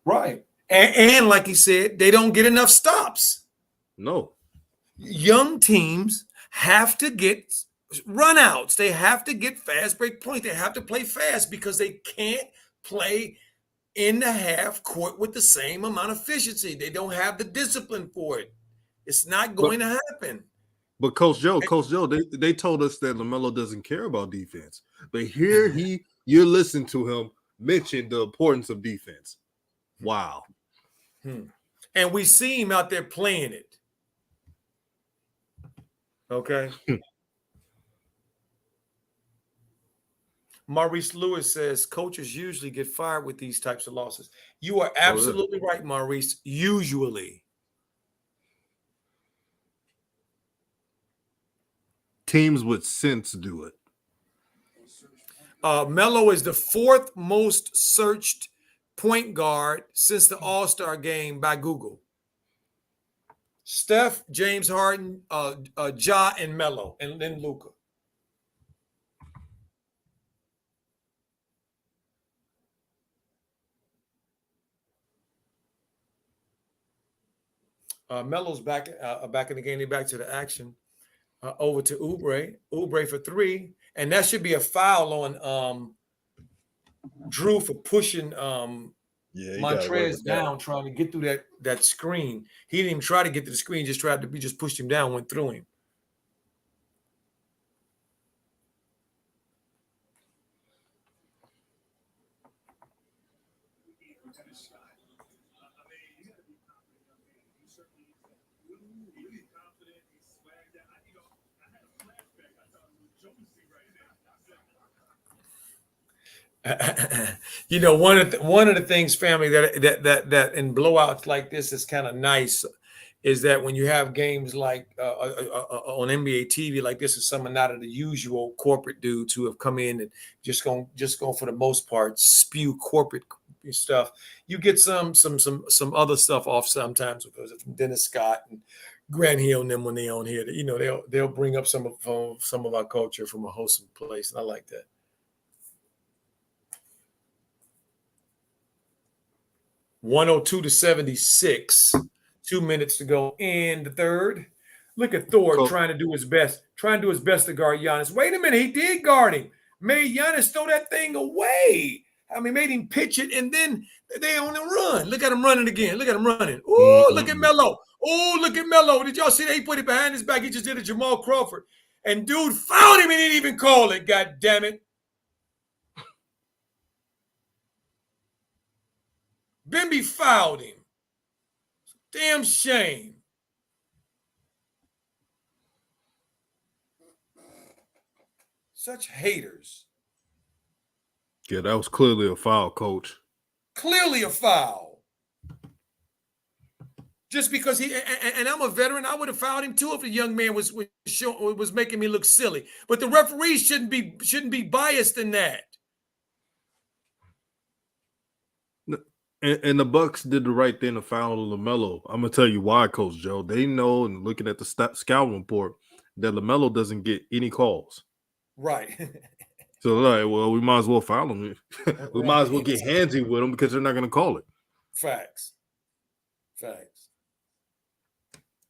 Right. And like he said, they don't get enough stops. No. Young teams have to get runouts. They have to get fast break points. They have to play fast because they can't play in the half court with the same amount of efficiency. They don't have the discipline for it. It's not going to happen. But Coach Joe, they told us that Lamelo doesn't care about defense. But here you're listening to him mention the importance of defense. Wow. And we see him out there playing it. Okay. Maurice Lewis says coaches usually get fired with these types of losses. You are absolutely right, Maurice. Usually. Teams with sense do it. Melo is the 4th most searched point guard since the All-Star game by Google. Steph, James Harden, Ja, and Melo, and then Luka. Melo's back in the game. They back to the action. Over to Oubre. Oubre for 3. And that should be a foul on Drew for pushing Montrez down, trying to get through that screen. He didn't even try to get to the screen, just pushed him down, went through him. You know, one of the things, family, that in blowouts like this is kind of nice, is that when you have games like on NBA TV like this, is some not of the usual corporate dudes who have come in and just going for the most part spew corporate stuff. You get some other stuff off sometimes, because from Dennis Scott and Grant Hill and them when they on here. You know, they'll bring up some of our culture from a wholesome place, and I like that. 102-76. 2 minutes to go in the third. Look at Thor trying to do his best to guard Giannis. Wait a minute, he did guard him. Made Giannis throw that thing away. I mean, made him pitch it, and then they on the run. Look at him running again. Look at him running. Oh, look at Melo. Oh, look at Melo. Did y'all see that? He put it behind his back. He just did a Jamal Crawford. And dude fouled him and he didn't even call it. God damn it. Bimby fouled him. Damn shame. Such haters. Yeah, that was clearly a foul, coach. Clearly a foul. Just because and I'm a veteran, I would have fouled him too if the young man was making me look silly. But the referees shouldn't be biased in that. And the Bucks did the right thing to foul Lamelo. I'm gonna tell you why, Coach Joe. They know, and looking at the scouting report, that Lamelo doesn't get any calls. Right. So like, well, we might as well foul him. We might as well get handsy with him because they're not gonna call it. Facts.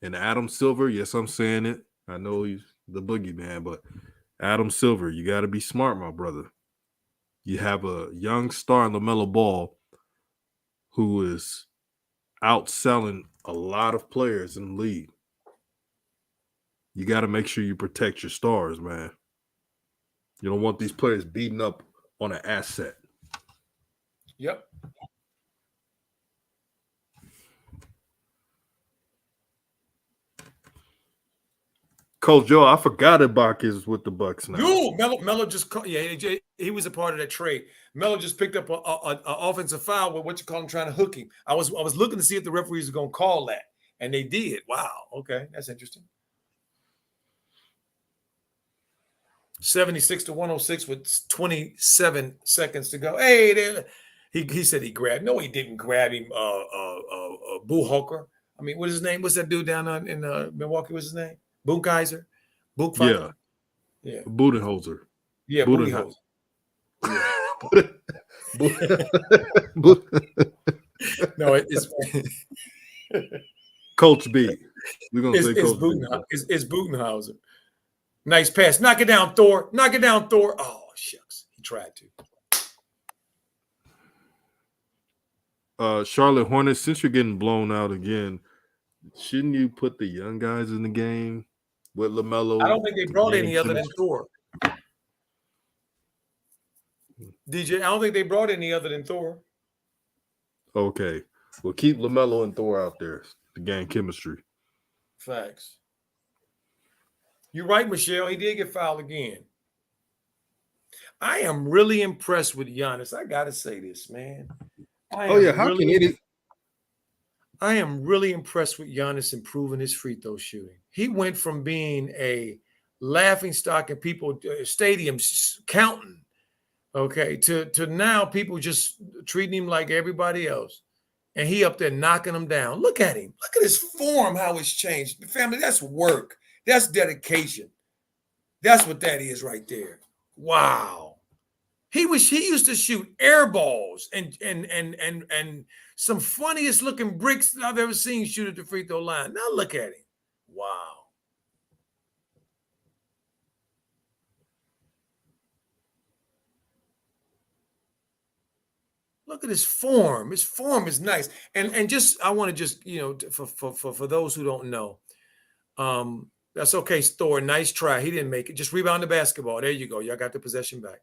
And Adam Silver, yes, I'm saying it. I know he's the boogeyman, but Adam Silver, you got to be smart, my brother. You have a young star in LaMelo Ball who is outselling a lot of players in the league. You got to make sure you protect your stars, man. You don't want these players beating up on an asset. Yep. Coach Joe, I forgot Ibaka is with the Bucks now. Melo just he was a part of that trade. Melo just picked up an offensive foul with trying to hook him. I was looking to see if the referees were going to call that, and they did. Wow. Okay, that's interesting. 76-106 with 27 seconds to go. Hey, there. He said he grabbed. No, he didn't grab him. Boo Hawker. I mean, what's his name? What's that dude down in Milwaukee? What's his name? Buchheiser? Yeah. Budenholzer. Yeah, Budenholzer. No, it's Coach B. We're going to say Coach B. It's Budenholzer. Nice pass. Knock it down, Thor. Knock it down, Thor. Oh, shucks. He tried to. Charlotte Hornets, since you're getting blown out again, shouldn't you put the young guys in the game with LaMelo? I don't think they brought any other than Thor. DJ, I don't think they brought any other than Thor. Okay. Well, keep LaMelo and Thor out there to gain chemistry. Facts. You're right, Michelle. He did get fouled again. I am really impressed with Giannis. I got to say this, man. I am really impressed with Giannis improving his free throw shooting. He went from being a laughingstock in people stadiums counting, okay, to now people just treating him like everybody else. And he up there knocking them down. Look at him. Look at his form, how it's changed. Family, that's work. That's dedication. That's what that is right there. Wow. He used to shoot air balls and some funniest looking bricks that I've ever seen shoot at the free throw line. Now look at him. Wow. Look at his form. His form is nice. And just I want to just, for those who don't know, that's okay, Thor. Nice try. He didn't make it. Just rebound the basketball. There you go. Y'all got the possession back.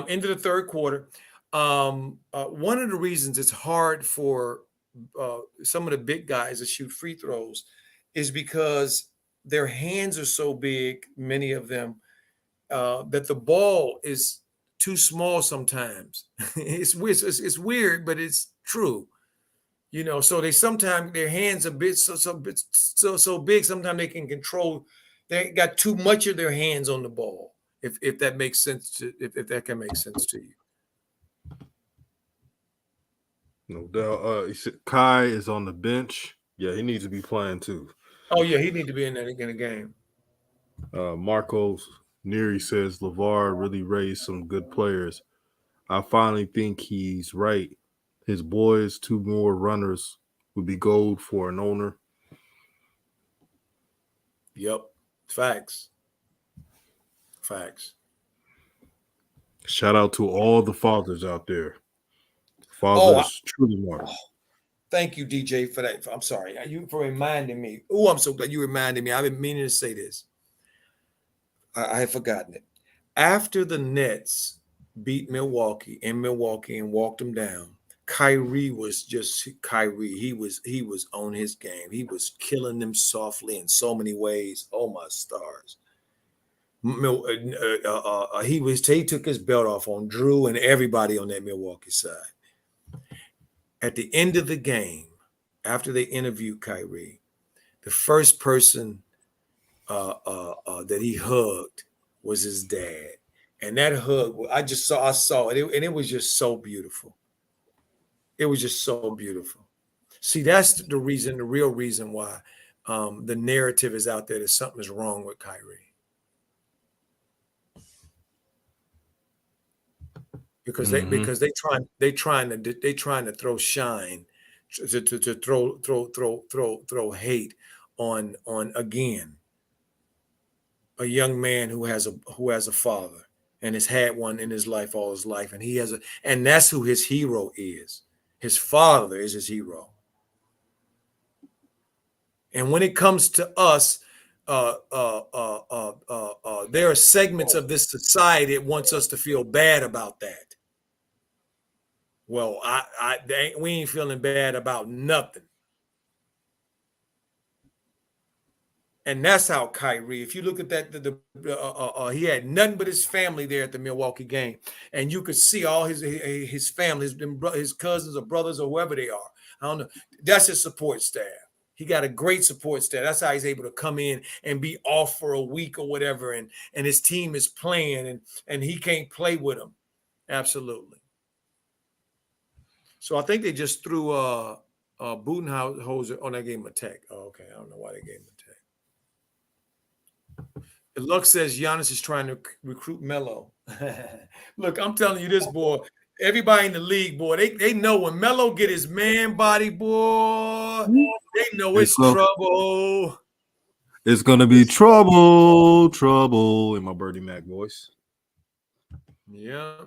Into the third quarter. One of the reasons it's hard for some of the big guys to shoot free throws is because their hands are so big, many of them, that the ball is too small sometimes. It's weird, but it's true. So they sometimes their hands are so big. Sometimes they can control. They got too much of their hands on the ball. If that makes sense if that can make sense to you. No doubt. He said Kai is on the bench. Yeah, he needs to be playing too. Oh yeah, he need to be in a game. Marcos Neary says LeVar really raised some good players. I finally think he's right. His boys, 2 more runners would be gold for an owner. Yep. Facts. Shout out to all the fathers out there. Fathers truly matter. Thank you, DJ, for that. I'm sorry. You for reminding me. Oh, I'm so glad you reminded me. I've been meaning to say this. I had forgotten it. After the Nets beat Milwaukee and walked them down, Kyrie was just Kyrie. He was on his game. He was killing them softly in so many ways. Oh my stars. He took his belt off on Drew and everybody on that Milwaukee side. At the end of the game, after they interviewed Kyrie, the first person that he hugged was his dad. And that hug, I saw it, and it was just so beautiful. It was just so beautiful. See, that's the real reason why the narrative is out there that something is wrong with Kyrie. Because they trying to throw shine, to throw hate on again a young man who has a father and has had one in his life all his life, and and that's who his hero is. His father is his hero. And when it comes to us, there are segments of this society that wants us to feel bad about that. Well, we ain't feeling bad about nothing. And that's how Kyrie, if you look at that, he had nothing but his family there at the Milwaukee game. And you could see all his family, his cousins or brothers or whoever they are. I don't know. That's his support staff. He got a great support staff. That's how he's able to come in and be off for a week or whatever. And his team is playing and he can't play with them. Absolutely. So I think they just threw Budenholzer on that game of tech. Oh, okay. I don't know why they gave him a tech. Luck says Giannis is trying to recruit Melo. Look, I'm telling you this, boy. Everybody in the league, boy, they know when Melo get his man body, boy, they know it's trouble. It's gonna be trouble in my Birdie Mac voice. Yeah.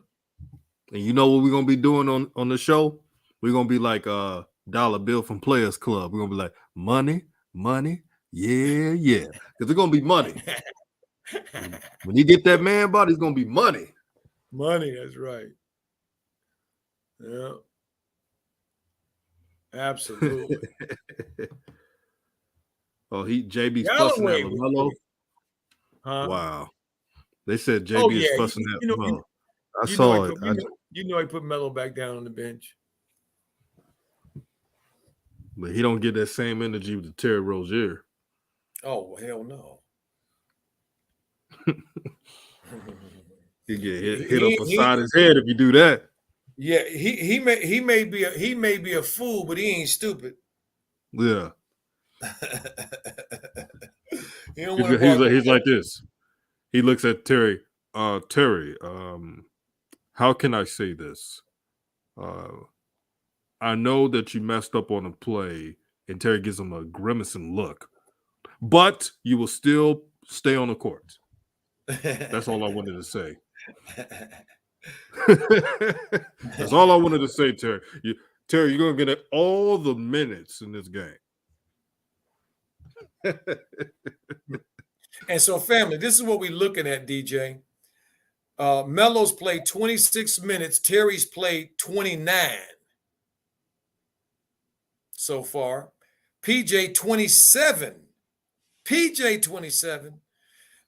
And you know what we're gonna be doing on the show? We're gonna be like Dollar Bill from Players Club. We're gonna be like money, yeah. Because it's gonna be money. When you get that man body, it's gonna be money. Money, that's right. Yeah. Absolutely. JB's fussing at Lamelo. Huh? Wow. They said JB is fussing at Melo. I saw it. He put Melo back down on the bench. But he don't get that same energy with Terry Rozier. Oh, hell no. You get hit up beside his head if you do that. Yeah, he may be a fool, but he ain't stupid. Yeah. He don't want to He's like this. He looks at Terry. Terry, how can I say this? I know that you messed up on a play, and Terry gives him a grimacing look, but you will still stay on the court. That's all I wanted to say. That's all I wanted to say, Terry. Terry, you're going to get all the minutes in this game. And so, family, this is what we're looking at, DJ. Melo's played 26 minutes. Terry's played 29 so far. PJ 27. PJ 27.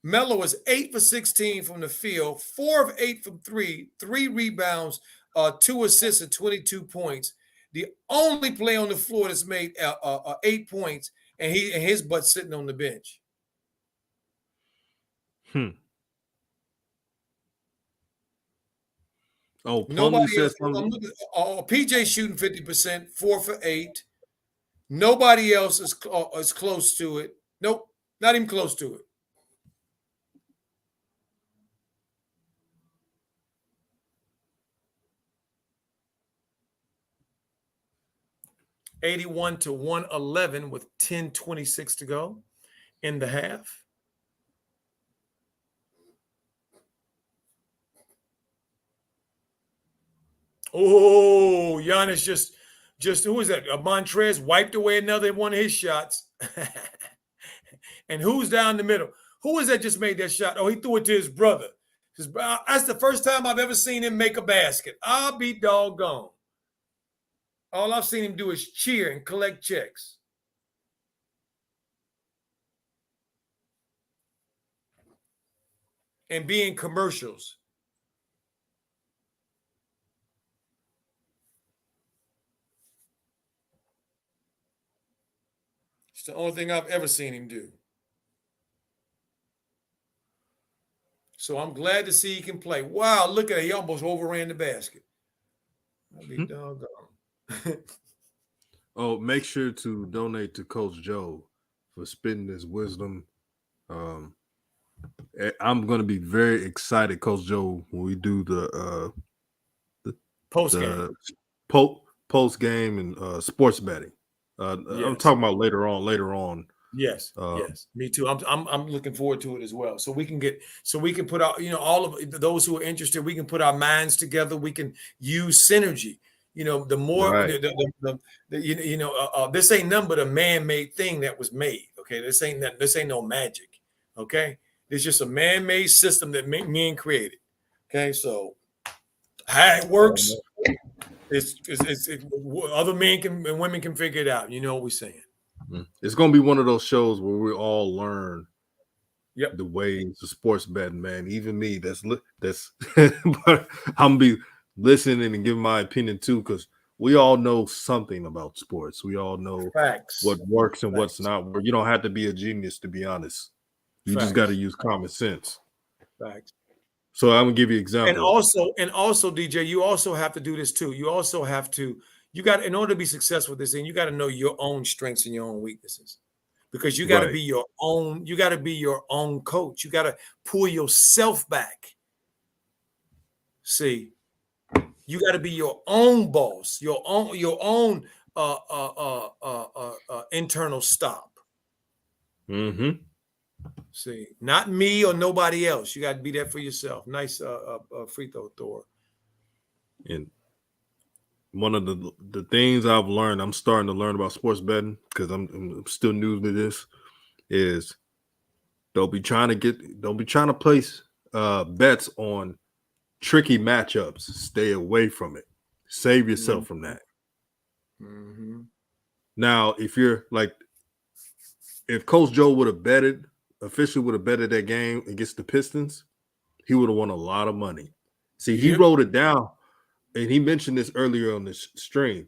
Melo is 8 for 16 from the field, 4 of 8 from 3 rebounds, 2 assists, and 22 points. The only play on the floor that's made 8 points, and his butt sitting on the bench. Oh, nobody else. PJ shooting 50%, 4 for 8. Nobody else is close to it. Nope, not even close to it. $81 to 111 with 10:26 to go in the half. Oh, Giannis just who is that? Montrez wiped away another one of his shots. And who's down the middle? Who is that just made that shot? Oh, he threw it to his brother. That's the first time I've ever seen him make a basket. I'll be doggone. All I've seen him do is cheer and collect checks. And be in commercials. It's the only thing I've ever seen him do. So I'm glad to see he can play. Wow, look at it. He almost overran the basket. I'll be doggone. Oh, make sure to donate to Coach Joe for spitting his wisdom. I'm going to be very excited, Coach Joe, when we do the post game, post game and sports betting. Yes. I'm talking about later on. Yes, yes, me too. I'm looking forward to it as well. So we can put out, all of those who are interested. We can put our minds together. We can use synergy. The more, right. This ain't nothing but a man-made thing that was made. Okay, this ain't no magic. Okay, it's just a man-made system that men created. Okay, so how it works, it's other men and women can figure it out. You know what we're saying. It's going to be one of those shows where we all learn the ways of sports betting, man. Even me, that's but I'm be listening and giving my opinion too, because we all know something about sports. We all know what works and what's not. You don't have to be a genius, to be honest. You just got to use common sense. Facts. So I'm gonna give you examples. And also, DJ, you also have to do this too. You also have to. In order to be successful with this thing, you got to know your own strengths and your own weaknesses, because you got to be your own. You got to be your own coach. You got to pull yourself back. See, you got to be your own boss, your own internal stop. Mm-hmm. See, not me or nobody else. You got to be there for yourself. Nice free throw, Thor. And one of the things I've learned, I'm starting to learn about sports betting, because I'm still new to this, is don't be trying to place bets on tricky matchups. Stay away from it. Save yourself from that. Mm-hmm. Now, if Coach Joe would have betted that game against the Pistons, he would have won a lot of money. See, he wrote it down. And he mentioned this earlier on this stream.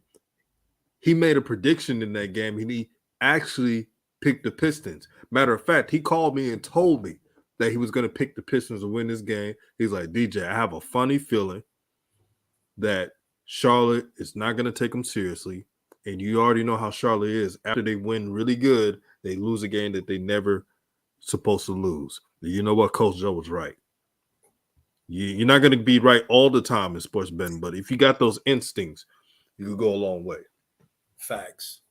He made a prediction in that game, and he actually picked the Pistons. Matter of fact, he called me and told me that he was going to pick the Pistons to win this game. He's like, DJ, I have a funny feeling that Charlotte is not going to take them seriously. And you already know how Charlotte is. After they win really good, they lose a game that they never supposed to lose. You know what? Coach Joe was right. You're not going to be right all the time in sports betting, but if you got those instincts, you could go a long way. Facts.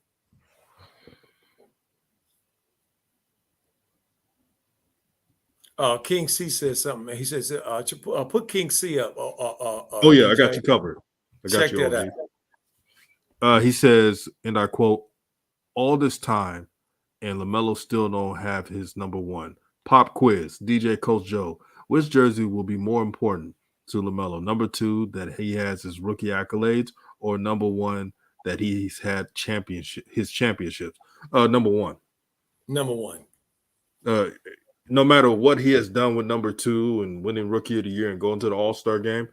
King C says something. He says, put King C up. Oh, yeah, DJ. I got you covered. Check that out. He says, and I quote, all this time, and Lamelo still don't have his number one. Pop quiz, DJ Coach Joe. Which jersey will be more important to Lamelo? Number 2, that he has his rookie accolades, or number 1, that he's had his championships? Number 1. Number 1. No matter what he has done with number 2 and winning rookie of the year and going to the All-Star game,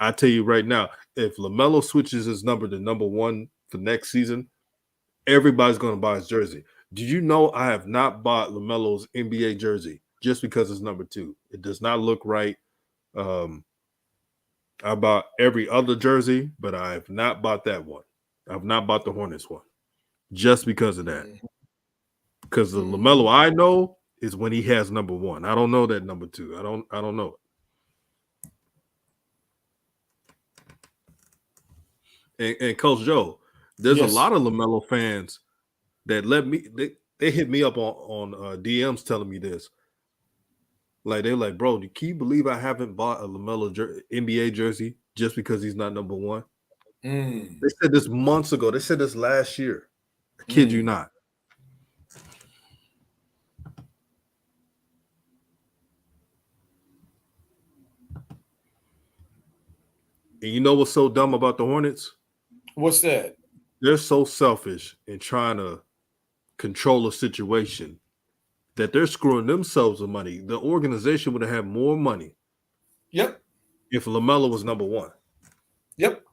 I tell you right now, if LaMelo switches his number to number 1 for next season, everybody's going to buy his jersey. Did you know I have not bought LaMelo's NBA jersey just because it's number 2? It does not look right. I bought every other jersey, but I have not bought that one. I've not bought the Hornets one just because of that. Because the LaMelo I know is when he has number 1. I don't know that number 2. I don't know it. And Coach Joe, there's a lot of LaMelo fans that they hit me up on DMs telling me this. Like, they're like, bro, can you believe I haven't bought a LaMelo NBA jersey just because he's not number 1? They said this months ago. They said this last year. I kid you not. And you know what's so dumb about the Hornets? What's that? They're so selfish in trying to control a situation that they're screwing themselves with money. The organization would have had more money. Yep. If LaMelo was number 1. Yep.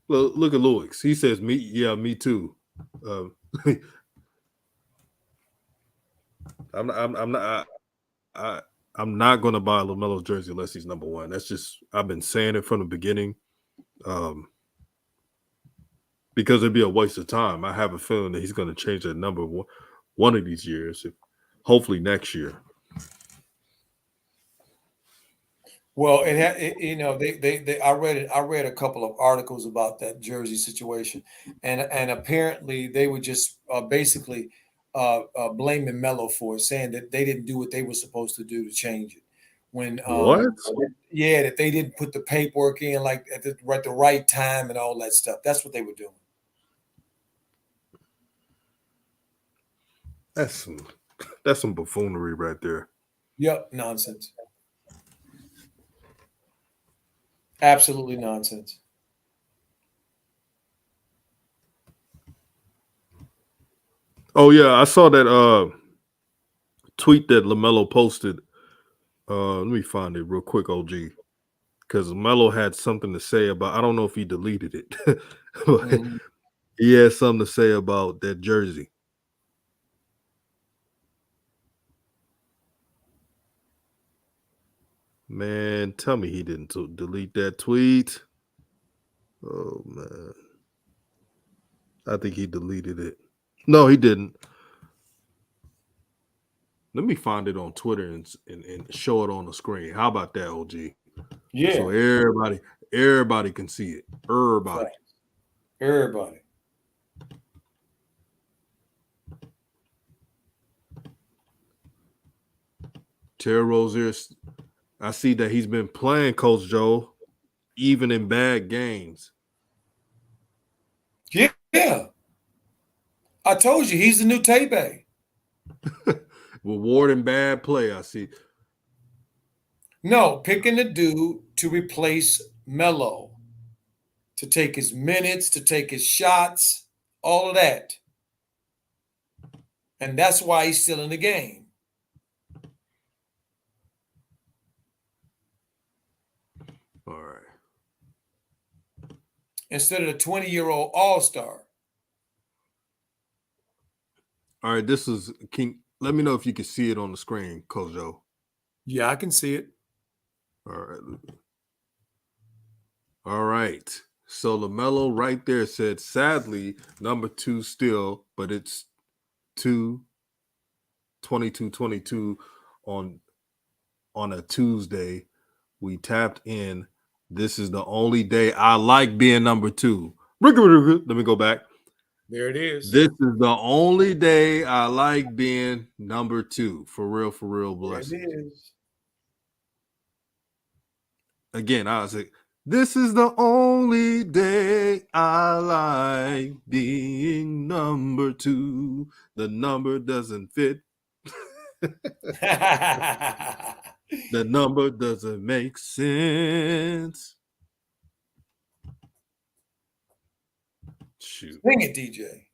Well, look at Lewis. He says, me too. I'm not going to buy LaMelo's jersey unless he's number 1. That's just, I've been saying it from the beginning. Because it'd be a waste of time. I have a feeling that he's going to change that number one of these years, hopefully next year. Well, I read a couple of articles about that jersey situation, and apparently they were just basically blaming Melo for it, saying that they didn't do what they were supposed to do to change it. When what? Yeah, that they didn't put the paperwork in like at the right time and all that stuff. That's what they were doing. That's some buffoonery right there. Yep, nonsense. Absolutely nonsense. Oh yeah, I saw that tweet that LaMelo posted. Let me find it real quick, OG, because LaMelo had something to say about. I don't know if he deleted it, but he had something to say about that jersey. Man, tell me he didn't delete that tweet. Oh, man. I think he deleted it. No, he didn't. Let me find it on Twitter and show it on the screen. How about that, OG? Yeah. So everybody can see it. Everybody. Terry Rozier, I see that he's been playing, Coach Joe, even in bad games. Yeah. I told you, he's the new Tebe. Rewarding bad play, I see. No, picking a dude to replace Melo, to take his minutes, to take his shots, all of that. And that's why he's still in the game. All right. Instead of the 20-year-old all-star. All right, this is King Let me know if you can see it on the screen, Kojo. Yeah, I can see it. All right. All right. So Lamelo right there said, sadly, number 2 still, but it's 2/22/22 on a Tuesday. We tapped in. This is the only day I like being number 2. Let me go back. There it is. This is the only day I like being number 2. For real, blessings. There it is. Again, I was like, this is the only day I like being number 2. The number doesn't fit. The number doesn't make sense. Shoot. Sing it, DJ.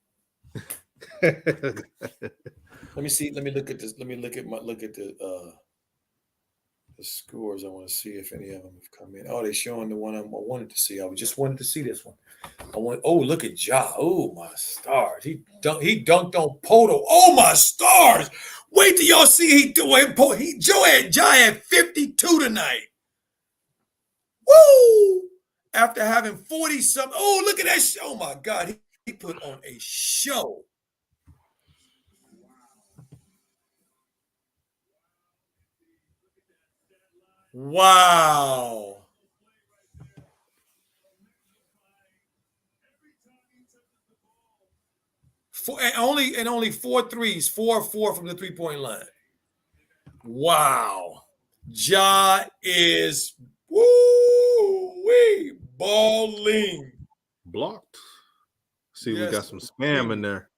Let me see. Let me look at this. Let me look at the scores. I want to see if any of them have come in. Oh, they're showing the one I wanted to see. I just wanted to see this one. Oh, look at Ja. Oh, my stars. He dunked on Poto. Oh, my stars. Wait till y'all see Ja had 52 tonight. Woo! After having 40-something. Oh, look at that show. Oh, my God. He put on a show. Wow. Only 4 threes, 4 of 4 from the 3-point line. Wow. Ja is woo-wee balling. Blocked. See, Yes. we got some spam in there.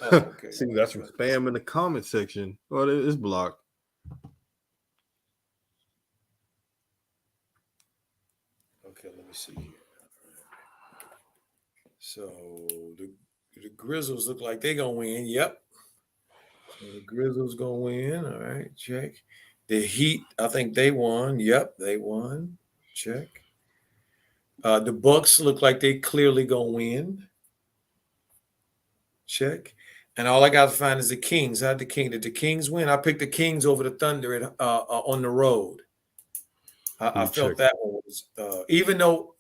Oh, okay. See, we got some spam in the comment section. Well, it is blocked. Okay, let me see here. So the Grizzlies look like they're gonna win. Yep. So the Grizzlies gonna win. All right, check. The Heat, I think they won. Yep, they won. Check. The Bucks look like they clearly gonna win. Check. And all I got to find is the Kings. Did the Kings win? I picked the Kings over the Thunder on the road. I felt that one was even though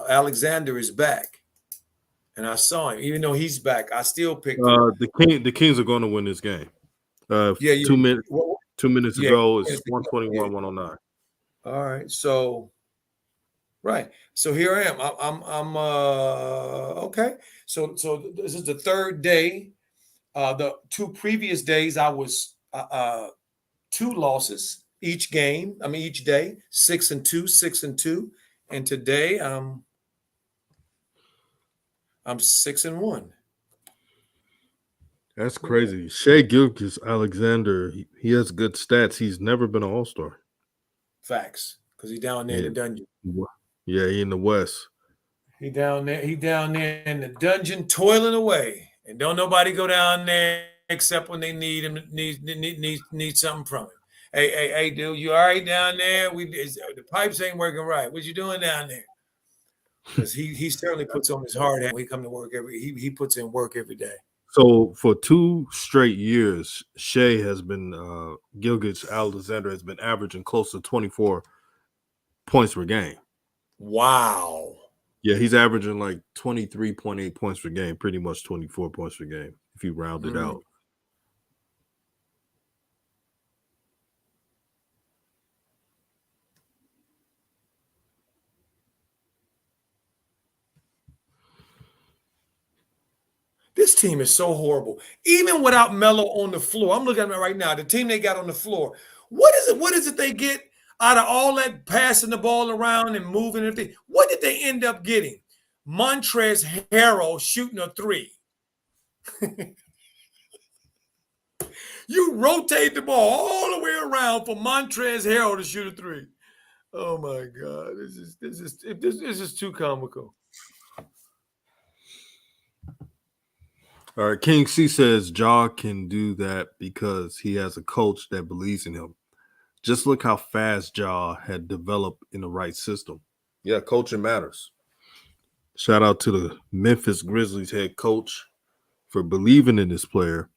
Alexander is back, and I saw him. Even though he's back, I still picked the Kings are going to win this game. 2 minutes. 2 minutes ago, it's 121-109. All right, so right, so here I am. I'm okay. So this is the third day. The 2 previous days, I was 2 losses each game. I mean, each day, 6-2, 6-2, and today I'm 6-1. That's crazy. Shai Gilgeous-Alexander, he has good stats. He's never been an All-Star. Facts, because he's down there in the dungeon. Yeah, he in the West. He down there in the dungeon, toiling away, and don't nobody go down there except when they need him, need something from him. Hey, dude, you all right down there? The pipes ain't working right. What you doing down there? Because he certainly puts on his hard hat when he come to work he puts in work every day. So for 2 straight years, Shai has been Gilgeous-Alexander has been averaging close to 24 points per game. Wow. Yeah, he's averaging like 23.8 points per game, pretty much 24 points per game if you round it out. This team is so horrible. Even without Melo on the floor, I'm looking at it right now. The team they got on the floor. What is it they get out of all that passing the ball around and moving everything? What did they end up getting? Montrezl Harrell shooting a 3. You rotate the ball all the way around for Montrezl Harrell to shoot a 3. Oh my God, this is too comical. All right, King C says Ja can do that because he has a coach that believes in him. Just look how fast Ja had developed in the right system. Yeah, coaching matters. Shout out to the Memphis Grizzlies head coach for believing in this player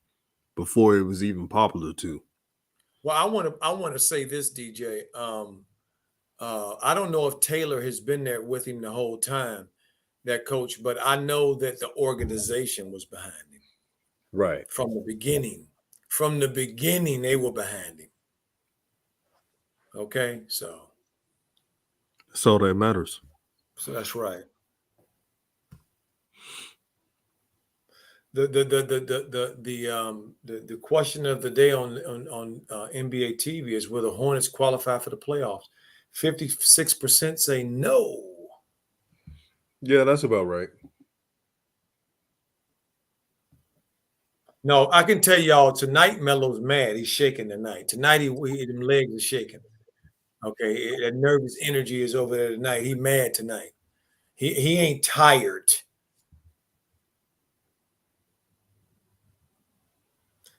before it was even popular too. Well, I want to say this, DJ. I don't know if Taylor has been there with him the whole time, that coach, but I know that the organization was behind him Right. from the beginning. From the beginning, they were behind him. Okay, so that matters. So that's right. The question of the day on NBA TV is, will the Hornets qualify for the playoffs? 56% say no. Yeah, that's about right. No, I can tell y'all tonight Melo's mad. He's shaking tonight. Tonight them legs are shaking. Okay, that nervous energy is over there tonight. He mad tonight. He ain't tired.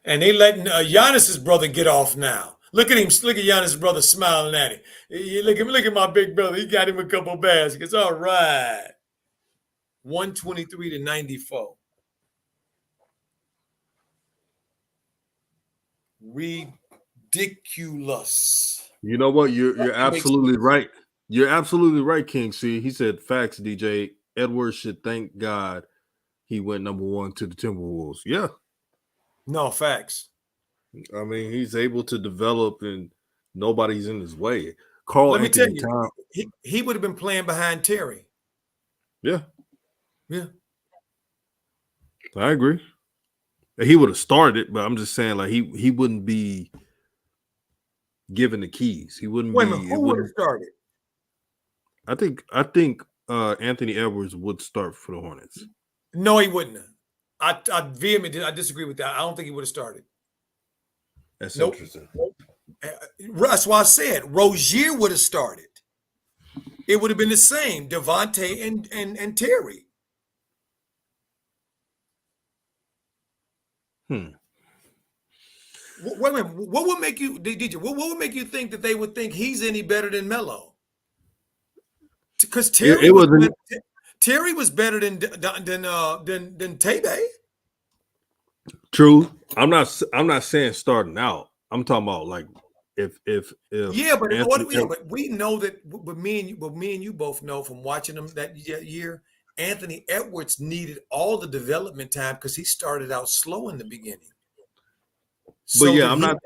And they letting Giannis's brother get off now. Look at him. Look at Giannis's brother smiling at him. Look at my big brother. He got him a couple baskets. All right. 123-94. Ridiculous. You know what? You're absolutely right. You're absolutely right, King C. He said, facts, DJ. Edwards should thank God he went number 1 to the Timberwolves. Yeah. No, facts. I mean, he's able to develop and nobody's in his way. Carl Let me tell Anthony you, Towns. he would have been playing behind Terry. Yeah. Yeah. I agree. He would have started, but I'm just saying, like, he wouldn't be given the keys. He wouldn't Wait be. a minute, who would have started? I think Anthony Edwards would start for the Hornets. No, he wouldn't have. I vehemently disagree with that. I don't think he would have started. That's interesting. That's why I said Rozier would have started. It would have been the same, Devontae and Terry. Wait a minute. What would make you, DJ? What would make you think that they would think he's any better than Melo? Because Terry was better than Tebe. True. I'm not saying starting out. I'm talking about like if yeah, but we know that. But me and you both know from watching them that year, Anthony Edwards needed all the development time because he started out slow in the beginning. But yeah, I'm not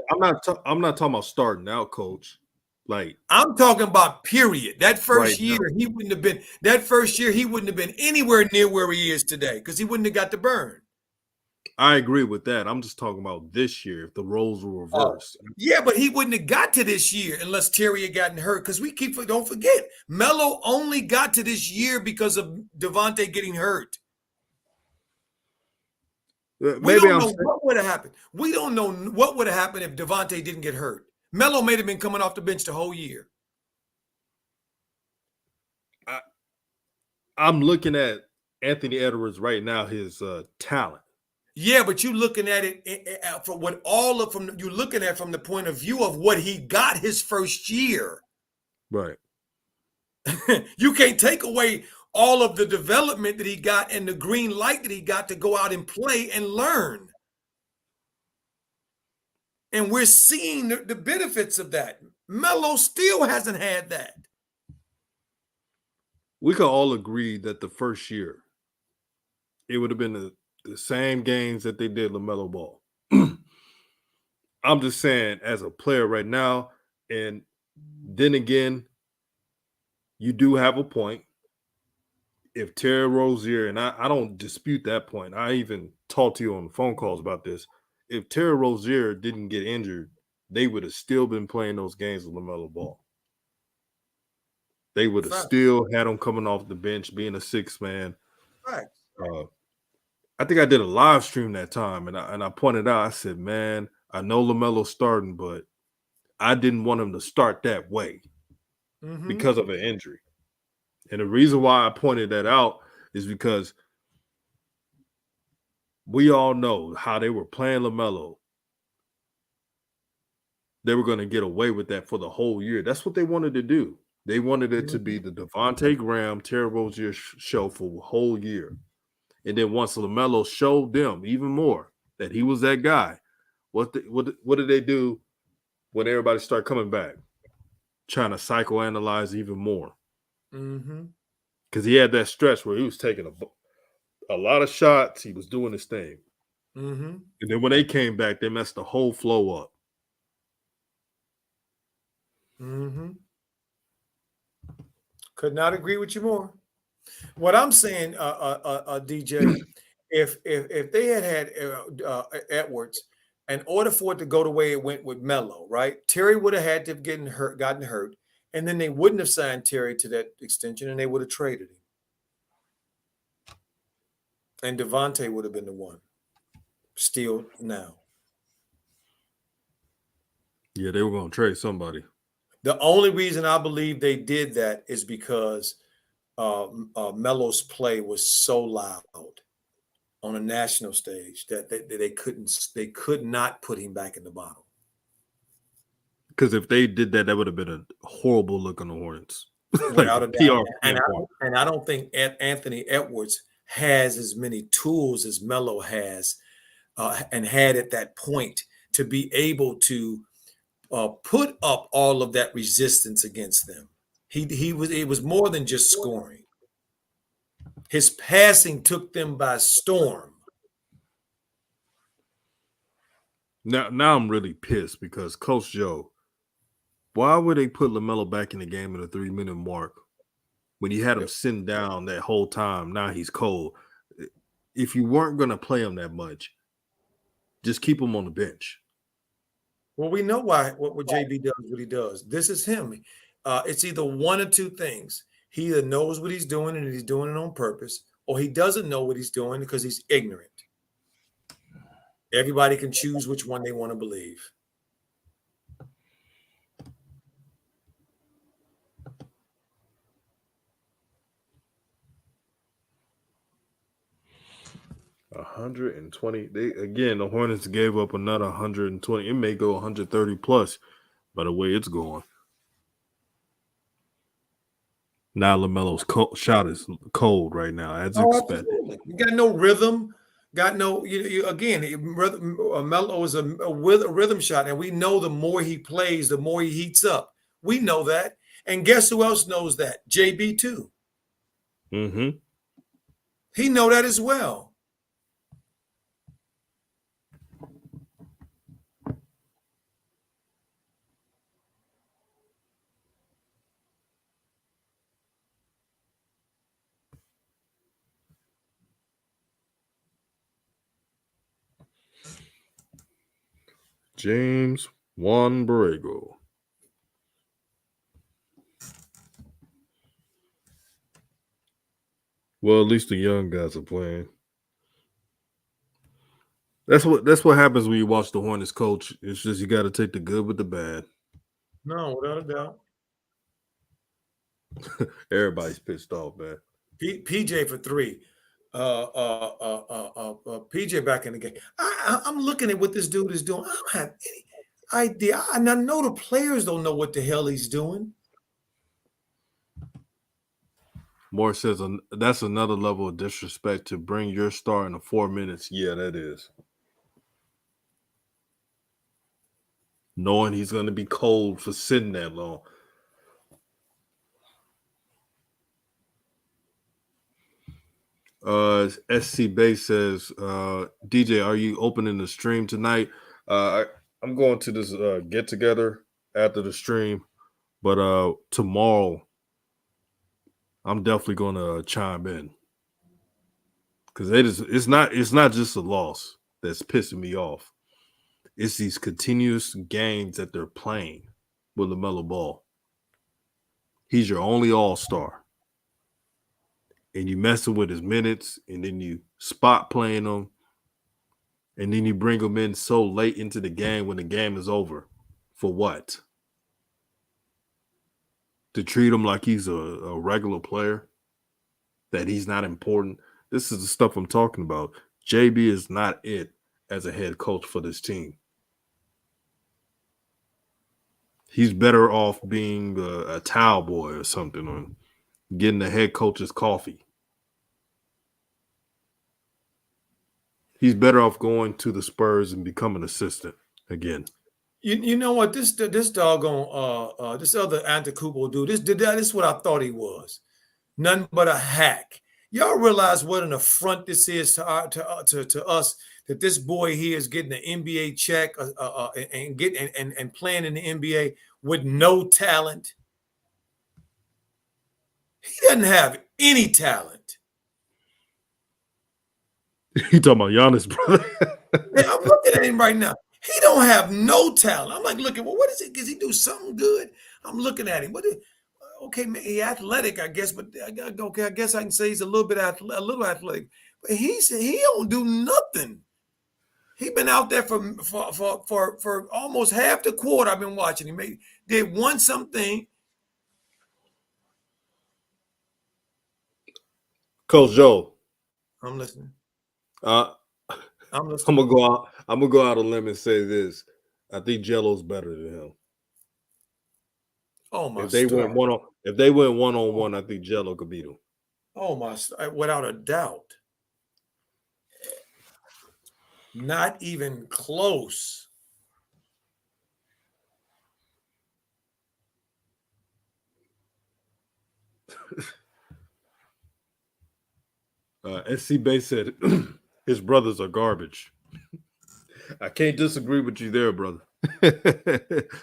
talking about starting out, coach. Like, I'm talking about period. That first right year, now. he wouldn't have been. That first year, he wouldn't have been anywhere near where he is today because he wouldn't have got the burn. I agree with that. I'm just talking about this year if the roles were reversed. Yeah, but he wouldn't have got to this year unless Terry had gotten hurt. Because don't forget, Melo only got to this year because of Devontae getting hurt. We don't know what would have happened. We don't know what would have happened if Devontae didn't get hurt. Melo may have been coming off the bench the whole year. I'm looking at Anthony Edwards right now, his talent. Yeah, but you're looking at it from you're looking at from the point of view of what he got his first year. Right. You can't take away all of the development that he got and the green light that he got to go out and play and learn. And we're seeing the benefits of that. Melo still hasn't had that. We can all agree that the first year, it would have been the same games that they did LaMelo Ball. I'm just saying, as a player right now, and then again, you do have a point. If Terry Rozier, and I don't dispute that point. I even talked to you on the phone calls about this. If Terry Rozier didn't get injured, they would have still been playing those games with LaMelo Ball. They would have still had him coming off the bench, being a sixth man. Right. I think I did a live stream that time, and I pointed out, I said, man, I know LaMelo's starting, but I didn't want him to start that way because of an injury. And the reason why I pointed that out is because we all know how they were playing LaMelo. They were going to get away with that for the whole year. That's what they wanted to do. They wanted it to be the Devontae Graham, Terry Rozier show for the whole year. And then once LaMelo showed them even more that he was that guy, What did they do when everybody started coming back? Trying to psychoanalyze even more. Because he had that stretch where he was taking a lot of shots. He was doing his thing. And then when they came back, they messed the whole flow up. Could not agree with you more. What I'm saying, DJ, if they had Edwards, in order for it to go the way it went with Melo, right? Terry would have had to have gotten hurt, and then they wouldn't have signed Terry to that extension, and they would have traded him. And Devontae would have been the one. Still now. Yeah, they were going to trade somebody. The only reason I believe they did that is because Melo's play was so loud on a national stage that they could not put him back in the bottle. Because if they did that, that would have been a horrible look on the Hornets. Without a doubt. And I don't think Anthony Edwards has as many tools as Melo has and had at that point to be able to put up all of that resistance against them. It was more than just scoring. His passing took them by storm. Now I'm really pissed because Coach Joe, why would they put Lamelo back in the game at a 3-minute mark when you had him sitting down that whole time? Now he's cold. If you weren't going to play him that much, just keep him on the bench. Well, we know what JB does, what he does. This is him. It's either one or two things. He either knows what he's doing and he's doing it on purpose, or he doesn't know what he's doing because he's ignorant. Everybody can choose which one they want to believe. $120. The Hornets gave up another 120. It may go 130 plus by the way it's going. Now LaMelo's shot is cold right now, as expected. Absolutely. You got no rhythm. Got no. Melo is a rhythm shot, and we know the more he plays, the more he heats up. We know that, and guess who else knows that? JB too. He know that as well. James Juan Borrego. Well, at least the young guys are playing. That's what happens when you watch the Hornets coach. It's just you got to take the good with the bad. No, without a doubt. Everybody's pissed off, man. PJ for 3. PJ back in the game. I'm looking at what this dude is doing. I don't have any idea. And I know the players don't know what the hell he's doing. Moore says that's another level of disrespect to bring your star in 4 minutes. Yeah, that is. Knowing he's going to be cold for sitting that long. SC Base says, DJ, are you opening the stream tonight? I'm going to this get together after the stream, but tomorrow I'm definitely going to chime in because it's not just a loss that's pissing me off. It's these continuous games that they're playing with LaMelo Ball. He's your only all-star. And you messing with his minutes, and then you spot playing him, and then you bring him in so late into the game when the game is over. For what? To treat him like he's a regular player? That he's not important? This is the stuff I'm talking about. JB is not it as a head coach for this team. He's better off being a towel boy or something, or getting the head coach's coffee. He's better off going to the Spurs and becoming an assistant again. You know what, this doggone this other Antetokounmpo dude, this is what I thought he was. Nothing but a hack. Y'all realize what an affront this is to us, that this boy here is getting an NBA check and playing in the NBA with no talent. He doesn't have any talent. You talking about Giannis, brother? Man, I'm looking at him right now. He don't have no talent. I'm like, looking, well, what is it? Does he do something good? I'm looking at him. Okay, man, he's athletic, I guess, but okay, I guess I can say he's a little athletic. But he don't do nothing. He been out there for almost half the quarter. I've been watching him. He did one something. Coach Joe, I'm listening. I'm gonna go out. I'm gonna go out on a limb and say this. I think Jello's better than him. Oh my! If they went one on one, I think Jello could beat him. Oh my! Without a doubt. Not even close. SC Bay said his brothers are garbage. I can't disagree with you there, brother.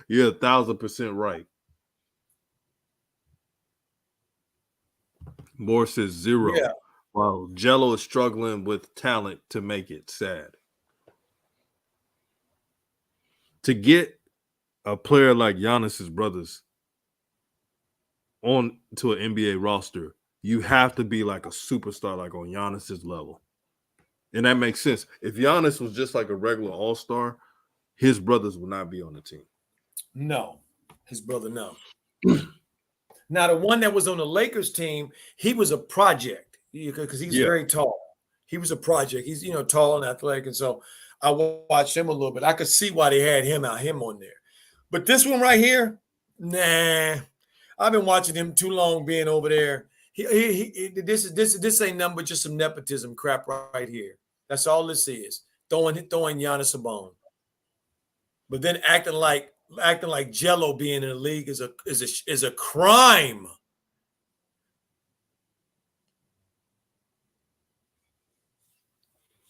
You're 1,000% right. Moore says 0. Yeah. While Jello is struggling with talent to make it sad. To get a player like Giannis's brothers on to an NBA roster, you have to be like a superstar, like on Giannis's level. And that makes sense. If Giannis was just like a regular all-star, his brothers would not be on the team. No, his brother, no. Now, the one that was on the Lakers team, he was a project because he's very tall. He was a project. He's, tall and athletic. And so I watched him a little bit. I could see why they had him on there. But this one right here, nah. I've been watching him too long being over there. This ain't nothing but just some nepotism crap right here. That's all this is. Throwing Giannis a bone. But then acting like Jello being in the league is a crime.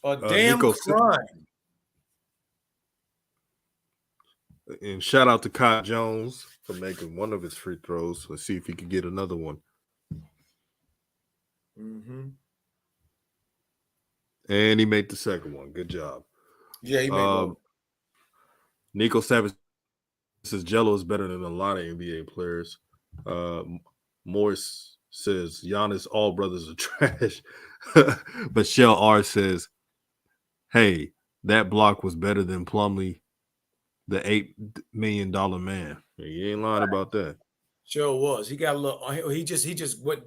A damn crime. And shout out to Kai Jones for making one of his free throws. Let's see if he can get another one. Mm-hmm. And he made the second one. Good job. Yeah, he made one. Nico Savage says Jello is better than a lot of NBA players. Morris says Giannis, all brothers are trash. But Shell R says, hey, that block was better than Plumlee, the $8 million man. You ain't lying about that. Sure was. He got a little. He just went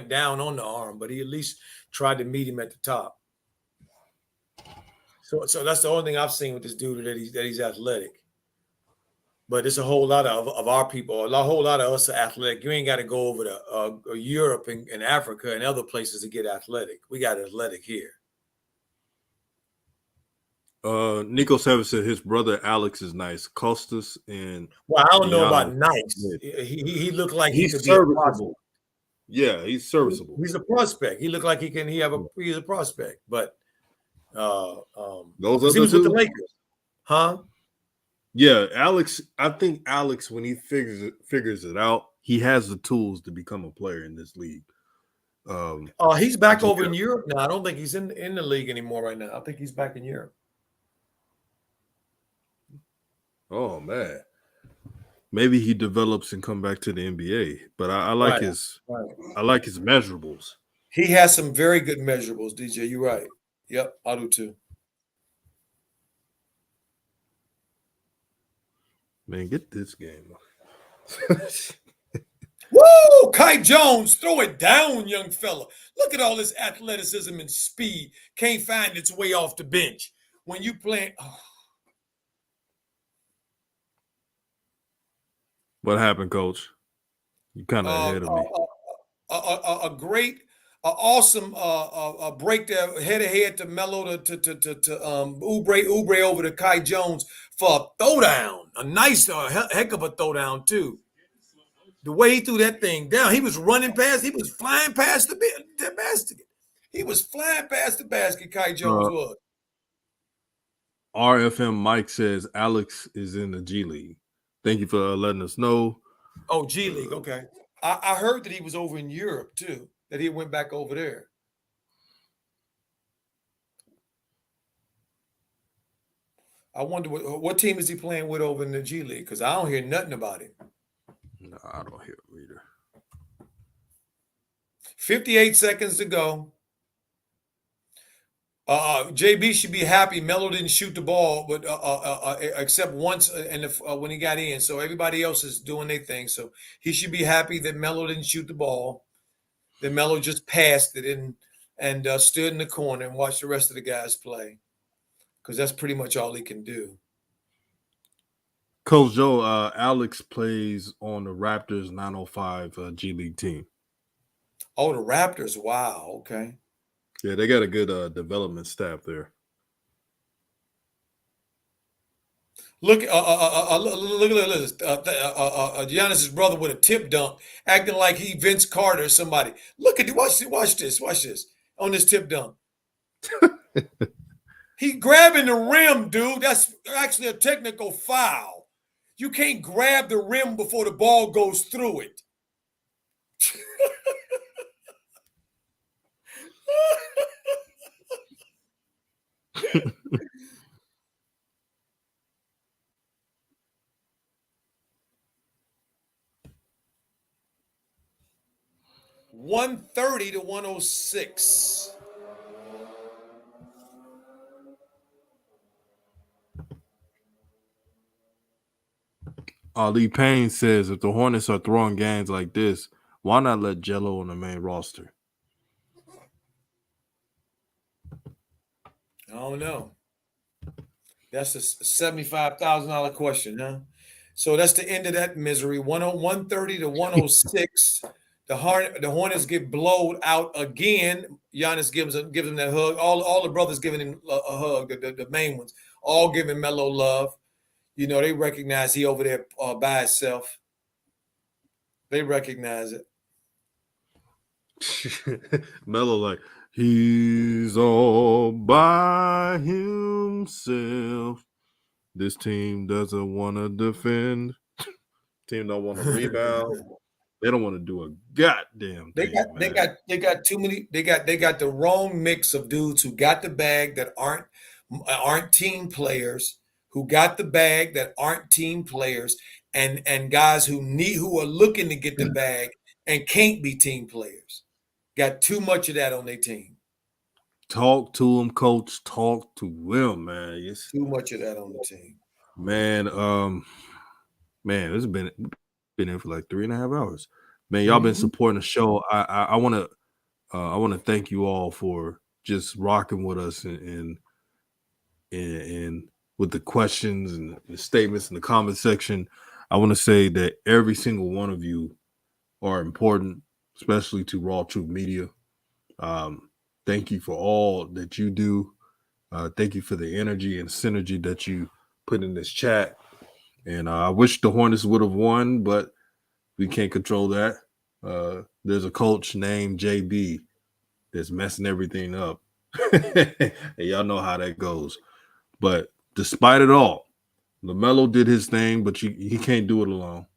down on the arm, but he at least tried to meet him at the top. So that's the only thing I've seen with this dude, that he's athletic. But it's a whole lot of our people, a whole lot of us are athletic. You ain't got to go over to Europe and Africa and other places to get athletic. We got athletic here. Nico Savage said his brother Alex is nice. Costas and I don't know about nice. He looked like he's serviceable. Yeah, he's serviceable. He's a prospect. He looked like he's a prospect. But those other he was with the Lakers, huh? Yeah, Alex. I think Alex, when he figures it out, he has the tools to become a player in this league. He's back over in Europe now. I don't think he's in the league anymore right now. I think he's back in Europe. Oh man, maybe he develops and come back to the NBA. But I like I like his measurables. He has some very good measurables, DJ. You're right. Yep, I do too. Man, get this game. Woo! Kai Jones, throw it down, young fella. Look at all this athleticism and speed. Can't find its way off the bench. When you play. Oh. What happened, Coach? You kind of ahead of me. A awesome break there head to head to Melo to Oubre over to Kai Jones for a throwdown, a nice heck of a throwdown too. The way he threw that thing down, he was running past, he was flying past the basket. He was flying past the basket. Kai Jones was. RFM Mike says Alex is in the G League. Thank you for letting us know. Oh, G League, okay. I heard that he was over in Europe too. That he went back over there. I wonder what team is he playing with over in the G League? Because I don't hear nothing about him. No, I don't hear it either. 58 seconds to go. JB should be happy. Melo didn't shoot the ball, but except once, when he got in. So everybody else is doing their thing. So he should be happy that Melo didn't shoot the ball. That Melo just passed it and stood in the corner and watched the rest of the guys play, because that's pretty much all he can do. Coach Joe, Alex plays on the Raptors 905 G League team. Oh, the Raptors! Wow. Okay. Yeah, they got a good development staff there. Look at this. Giannis' brother with a tip dunk, acting like he Vince Carter or somebody. Look at watch this on this tip dunk. He grabbing the rim, dude. That's actually a technical foul. You can't grab the rim before the ball goes through it. 130 to 106. Ali Payne says if the Hornets are throwing games like this, why not let Jello on the main roster? I don't know. That's a $75,000 question, huh? So that's the end of that misery. 130 to 106. The Hornets get blowed out again. Giannis gives him that hug. All the brothers giving him a hug. The main ones all giving Melo love. You know, they recognize he over there by himself. They recognize it. Melo like, he's all by himself. This team doesn't want to defend. Team don't want to rebound. They don't want to do a goddamn thing. They got too many. They got the wrong mix of dudes who got the bag that aren't team players, who got the bag that aren't team players, and guys who are looking to get the bag and can't be team players. Got too much of that on their team. Talk to him, coach. Talk to him, man. It's too much of that on the team. Man, it's been in for like 3.5 hours. Man, y'all been supporting the show. I want to thank you all for just rocking with us and with the questions and the statements in the comment section. I want to say that every single one of you are important, especially to RawTruth Media. Thank you for all that you do. Thank you for the energy and synergy that you put in this chat. And I wish the Hornets would have won, but we can't control that. There's a coach named JB that's messing everything up. And y'all know how that goes. But despite it all, Lamelo did his thing, but he can't do it alone.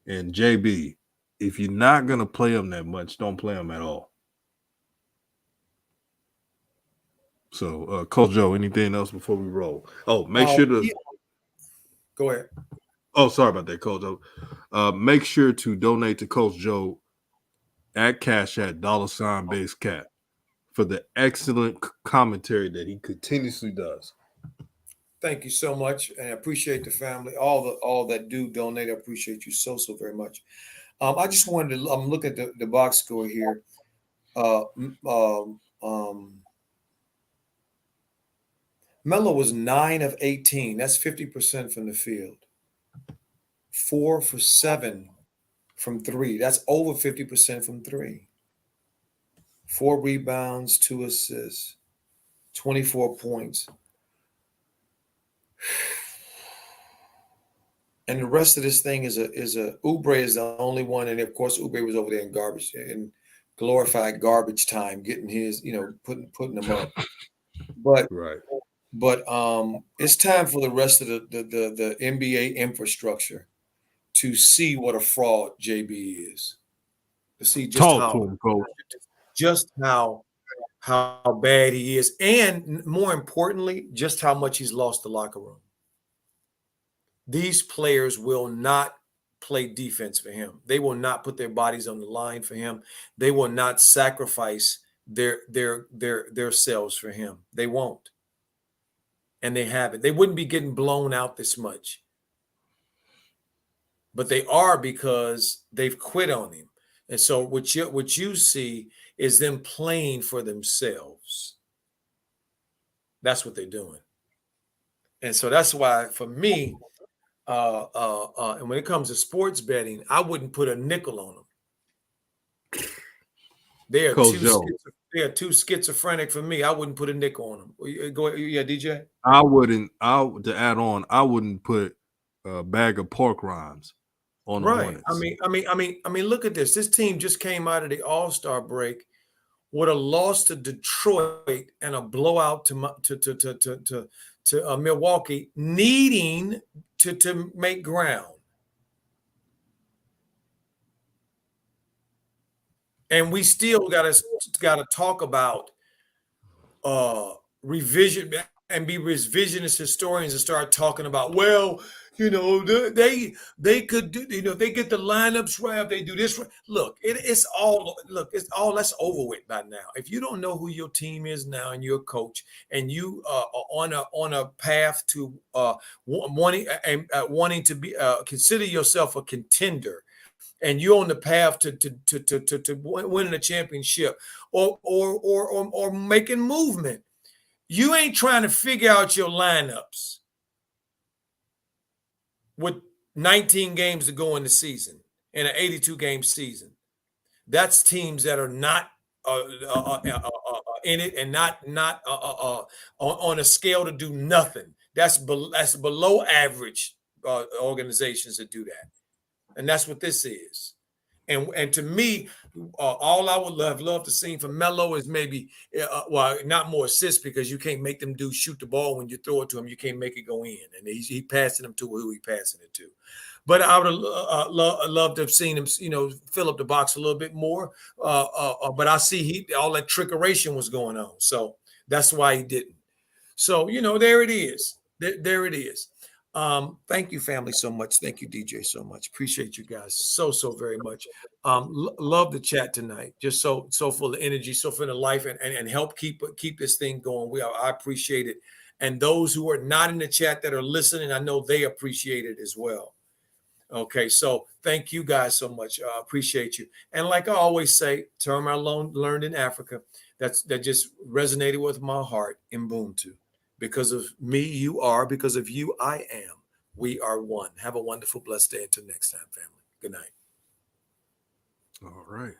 And JB, if you're not going to play him that much, don't play him at all. So, Coach Joe, anything else before we roll? Oh, make sure to... Go ahead. Oh, sorry about that, Coach. Make sure to donate to Coach Joe at Cash at $based for the excellent commentary that he continuously does. Thank you so much, and I appreciate the family, all that do donate. I appreciate you so very much. I just wanted to look at the box score here. Melo was 9 of 18. That's 50% from the field. 4 for 7 from 3. That's over 50% from 3. 4 rebounds, 2 assists, 24 points. And the rest of this thing is a Oubre is the only one, and of course Oubre was over there in garbage and glorified garbage time, getting his, putting them up. But Right. it's time for the rest of the NBA infrastructure to see what a fraud JB is. To see Talk to him, coach. just how bad he is, and more importantly, just how much he's lost the locker room. These players will not play defense for him. They will not put their bodies on the line for him. They will not sacrifice their selves for him. They won't. And they haven't. They wouldn't be getting blown out this much. But they are, because they've quit on him. And so what you see is them playing for themselves. That's what they're doing. And so that's why, for me, and when it comes to sports betting, I wouldn't put a nickel on them. They are too schizophrenic for me. I wouldn't put a nickel on them. Go ahead, yeah, DJ. To add on, I wouldn't put a bag of pork rinds on the Hornets. I mean, look at this. This team just came out of the All-Star break with a loss to Detroit and a blowout to Milwaukee, needing to make ground. And we still gotta talk about revision and be revisionist historians and start talking about, well, they could do, they get the lineups right, if they do this right. Look, it's all that's over with by now. If you don't know who your team is now and you're a coach and you are on a path to wanting to be consider yourself a contender, and you're on the path to winning a championship or making movement, you ain't trying to figure out your lineups with 19 games to go in the season, in an 82-game season. That's teams that are not in it and not on a scale to do nothing. That's below average organizations that do that. And that's what this is. And to me, all I would have loved to see from Melo is maybe, not more assists, because you can't make them shoot the ball when you throw it to him. You can't make it go in. And he passing them to who he passing it to. But I would have loved to have seen him, fill up the box a little bit more. But I see all that trickeration was going on. So that's why he didn't. So, there it is. There it is. Thank you, family, so much. Thank you, DJ, so much. Appreciate you guys so very much. Love the chat tonight. Just so full of energy, so full of life, and help keep this thing going. I appreciate it. And those who are not in the chat that are listening, I know they appreciate it as well. Okay, so thank you guys so much. Appreciate you. And like I always say, term I learned in Africa, that just resonated with my heart in Ubuntu. Because of me, you are. Because of you, I am. We are one. Have a wonderful, blessed day. Until next time, family. Good night. All right.